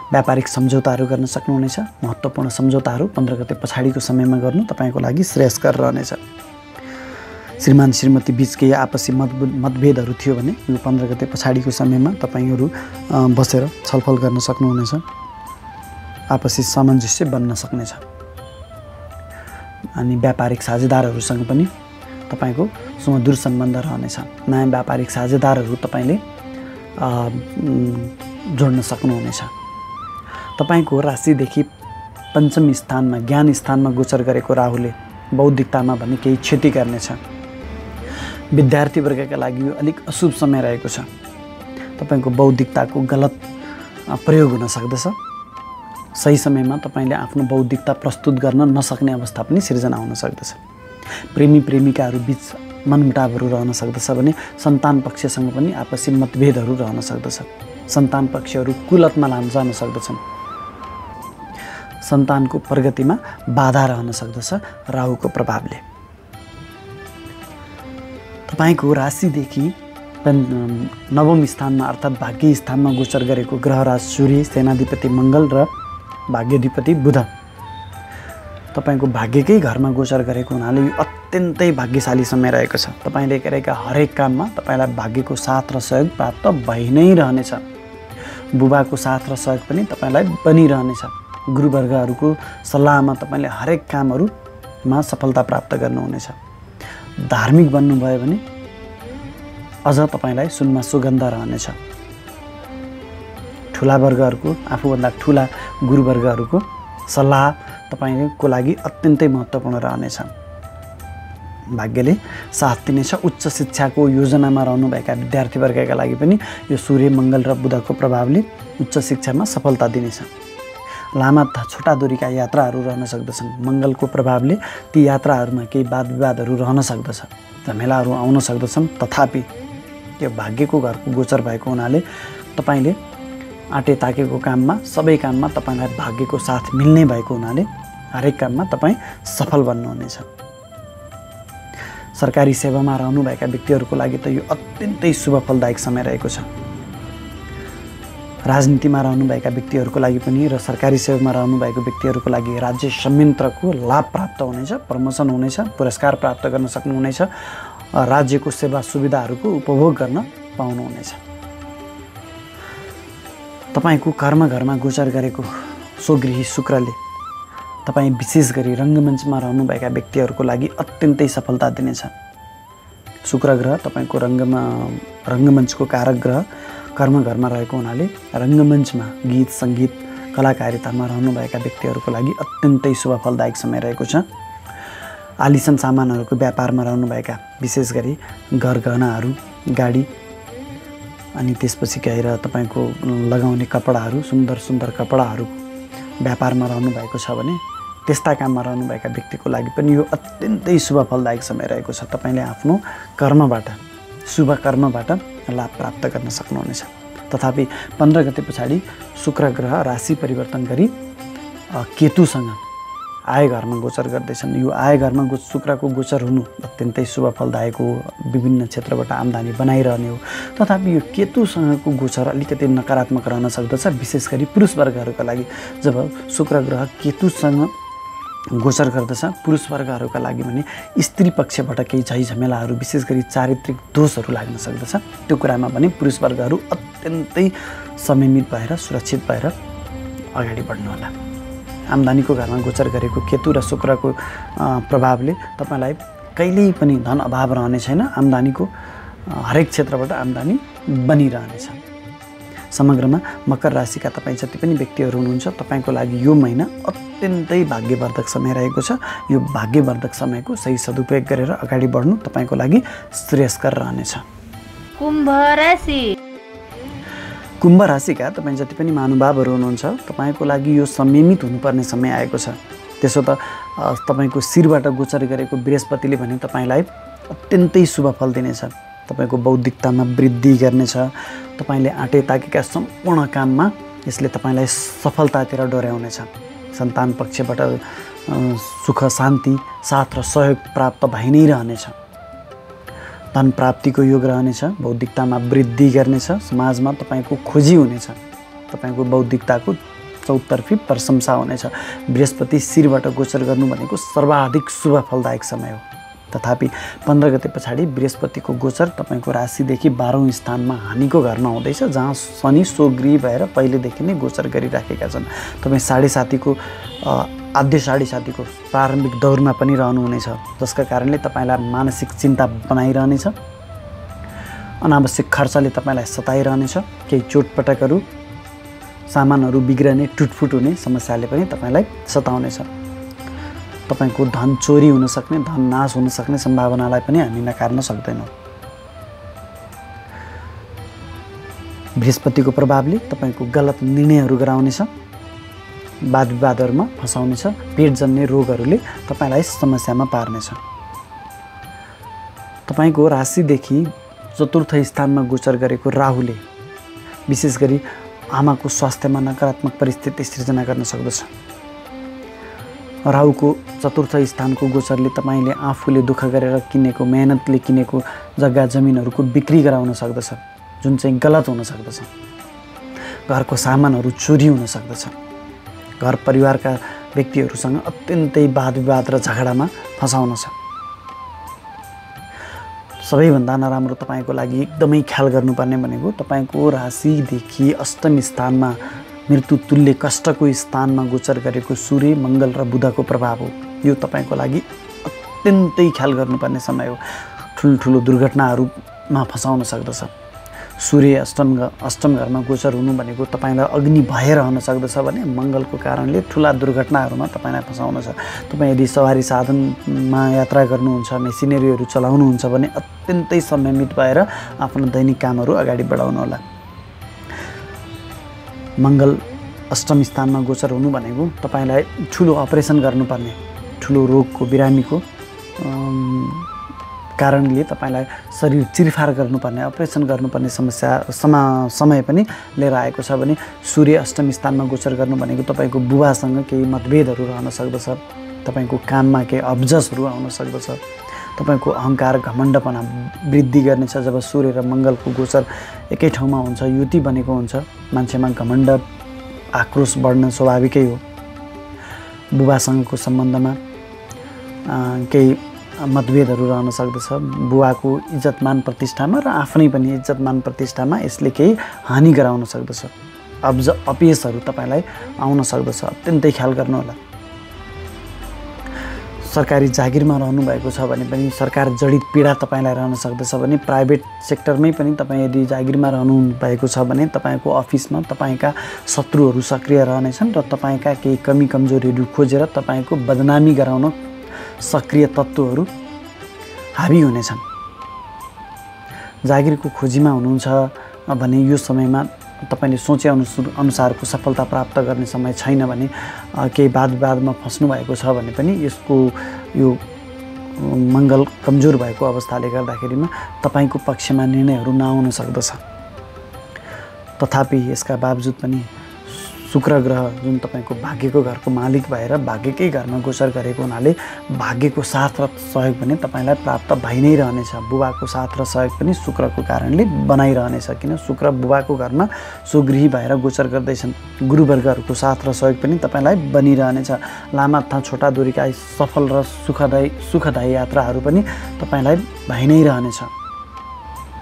व्यापारिक सम्झौताहरू गर्न सक्नुहुनेछ। महत्त्वपूर्ण सम्झौताहरू 15 गते पछाडिको समयमा गर्नु तपाईँको लागि श्रेयस्कर रहनेछ। श्रीमान श्रीमती बीच केही आपसी मतभेदहरू थियो भने यो 15 गते पछाडिको समयमा तपाईँहरू बसेर छलफल गर्न सक्नुहुनेछ। आपसी सामञ्जस्य बन्न सक्नेछ। अनि व्यापारिक साझेदारहरूसँग पनि तपाईँको सुमधुर सम्बन्ध रहनेछ। नयाँ व्यापारिक साझेदारहरू तपाईँले जोड्न सक्नुहुनेछ। तपाईको राशिदेखि पञ्चम स्थानमा ज्ञान स्थानमा गोचर गरेको राहुले बौद्धिकतामा भने केही क्षति गर्नेछ। विद्यार्थी वर्गका लागि यो अलिक अशुभ समय रहेको छ। तपाईको बौद्धिकताको गलत प्रयोग हुन सक्दछ। सही समयमा तपाईले आफ्नो बौद्धिकता प्रस्तुत गर्न नसक्ने अवस्था पनि सिर्जना हुन सक्दछ। प्रेमी प्रेमिकाहरू बीच मनमुटावहरू रहन सक्दछ भने सन्तान पक्षसँग पनि आपसी मतभेदहरू रहन सक्दछ। सन्तान पक्षहरू कुलतमा जान सक्दछन्। सन्तानको प्रगतिमा बाधा रहन सक्दछ राहुको प्रभावले। तपाईको राशिदेखि नवम स्थानमा अर्थात् भाग्य स्थानमा गोचर गरेको ग्रहराज सूर्य, सेनाधिपति मङ्गल र भाग्याधिपति बुध तपाईको भाग्यकै घरमा गोचर गरेको हुनाले यो अत्यन्तै भाग्यशाली समय रहेको छ। तपाईले गरेका हरेक काममा तपाईलाई भाग्यको साथ र सहयोग प्राप्त भइ नै रहनेछ। बुबाको साथ र सहयोग पनि तपाईलाई बनिरहनेछ। गुरुवर्गहरूको सल्लाहमा तपाईले हरेक कामहरूमा सफलता प्राप्त गर्नुहुनेछ। धार्मिक बन्नुभयो भने अझ तपाईलाई सुनमा सुगन्ध रहनेछ। ठुला वर्गहरूको आफूभन्दा ठुला गुरुवर्गहरूको सल्लाह तपाईको लागि अत्यन्तै महत्त्वपूर्ण रहनेछ। भाग्यले साथ दिनेछ। उच्च शिक्षाको योजनामा रहनुभएका विद्यार्थी वर्गका लागि पनि यो सूर्य मङ्गल र बुधको प्रभावले उच्च शिक्षामा सफलता दिनेछ। लामा छोटा दूरीका यात्राहरू रहन सक्दछन्। मङ्गलको प्रभावले ती यात्राहरूमा केही वाद विवादहरू रहन सक्दछ, झमेलाहरू आउन सक्दछन्। तथापि यो भाग्यको घरको गोचर भएको हुनाले तपाईले आँटे ताकेको काममा सबै काममा तपाईलाई भाग्यको साथ मिल्ने भएको हुनाले हरेक काममा तपाईँ सफल बन्नुहुनेछ। सरकारी सेवामा रहनुभएका व्यक्तिहरूको लागि त यो अत्यन्तै शुभ फलदायक समय रहेको छ। राजनीतिमा रहनुभएका व्यक्तिहरूको लागि पनि र सरकारी सेवामा रहनुभएको व्यक्तिहरूको लागि राज्य संयन्त्रको लाभ प्राप्त हुनेछ, प्रमोसन हुनेछ, पुरस्कार प्राप्त गर्न सक्नुहुनेछ, राज्यको सेवा सुविधाहरूको उपभोग गर्न पाउनुहुनेछ। तपाईको कर्मघरमा गोचर गरेको स्वगृही शुक्रले तपाईँ विशेष गरी रङ्गमञ्चमा रहनुभएका व्यक्तिहरूको लागि अत्यन्तै सफलता दिनेछ। शुक्र ग्रह तपाईको रङ्गमञ्चको कारक ग्रह कर्मघरमा रहेको हुनाले रङ्गमञ्चमा गीत सङ्गीत कलाकारितामा रहनुभएका व्यक्तिहरूको लागि अत्यन्तै शुभ फलदायक समय रहेको छ। आलिसन सामानहरूको व्यापारमा रहनुभएका विशेष गरी गरगहनाहरू, गाडी अनि त्यसपछि गएर तपाईको लगाउने कपडाहरू, सुन्दर सुन्दर कपडाहरू व्यापारमा रहनुभएको छ भने त्यस्ता काममा रहनुभएका व्यक्तिको लागि पनि यो अत्यन्तै शुभ फलदायक समय रहेको छ। तपाईले आफ्नो कर्मबाट, शुभ कर्मबाट लाभ प्राप्त गर्न सक्नुहुनेछ। तथापि 15 गते पछाडि शुक्र ग्रह राशि परिवर्तन गरी केतुसँग आय घरमा गोचर गर्दैछन्। यो आय घरमा शुक्रको गोचर हुनु अत्यन्तै शुभ फलदायक हो। विभिन्न क्षेत्रबाट आम्दानी बनाइरहने हो। तथापि यो केतुसँगको गोचर अलिकति नकारात्मक रहन सक्दछ, विशेष गरी पुरुष वर्गहरूका लागि। जब शुक्र ग्रह केतुसँग गोचर गर्दछ पुरुष वर्गहरूका लागि भने स्त्री पक्षबाट केही झैझमेलाहरू, विशेष गरी चारित्रिक दोषहरू लाग्न सक्दछ। त्यो कुरामा पनि पुरुष वर्गहरू अत्यन्तै संयमित भएर सुरक्षित भएर अगाडि बढ्नुहोला। आम्दानीको घरमा गोचर गरेको केतु र शुक्रको प्रभावले तपाईलाई कहिल्यै पनि धन अभाव रहने छैन। आम्दानीको हरेक क्षेत्रबाट आम्दानी बनिरहनेछ। समग्रमा मकर राशिका तपाईँ जति पनि व्यक्तिहरू हुनुहुन्छ तपाईँको लागि यो महिना अत्यन्तै भाग्यवर्धक समय रहेको छ। यो भाग्यवर्धक समयको सही सदुपयोग गरेर अगाडि बढ्नु तपाईँको लागि श्रेयस्कर रहनेछ। कुम्भ राशि कुम्भ राशिका तपाईँ जति पनि महानुभावहरू हुनुहुन्छ तपाईँको लागि यो संयमित हुनुपर्ने समय आएको छ। त्यसो त तपाईँको शिरबाट गोचर गरेको बृहस्पतिले भने तपाईँलाई अत्यन्तै शुभ फल दिनेछ। तपाईँको बौद्धिकतामा वृद्धि गर्नेछ। तपाईँले आँटे ताकेका सम्पूर्ण काममा यसले तपाईँलाई सफलतातिर डोर्याउनेछ। सन्तान पक्षबाट सुख शान्ति साथ र सहयोग प्राप्त भइ नै रहनेछ। धन प्राप्तिको योग रहनेछ। बौद्धिकतामा वृद्धि गर्नेछ। समाजमा तपाईँको खोजी हुनेछ। तपाईँको बौद्धिकताको चौतर्फी प्रशंसा हुनेछ। बृहस्पति शिरबाट गोचर गर्नु भनेको सर्वाधिक शुभ फलदायक समय हो। तथापि 15 गते पछाडि बृहस्पतिको गोचर तपाईँको राशिदेखि 12औं स्थानमा हानिको घरमा हुँदैछ, जहाँ शनि स्वगृही भएर पहिलेदेखि नै गोचर गरिराखेका छन्। तपाईँ साढे साथीको आद्य साढे साथीको प्रारम्भिक दौरमा पनि रहनुहुनेछ, जसका कारणले तपाईँलाई मानसिक चिन्ता बनाइरहनेछ। अनावश्यक खर्चले तपाईँलाई सताइरहनेछ। केही चोटपटकहरू, सामानहरू बिग्रने, टुटफुट हुने समस्याले पनि तपाईँलाई सताउनेछ। तपाईँको धन चोरी हुन सक्ने, धन नाश हुन सक्ने सम्भावनालाई पनि हामी नकार्न सक्दैनौँ। बृहस्पतिको प्रभावले तपाईँको गलत निर्णयहरू गराउनेछ। वाद विवादहरूमा फसाउनेछ। पेटजन्य रोगहरूले तपाईँलाई समस्यामा पार्नेछ। तपाईँको राशिदेखि चतुर्थ स्थानमा गोचर गरेको राहुले विशेष गरी आमाको स्वास्थ्यमा नकारात्मक परिस्थिति सृजना गर्न सक्दछ। राहुको चतुर्थ स्थानको गोचरले तपाईँले आफूले दुःख गरेर किनेको, मेहनतले किनेको जग्गा जमिनहरूको बिक्री गराउन सक्दछ, जुन चाहिँ गलत हुन सक्दछ। घरको सामानहरू चोरी हुन सक्दछ। घर परिवारका व्यक्तिहरूसँग अत्यन्तै वाद विवाद र झगडामा फसाउन सक्छ। सबैभन्दा नराम्रो तपाईँको लागि एकदमै ख्याल गर्नुपर्ने भनेको तपाईँको राशिदेखि अष्टम स्थानमा मृत्यु तुल्य कष्टको स्थानमा गोचर गरेको सूर्य, मङ्गल र बुधको प्रभाव हो। यो तपाईँको लागि अत्यन्तै ख्याल गर्नुपर्ने समय हो। ठुल्ठुलो दुर्घटनाहरूमा फसाउन सक्दछ। सूर्य अष्टम घरमा गोचर हुनु भनेको तपाईँलाई अग्नि भय रहन सक्दछ भने मङ्गलको कारणले ठुला दुर्घटनाहरूमा तपाईँलाई फसाउन छ। तपाईँ यदि सवारी साधनमा यात्रा गर्नुहुन्छ, मेसिनरीहरू चलाउनुहुन्छ भने अत्यन्तै संयमित भएर आफ्नो दैनिक कामहरू अगाडि बढाउनुहोला। मङ्गल अष्टम स्थानमा गोचर हुनु भनेको तपाईँलाई ठुलो अपरेसन गर्नुपर्ने, ठुलो रोगको बिरामीको कारणले तपाईँलाई शरीर चिरफार गर्नुपर्ने, अपरेसन गर्नुपर्ने समय पनि लिएर आएको छ भने सूर्य अष्टम स्थानमा गोचर गर्नु भनेको तपाईँको बुबासँग केही मतभेदहरू रहन सक्दछ। तपाईँको काममा केही अब्जसहरू आउन सक्दछ। तपाईँको अहङ्कार घमण्डपना वृद्धि गर्नेछ। जब सूर्य र मङ्गलको गोचर एकै ठाउँमा हुन्छ, युति बनेको हुन्छ, मान्छेमा घमण्ड आक्रोश बढ्न स्वाभाविकै हो। बुबासँगको सम्बन्धमा केही मतभेदहरू रहन सक्दछ। बुवाको इज्जतमान प्रतिष्ठामा र आफ्नै पनि इज्जतमान प्रतिष्ठामा यसले केही हानि गराउन सक्दछ। अपयसहरू तपाईँलाई आउन सक्दछ। अत्यन्तै ख्याल गर्नुहोला। सरकारी जागिरमा रहनुभएको छ भने पनि सरकार जडित पीडा तपाईँलाई रहन सक्दछ भने प्राइभेट सेक्टरमै पनि तपाईँ यदि जागिरमा रहनुभएको छ भने तपाईँको अफिसमा तपाईँका शत्रुहरू सक्रिय रहनेछन् र तपाईँका केही कमी कमजोरीहरू खोजेर तपाईँको बदनामी गराउन सक्रिय तत्त्वहरू हावी हुनेछन्। जागिरको खोजीमा हुनुहुन्छ भने यो समयमा तपाईँले सोचे अनुसारको सफलता प्राप्त गर्ने समय छैन भने केही वाद विवादमा फस्नु भएको छ भने पनि यसको यो मङ्गल कमजोर भएको अवस्थाले गर्दाखेरिमा तपाईँको पक्षमा निर्णयहरू नआउन सक्दछ। तथापि यसका बावजुद पनि शुक्र ग्रह जुन तपाईँको भाग्यको घरको मालिक भएर भाग्यकै घरमा गोचर गरेको हुनाले भाग्यको साथ र सहयोग पनि तपाईँलाई प्राप्त भइ नै रहनेछ। बुबाको साथ र सहयोग पनि शुक्रको कारणले बनाइरहनेछ, किन शुक्र बुबाको घरमा स्वगृही भएर गोचर गर्दैछन्। गुरुवर्गहरूको साथ र सहयोग पनि तपाईँलाई बनिरहनेछ। लामा तथा छोटा दूरीका सफल र सुखदायी यात्राहरू पनि तपाईँलाई भइ नै रहनेछ।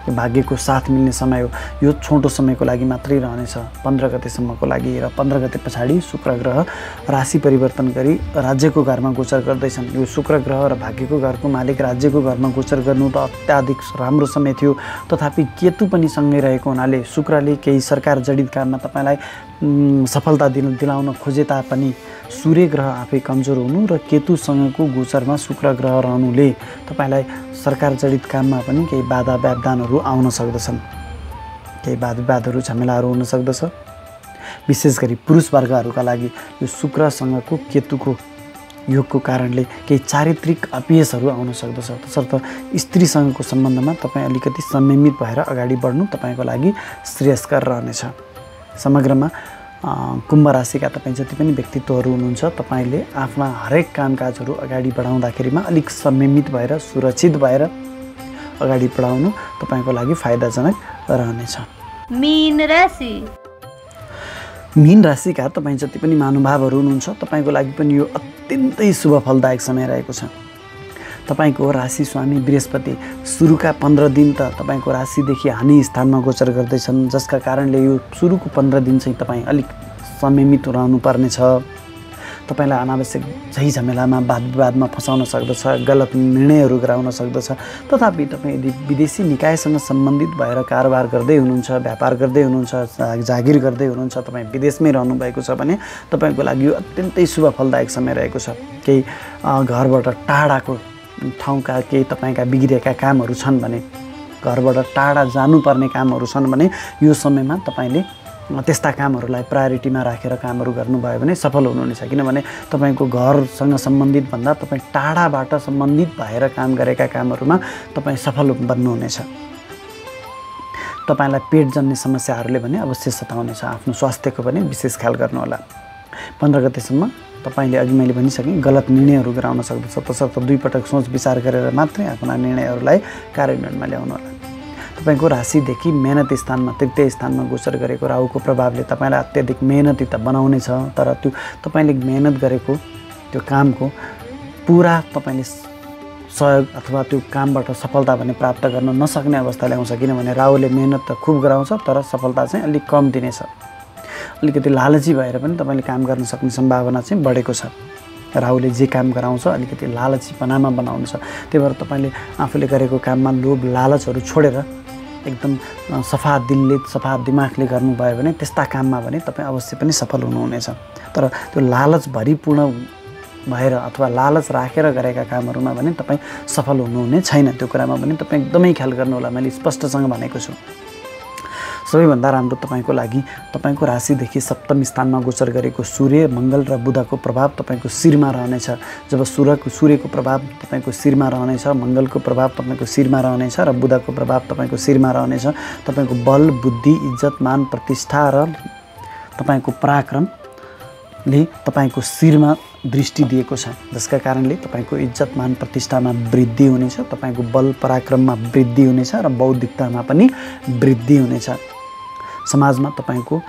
यो भाग्यको साथ मिल्ने समय हो। यो छोटो समयको लागि मात्रै रहनेछ, 15 गतेसम्मको लागि। र 15 गते पछाडि शुक्र ग्रह राशि परिवर्तन गरी राज्यको घरमा गोचर गर्दैछन्। यो शुक्र ग्रह र भाग्यको घरको मालिक राज्यको घरमा गोचर गर्नु त अत्याधिक राम्रो समय थियो। तथापि केतु पनि सँगै रहेको हुनाले शुक्रले केही सरकार जडित काममा तपाईँलाई सफलता दिलाउन खोजे तापनि सूर्य ग्रह आफै कमजोर हुनु र केतुसँगको गोचरमा शुक्र ग्रह रहनुले तपाईँलाई सरकार जडित काममा पनि केही बाधा व्यवधानहरू आउन सक्दछन्, केही वाद विवादहरू झमेलाहरू हुन सक्दछ। विशेष गरी पुरुष वर्गहरूका लागि यो शुक्रसँगको केतुको योगको कारणले केही चारित्रिक अपयसहरू आउन सक्दछ। तसर्थ स्त्रीसँगको सम्बन्धमा तपाईँ अलिकति संयमित भएर अगाडि बढ्नु तपाईँको लागि श्रेयस्कर रहनेछ। समग्रमा कुम्भ राशिका तपाईँ जति पनि व्यक्तित्वहरू हुनुहुन्छ, तपाईँले आफ्ना हरेक कामकाजहरू अगाडि बढाउँदाखेरिमा अलिक संयमित भएर सुरक्षित भएर अगाडि बढाउनु तपाईँको लागि फाइदाजनक रहनेछ। मीन राशि। मीन राशिका तपाईँ जति पनि महानुभावहरू हुनुहुन्छ, तपाईँको लागि पनि यो अत्यन्तै शुभ फलदायक समय रहेको छ। तपाईँको राशि स्वामी बृहस्पति सुरुका 15 दिन त तपाईँको राशिदेखि हानि स्थानमा गोचर गर्दैछन्, जसका कारणले यो सुरुको 15 दिन चाहिँ तपाईँ अलिक संयमित रहनुपर्नेछ। तपाईँलाई अनावश्यक झैझमेलामा वाद विवादमा फसाउन सक्दछ, गलत निर्णयहरू गराउन सक्दछ। तथापि तपाईँ यदि विदेशी निकायसँग सम्बन्धित भएर कारोबार गर्दै हुनुहुन्छ, व्यापार गर्दै हुनुहुन्छ, जागिर गर्दै हुनुहुन्छ, तपाईँ विदेशमै रहनुभएको छ भने तपाईँको लागि यो अत्यन्तै शुभ फलदायक समय रहेको छ। केही घरबाट टाढाको ठाउँका केही तपाईँका बिग्रेका कामहरू छन् भने, घरबाट टाढा जानुपर्ने कामहरू छन् भने यो समयमा तपाईँले त्यस्ता कामहरूलाई प्रायोरिटीमा राखेर कामहरू गर्नुभयो भने सफल हुनुहुनेछ। किनभने तपाईँको घरसँग सम्बन्धित भन्दा तपाईँ टाढाबाट सम्बन्धित भएर काम गरेका कामहरूमा तपाईँ सफल बन्नुहुनेछ। तपाईँलाई पेटजन्य समस्याहरूले पनि अवश्य सताउनेछ। आफ्नो स्वास्थ्यको पनि विशेष ख्याल गर्नुहोला। 15 गतेसम्म तपाईँले अघि मैले भनिसकेँ गलत निर्णयहरू गराउन सक्दछ। तसर्थ 2 पटक सोच विचार गरेर मात्रै आफ्ना निर्णयहरूलाई कार्यान्वयनमा ल्याउनु होला। तपाईँको राशिदेखि मेहनत स्थानमा तृतीय स्थानमा गोचर गरेको राहुको प्रभावले तपाईँलाई अत्याधिक मेहनती त बनाउनेछ, तर त्यो तपाईँले मेहनत गरेको त्यो कामको पुरा तपाईँले सहयोग अथवा त्यो कामबाट सफलता भने प्राप्त गर्न नसक्ने अवस्था ल्याउँछ। किनभने राहुले मेहनत त खुब गराउँछ तर सफलता चाहिँ अलिक कम दिनेछ। अलिकति लालची भएर पनि तपाईँले काम गर्न सक्ने सम्भावना चाहिँ बढेको छ। राहुले जे काम गराउँछ अलिकति लालचीपनामा बनाउनु छ। त्यही भएर तपाईँले आफूले गरेको काममा लोभ लालचहरू छोडेर एकदम सफा दिलले सफा दिमागले गर्नुभयो भने त्यस्ता काममा भने तपाईँ अवश्य पनि सफल हुनुहुनेछ। तर त्यो लालच भरिपूर्ण भएर अथवा लालच राखेर गरेका कामहरूमा भने तपाईँ सफल हुनुहुने छैन। त्यो कुरामा पनि तपाईँ एकदमै ख्याल गर्नुहोला। मैले स्पष्टसँग भनेको छु। सबैभन्दा राम्रो तपाईँको लागि तपाईँको राशिदेखि सप्तम स्थानमा गोचर गरेको सूर्य मङ्गल र बुधको प्रभाव तपाईँको शिरमा रहनेछ। जब सूर्यको प्रभाव तपाईँको शिरमा रहनेछ, मङ्गलको प्रभाव तपाईँको शिरमा रहनेछ र बुधको प्रभाव तपाईँको शिरमा रहनेछ, तपाईँको बल बुद्धि इज्जत मान प्रतिष्ठा र तपाईँको पराक्रमले तपाईँको शिरमा दृष्टि दिएको छ, जसका कारणले तपाईँको इज्जत मान प्रतिष्ठामा वृद्धि हुनेछ, तपाईँको बल पराक्रममा वृद्धि हुनेछ र बौद्धिकतामा पनि वृद्धि हुनेछ। समाजमा तपाईँको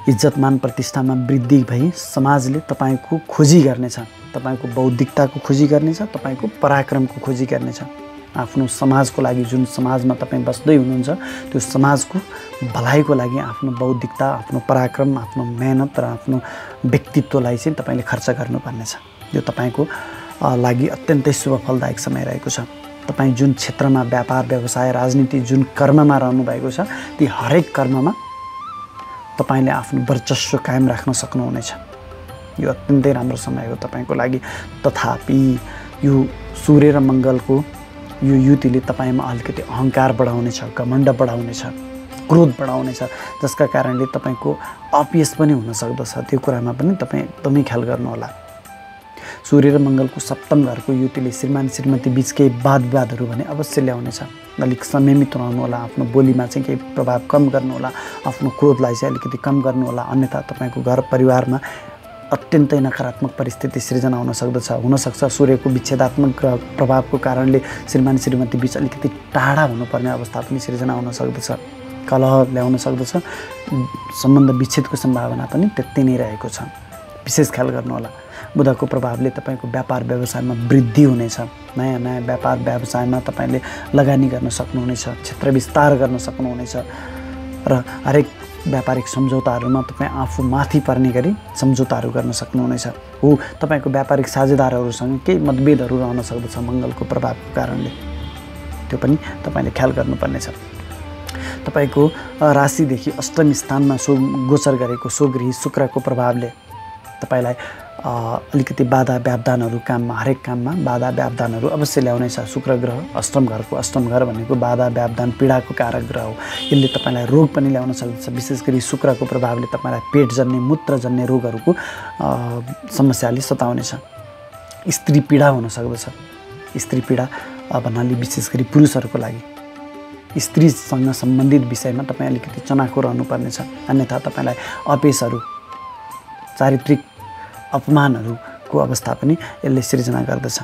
इज्जत मान प्रतिष्ठामा वृद्धि भई समाजले तपाईँको खोजी गर्नेछ, तपाईँको बौद्धिकताको खोजी गर्नेछ, तपाईँको पराक्रमको खोजी गर्नेछ। आफ्नो समाजको लागि जुन समाजमा तपाईँ बस्दै हुनुहुन्छ त्यो समाजको भलाइको लागि आफ्नो बौद्धिकता, आफ्नो पराक्रम, आफ्नो मेहनत र आफ्नो व्यक्तित्वलाई चाहिँ तपाईँले खर्च गर्नुपर्नेछ। यो तपाईँको लागि अत्यन्तै शुभ फलदायक समय रहेको छ। तपाईँ जुन क्षेत्रमा व्यापार व्यवसाय राजनीति जुन कर्ममा रहनुभएको छ ती हरेक कर्ममा तपाईँले आफ्नो वर्चस्व कायम राख्न सक्नुहुनेछ। यो अत्यन्तै राम्रो समय हो तपाईँको लागि। तथापि यो सूर्य र मङ्गलको यो युतिले तपाईँमा अलिकति अहङ्कार बढाउनेछ, घमण्ड बढाउनेछ, क्रोध बढाउनेछ, जसका कारणले तपाईँको अपयश पनि हुन सक्दछ। त्यो कुरामा पनि तपाईँ एकदमै ख्याल गर्नुहोला। सूर्य र मङ्गलको सप्तम घरको युतिले श्रीमान श्रीमती बीच केही वाद विवादहरू भने अवश्य ल्याउनेछ। अलिक संयमित रहनुहोला। आफ्नो बोलीमा चाहिँ केही प्रभाव कम गर्नुहोला। आफ्नो क्रोधलाई चाहिँ अलिकति कम गर्नुहोला। अन्यथा तपाईँको घर परिवारमा अत्यन्तै नकारात्मक परिस्थिति सृजना हुन सक्दछ। हुनसक्छ सूर्यको विच्छेदात्मक प्रभावको कारणले श्रीमान श्रीमती बीच अलिकति टाढा हुनुपर्ने अवस्था पनि सृजना हुन सक्दछ। कलह ल्याउन सक्दछ। सम्बन्ध विच्छेदको सम्भावना पनि त्यति नै रहेको छ। विशेष ख्याल गर्नुहोला। बुधको प्रभावले तपाईँको व्यापार व्यवसायमा वृद्धि हुनेछ। नयाँ नयाँ व्यापार व्यवसायमा तपाईँले लगानी गर्न सक्नुहुनेछ, क्षेत्र विस्तार गर्न सक्नुहुनेछ र हरेक व्यापारिक सम्झौताहरूमा तपाईँ आफू माथि पर्ने गरी सम्झौताहरू गर्न सक्नुहुनेछ। हो, तपाईँको व्यापारिक साझेदारहरूसँग केही मतभेदहरू रहन सक्दछ मङ्गलको प्रभावको कारणले, त्यो पनि तपाईँले ख्याल गर्नुपर्नेछ। तपाईँको राशिदेखि अष्टम स्थानमा गोचर गरेको स्वगृही शुक्रको प्रभावले तपाईँलाई अलिकति बाधा व्यवधानहरू काममा, हरेक काममा बाधा व्यवधानहरू अवश्य ल्याउनेछ। शुक्र ग्रह अष्टम घरको, अष्टम घर भनेको बाधा व्यवधान पीडाको कारक ग्रह हो। यसले तपाईँलाई रोग पनि ल्याउन सक्दछ। विशेष गरी शुक्रको प्रभावले तपाईँलाई पेटजन्य मूत्रजन्य रोगहरूको समस्याले सताउनेछ। स्त्री पीडा हुन सक्दछ। स्त्री पीडा भन्नाले विशेष गरी पुरुषहरूको लागि स्त्रीसँग सम्बन्धित विषयमा तपाईँ अलिकति चनाखो रहनुपर्नेछ। अन्यथा तपाईँलाई अपेसहरू, चारित्रिक अपमानहरूको अवस्था पनि यसले सिर्जना गर्दछ।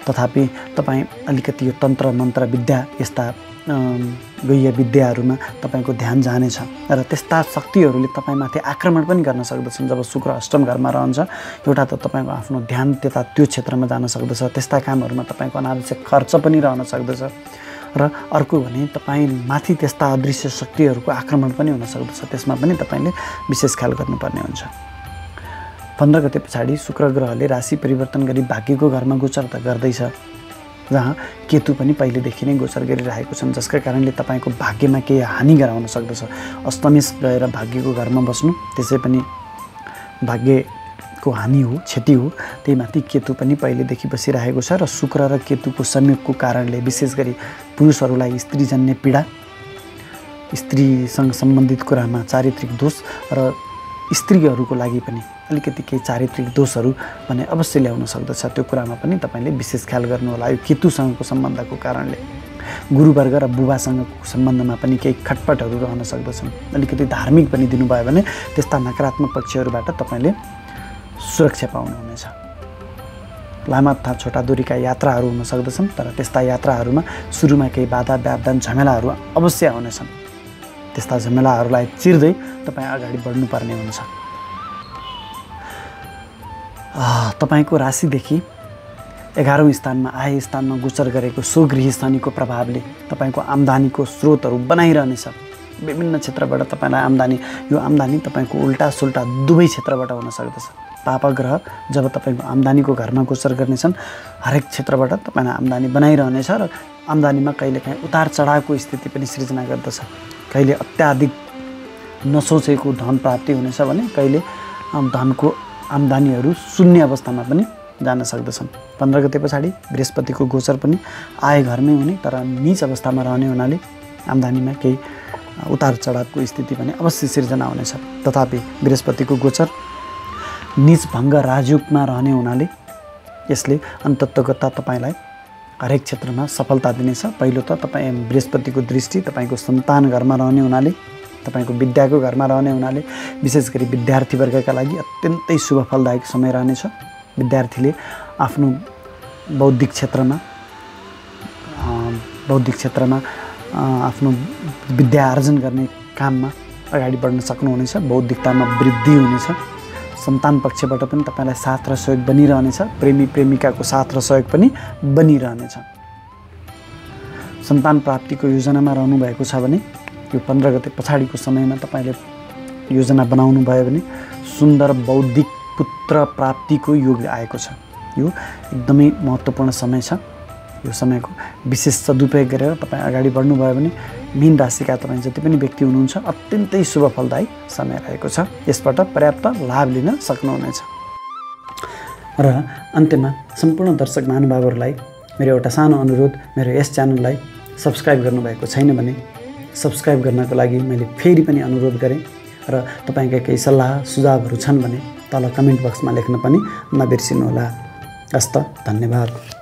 तथापि तपाईँ अलिकति यो तन्त्र मन्त्र विद्या यस्ता गह्य विद्याहरूमा तपाईँको ध्यान जानेछ र त्यस्ता शक्तिहरूले तपाईँमाथि आक्रमण पनि गर्न सक्दछन्। जब शुक्र अष्टम घरमा रहन्छ, एउटा त तपाईँको आफ्नो ध्यान त्यो क्षेत्रमा जान सक्दछ, त्यस्ता कामहरूमा तपाईँको अनावश्यक खर्च पनि रहन सक्दछ र अर्को भने तपाईँमाथि त्यस्ता अदृश्य शक्तिहरूको आक्रमण पनि हुन सक्दछ। त्यसमा पनि तपाईँले विशेष ख्याल गर्नुपर्ने हुन्छ। 15 गते पछाडि शुक्र ग्रहले राशि परिवर्तन गरी भाग्यको घरमा गोचर त गर्दैछ, जहाँ केतु पनि पहिलेदेखि नै गोचर गरिरहेको छन्, जसका कारणले तपाईँको भाग्यमा केही हानि गराउन सक्दछ। अष्टमेश गएर भाग्यको घरमा बस्नु त्यसै पनि भाग्यको हानि हो, क्षति हो। त्यही माथि केतु पनि पहिलेदेखि बसिरहेको छ र शुक्र र केतुको संयोगको कारणले विशेष गरी पुरुषहरूलाई स्त्रीजन्य पीडा, स्त्रीसँग सम्बन्धित कुरामा चारित्रिक दोष र स्त्रीहरूको लागि पनि अलिकति केही चारित्रिक दोषहरू भने अवश्य ल्याउन सक्दछ। त्यो कुरामा पनि तपाईँले विशेष ख्याल गर्नुहोला। यो केतुसँगको सम्बन्धको कारणले गुरुवर्ग र बुबासँगको सम्बन्धमा पनि केही खटपटहरू रहन सक्दछन्। अलिकति धार्मिक पनि दिनुभयो भने त्यस्ता नकारात्मक पक्षहरूबाट तपाईँले सुरक्षा पाउनुहुनेछ। लामा तथा छोटा दूरीका यात्राहरू हुन सक्दछन्, तर त्यस्ता यात्राहरूमा सुरुमा केही बाधा व्यवधान झमेलाहरू अवश्य आउनेछन्। त्यस्ता झमेलाहरूलाई चिर्दै तपाईँ अगाडि बढ्नुपर्ने हुन्छ। तपाईँको राशिदेखि 11औं स्थानमा आय स्थानमा गोचर गरेको स्वगृही शनिको प्रभावले तपाईँको आम्दानीको स्रोतहरू बनाइरहनेछ। विभिन्न क्षेत्रबाट तपाईँलाई आम्दानी, यो आम्दानी तपाईँको उल्टा सुल्टा दुवै क्षेत्रबाट हुन सक्दछ। पापग्रह जब तपाईँको आम्दानीको घरमा गोचर गर्नेछन्, हरेक क्षेत्रबाट तपाईँलाई आम्दानी बनाइरहनेछ र आम्दानीमा कहिलेकाहीँ उतार चढावको स्थिति पनि सृजना गर्दछ। कहिले अत्याधिक नसोचेको धन प्राप्ति हुनेछ भने कहिले धनको आम्दानीहरू शून्य अवस्थामा पनि जान सक्दछन्। 15 गते पछाडि बृहस्पतिको गोचर पनि आय घरमै हुने तर नीच अवस्थामा रहने हुनाले आम्दानीमा केही उतार चढावको स्थिति पनि अवश्य सिर्जना हुनेछ। तथापि बृहस्पतिको गोचर नीच भङ्ग राजयुगमा रहने हुनाले यसले अन्ततगत तपाईँलाई हरेक क्षेत्रमा सफलता दिनेछ। पहिलो त तपाईँ बृहस्पतिको दृष्टि तपाईँको सन्तान घरमा रहने हुनाले, तपाईँको विद्याको घरमा रहने हुनाले विशेष गरी विद्यार्थी वर्गका लागि अत्यन्तै शुभ फलदायक समय रहनेछ। विद्यार्थीले आफ्नो बौद्धिक क्षेत्रमा आफ्नो विद्या आर्जन गर्ने काममा अगाडि बढ्न सक्नुहुनेछ। बौद्धिकतामा वृद्धि हुनेछ। सन्तान पक्षबाट पनि तपाईँलाई साथ र सहयोग बनिरहनेछ। प्रेमी प्रेमिकाको साथ र सहयोग पनि बनिरहनेछ। सन्तान प्राप्तिको योजनामा रहनुभएको छ भने यो 15 गते पछाडिको समयमा तपाईँले योजना बनाउनु भयो भने सुन्दर बौद्धिक पुत्र प्राप्तिको योग आएको छ। यो एकदमै महत्त्वपूर्ण समय छ। यो समयको विशेष सदुपयोग गरेर तपाईँ अगाडि बढ्नुभयो भने मीन राशिका तपाईँ जति पनि व्यक्ति हुनुहुन्छ अत्यन्तै शुभ फलदायी समय रहेको छ। यसबाट पर्याप्त लाभ लिन सक्नुहुनेछ। र अन्त्यमा सम्पूर्ण दर्शक महानुभावहरूलाई मेरो एउटा सानो अनुरोध, मेरो यस च्यानललाई सब्स्क्राइब गर्नुभएको छैन भने सब्स्क्राइब गर्नको लागि मैले फेरि पनि अनुरोध गरेँ र तपाईँका केही सल्लाह सुझावहरू छन् भने तल कमेन्ट बक्समा लेख्न पनि नबिर्सिनुहोला। हस्त, धन्यवाद।